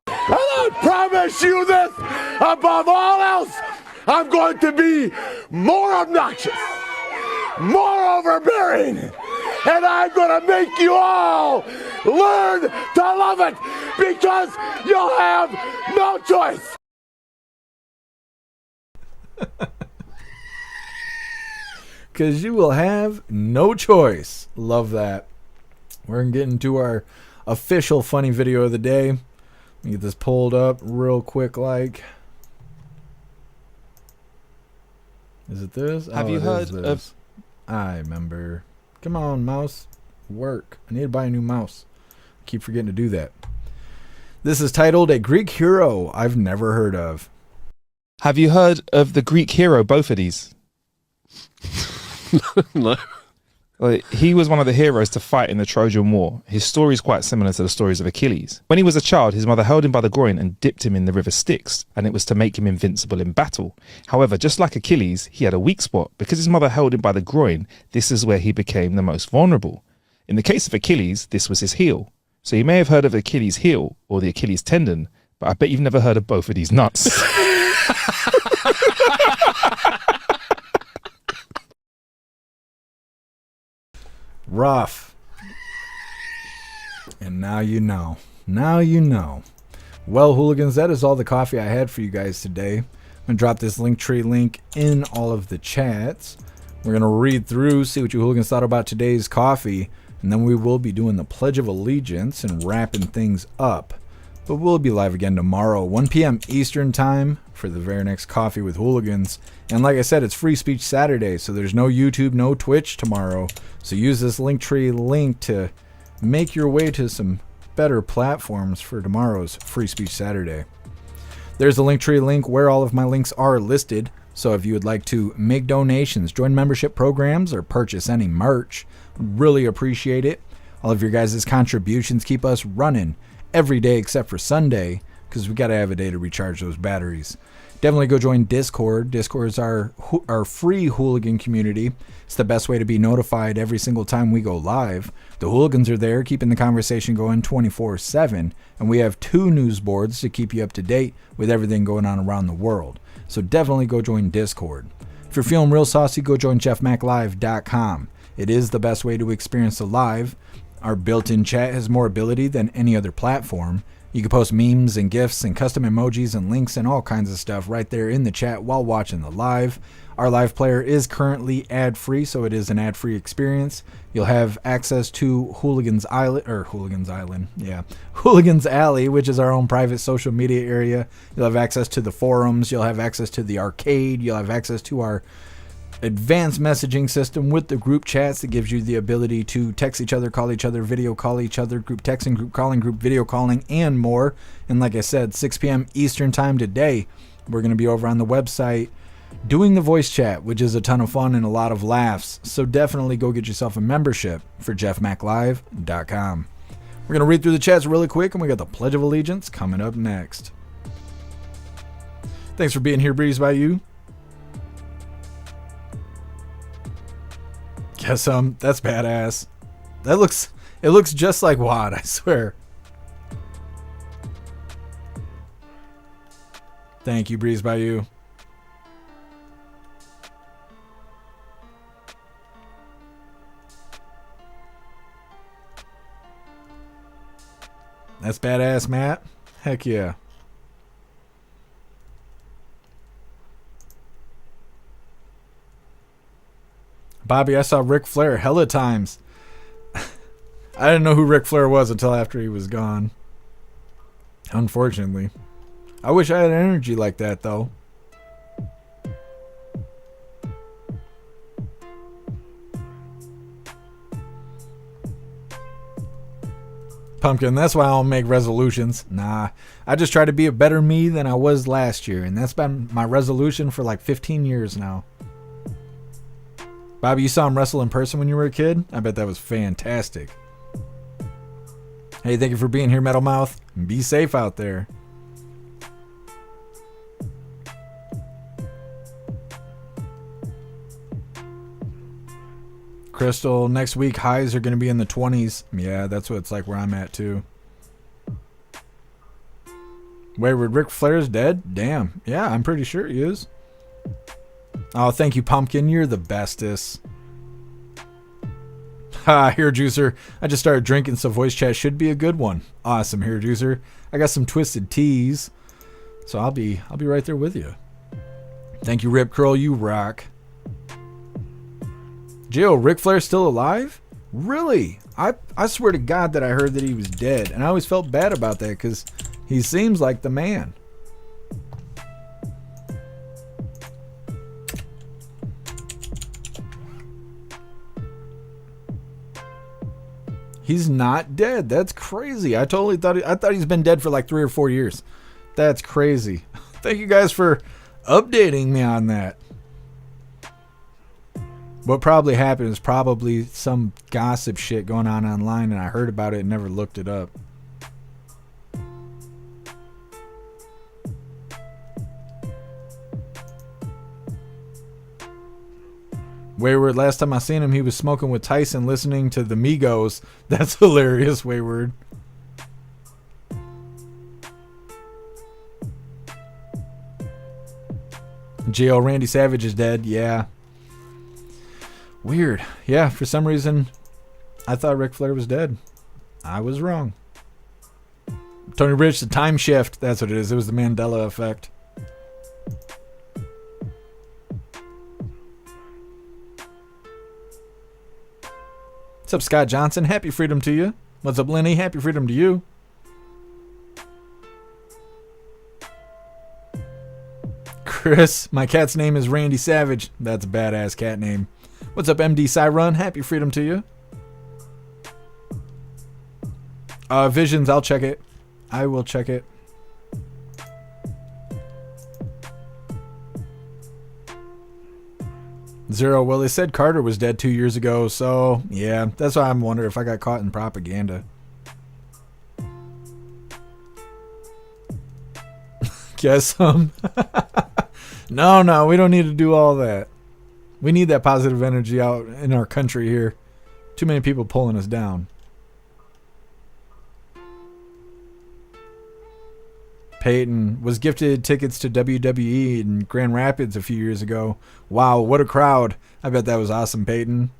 I promise you this, above all else, I'm going to be more obnoxious, more overbearing, and I'm going to make you all learn to love it because you'll have no choice.
Because you will have no choice. Love that. We're going to get into our official funny video of the day. Let me get this pulled up real quick like. Is it this?
Have you heard of...
I remember. Come on, mouse. Work. I need to buy a new mouse. I keep forgetting to do that. This is titled A Greek Hero I've Never Heard of.
Have you heard of the Greek hero, both of these?
No.
Well, he was one of the heroes to fight in the Trojan War. His story is quite similar to the stories of Achilles. When he was a child, his mother held him by the groin and dipped him in the river Styx, and it was to make him invincible in battle. However, just like Achilles, he had a weak spot. Because his mother held him by the groin, this is where he became the most vulnerable. In the case of Achilles, this was his heel. So you may have heard of Achilles' heel or the Achilles tendon, but I bet you've never heard of both of these nuts.
Rough. And now you know. Now you know. Well, hooligans, that is all the coffee I had for you guys today. I'm going to drop this Linktree link in all of the chats. We're going to read through, see what you hooligans thought about today's coffee, and then we will be doing the Pledge of Allegiance and wrapping things up. But we'll be live again tomorrow, 1 p.m. Eastern Time, for the very next Coffee with Hooligans. And like I said, it's Free Speech Saturday, so there's no YouTube, no Twitch tomorrow. So use this Linktree link to make your way to some better platforms for tomorrow's Free Speech Saturday. There's the Linktree link where all of my links are listed. So if you would like to make donations, join membership programs, or purchase any merch, really appreciate it. All of your guys' contributions keep us running every day except for Sunday, because we got to have a day to recharge those batteries. Definitely go join Discord. Discord is our free hooligan community. It's the best way to be notified every single time we go live. The hooligans are there keeping the conversation going 24/7, and we have 2 news boards to keep you up to date with everything going on around the world. So definitely go join Discord. If you're feeling real saucy, go join jeffmaclive.com. It is the best way to experience the live. Our built-in chat has more ability than any other platform. You can post memes and GIFs and custom emojis and links and all kinds of stuff right there in the chat while watching the live. Our live player is currently ad-free, so it is an ad-free experience. You'll have access to Hooligans Alley, which is our own private social media area. You'll have access to the forums. You'll have access to the arcade. You'll have access to our advanced messaging system with the group chats that gives you the ability to text each other, call each other, video call each other, group texting, group calling, group video calling, and more. And like I said, 6 p.m. Eastern time today, we're going to be over on the website doing the voice chat, which is a ton of fun and a lot of laughs. So definitely go get yourself a membership for jeffmaclive.com. We're going to read through the chats really quick, and we got the Pledge of Allegiance coming up next. Thanks for being here, Breeze by You. Guess that's badass. It looks just like WAD, I swear. Thank you, Breeze by You. That's badass, Matt. Heck yeah. Bobby, I saw Ric Flair hella times. I didn't know who Ric Flair was until after he was gone. Unfortunately. I wish I had energy like that, though. Pumpkin, that's why I don't make resolutions. Nah, I just try to be a better me than I was last year, and that's been my resolution for like 15 years now. Bobby, you saw him wrestle in person when you were a kid? I bet that was fantastic. Hey, thank you for being here, Metal Mouth. Be safe out there. Crystal, next week highs are going to be in the 20s. Yeah, that's what it's like where I'm at too. Wayward, Ric Flair's dead? Damn. Yeah, I'm pretty sure he is. Oh, thank you, Pumpkin. You're the bestest. Ha, Hair Juicer. I just started drinking, so voice chat should be a good one. Awesome, Hair Juicer. I got some twisted teas, so I'll be right there with you. Thank you, Rip Curl. You rock. Jill, Ric Flair's still alive? Really? I swear to God that I heard that he was dead, and I always felt bad about that because he seems like the man. He's not dead. That's crazy. I thought he's been dead for like 3 or 4 years. That's crazy. Thank you guys for updating me on that. What probably happened is probably some gossip shit going on online, and I heard about it and never looked it up. Wayward, last time I seen him, he was smoking with Tyson listening to the Migos. That's hilarious, Wayward. J.O. Randy Savage is dead. Yeah. Weird. Yeah, for some reason, I thought Ric Flair was dead. I was wrong. Tony Rich, the time shift. That's what it is. It was the Mandela effect. What's up, Scott Johnson? Happy freedom to you. What's up, Lenny? Happy freedom to you. Chris, my cat's name is Randy Savage. That's a badass cat name. What's up, MD Cyrun? Happy freedom to you. Visions, I'll check it. I will check it. Zero, well, they said Carter was dead 2 years ago, so yeah, that's why I'm wondering if I got caught in propaganda. Guess No, we don't need to do all that. We need that positive energy out in our country here. Too many people pulling us down. Peyton was gifted tickets to WWE in Grand Rapids a few years ago. Wow, what a crowd. I bet that was awesome, Peyton.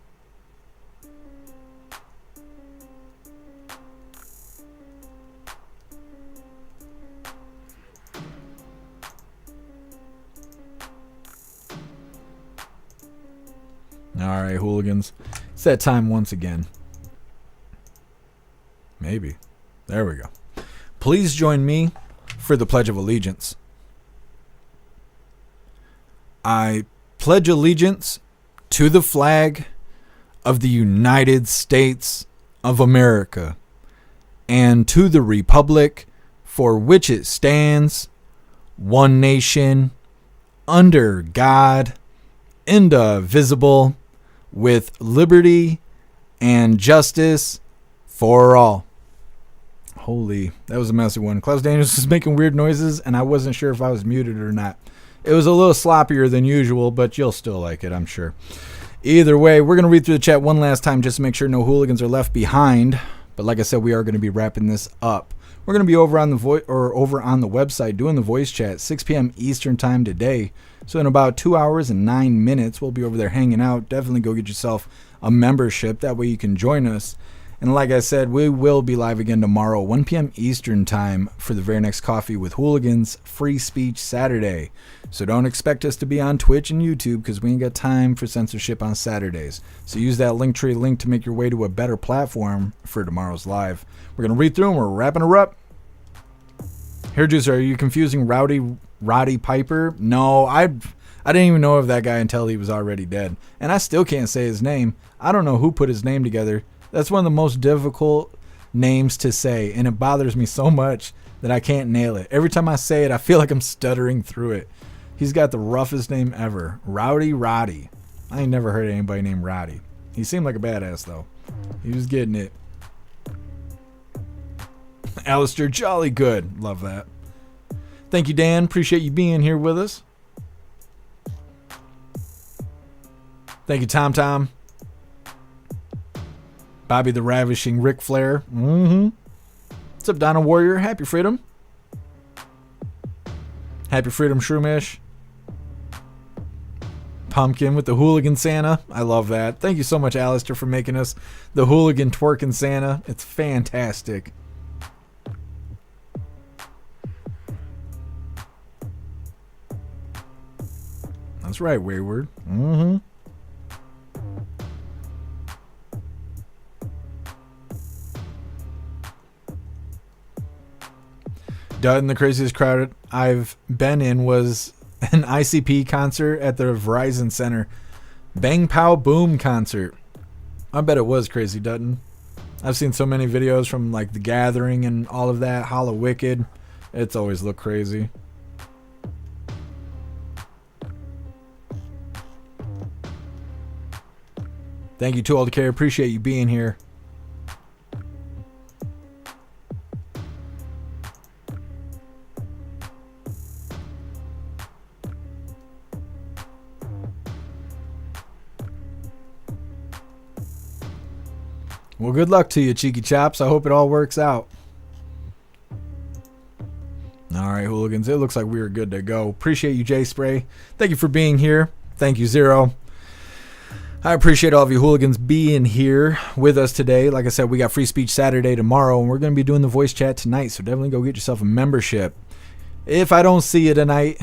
All right, hooligans. It's that time once again. Maybe. There we go. Please join me for the Pledge of Allegiance. I pledge allegiance to the flag of the United States of America and to the republic for which it stands, one nation, under God, indivisible, with liberty and justice for all. Holy, that was a messy one. Klaus Daniels was making weird noises, and I wasn't sure if I was muted or not. It was a little sloppier than usual, but you'll still like it, I'm sure. Either way, we're going to read through the chat one last time just to make sure no hooligans are left behind. But like I said, we are going to be wrapping this up. We're going to be over on the over on the website doing the voice chat 6 p.m. Eastern time today. So in about 2 hours and 9 minutes, we'll be over there hanging out. Definitely go get yourself a membership. That way you can join us. And like I said, we will be live again tomorrow, 1 p.m. Eastern time for the very next Coffee with Hooligans Free Speech Saturday. So don't expect us to be on Twitch and YouTube because we ain't got time for censorship on Saturdays. So use that Linktree link to make your way to a better platform for tomorrow's live. We're going to read through them. We're wrapping her up. Hair Juicer, are you confusing Roddy Piper? No, I didn't even know of that guy until he was already dead. And I still can't say his name. I don't know who put his name together. That's one of the most difficult names to say, and it bothers me so much that I can't nail it. Every time I say it, I feel like I'm stuttering through it. He's got the roughest name ever. Roddy. I ain't never heard anybody named Roddy. He seemed like a badass, though. He was getting it. Alistair, jolly good. Love that. Thank you, Dan. Appreciate you being here with us. Thank you, Tom. Bobby the Ravishing Ric Flair. What's up, Donna Warrior? Happy Freedom. Happy Freedom, Shroomish. Pumpkin with the Hooligan Santa. I love that. Thank you so much, Alistair, for making us the Hooligan Twerking Santa. It's fantastic. That's right, Wayward. Dutton, the craziest crowd I've been in was an ICP concert at the Verizon Center. Bang Pow Boom concert. I bet it was crazy, Dutton. I've seen so many videos from like The Gathering and all of that. Hollow Wicked. It's always looked crazy. Thank you to all the care. Appreciate you being here. Well, good luck to you, Cheeky Chops. I hope it all works out. All right, hooligans. It looks like we are good to go. Appreciate you, Jay Spray. Thank you for being here. Thank you, Zero. I appreciate all of you hooligans being here with us today. Like I said, we got Free Speech Saturday tomorrow, and we're going to be doing the voice chat tonight, so definitely go get yourself a membership. If I don't see you tonight,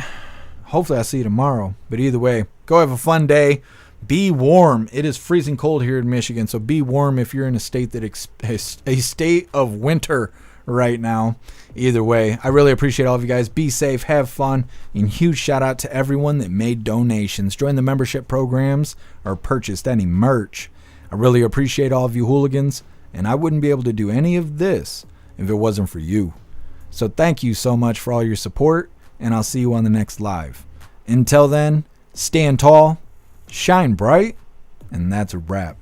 hopefully I'll see you tomorrow. But either way, go have a fun day. Be warm. It is freezing cold here in Michigan, so be warm if you're in a state that is a state of winter right now. Either way, I really appreciate all of you guys. Be safe, have fun, and huge shout out to everyone that made donations, joined the membership programs, or purchased any merch. I really appreciate all of you hooligans, and I wouldn't be able to do any of this if it wasn't for you. So thank you so much for all your support, and I'll see you on the next live. Until then, stand tall, shine bright, and that's a wrap.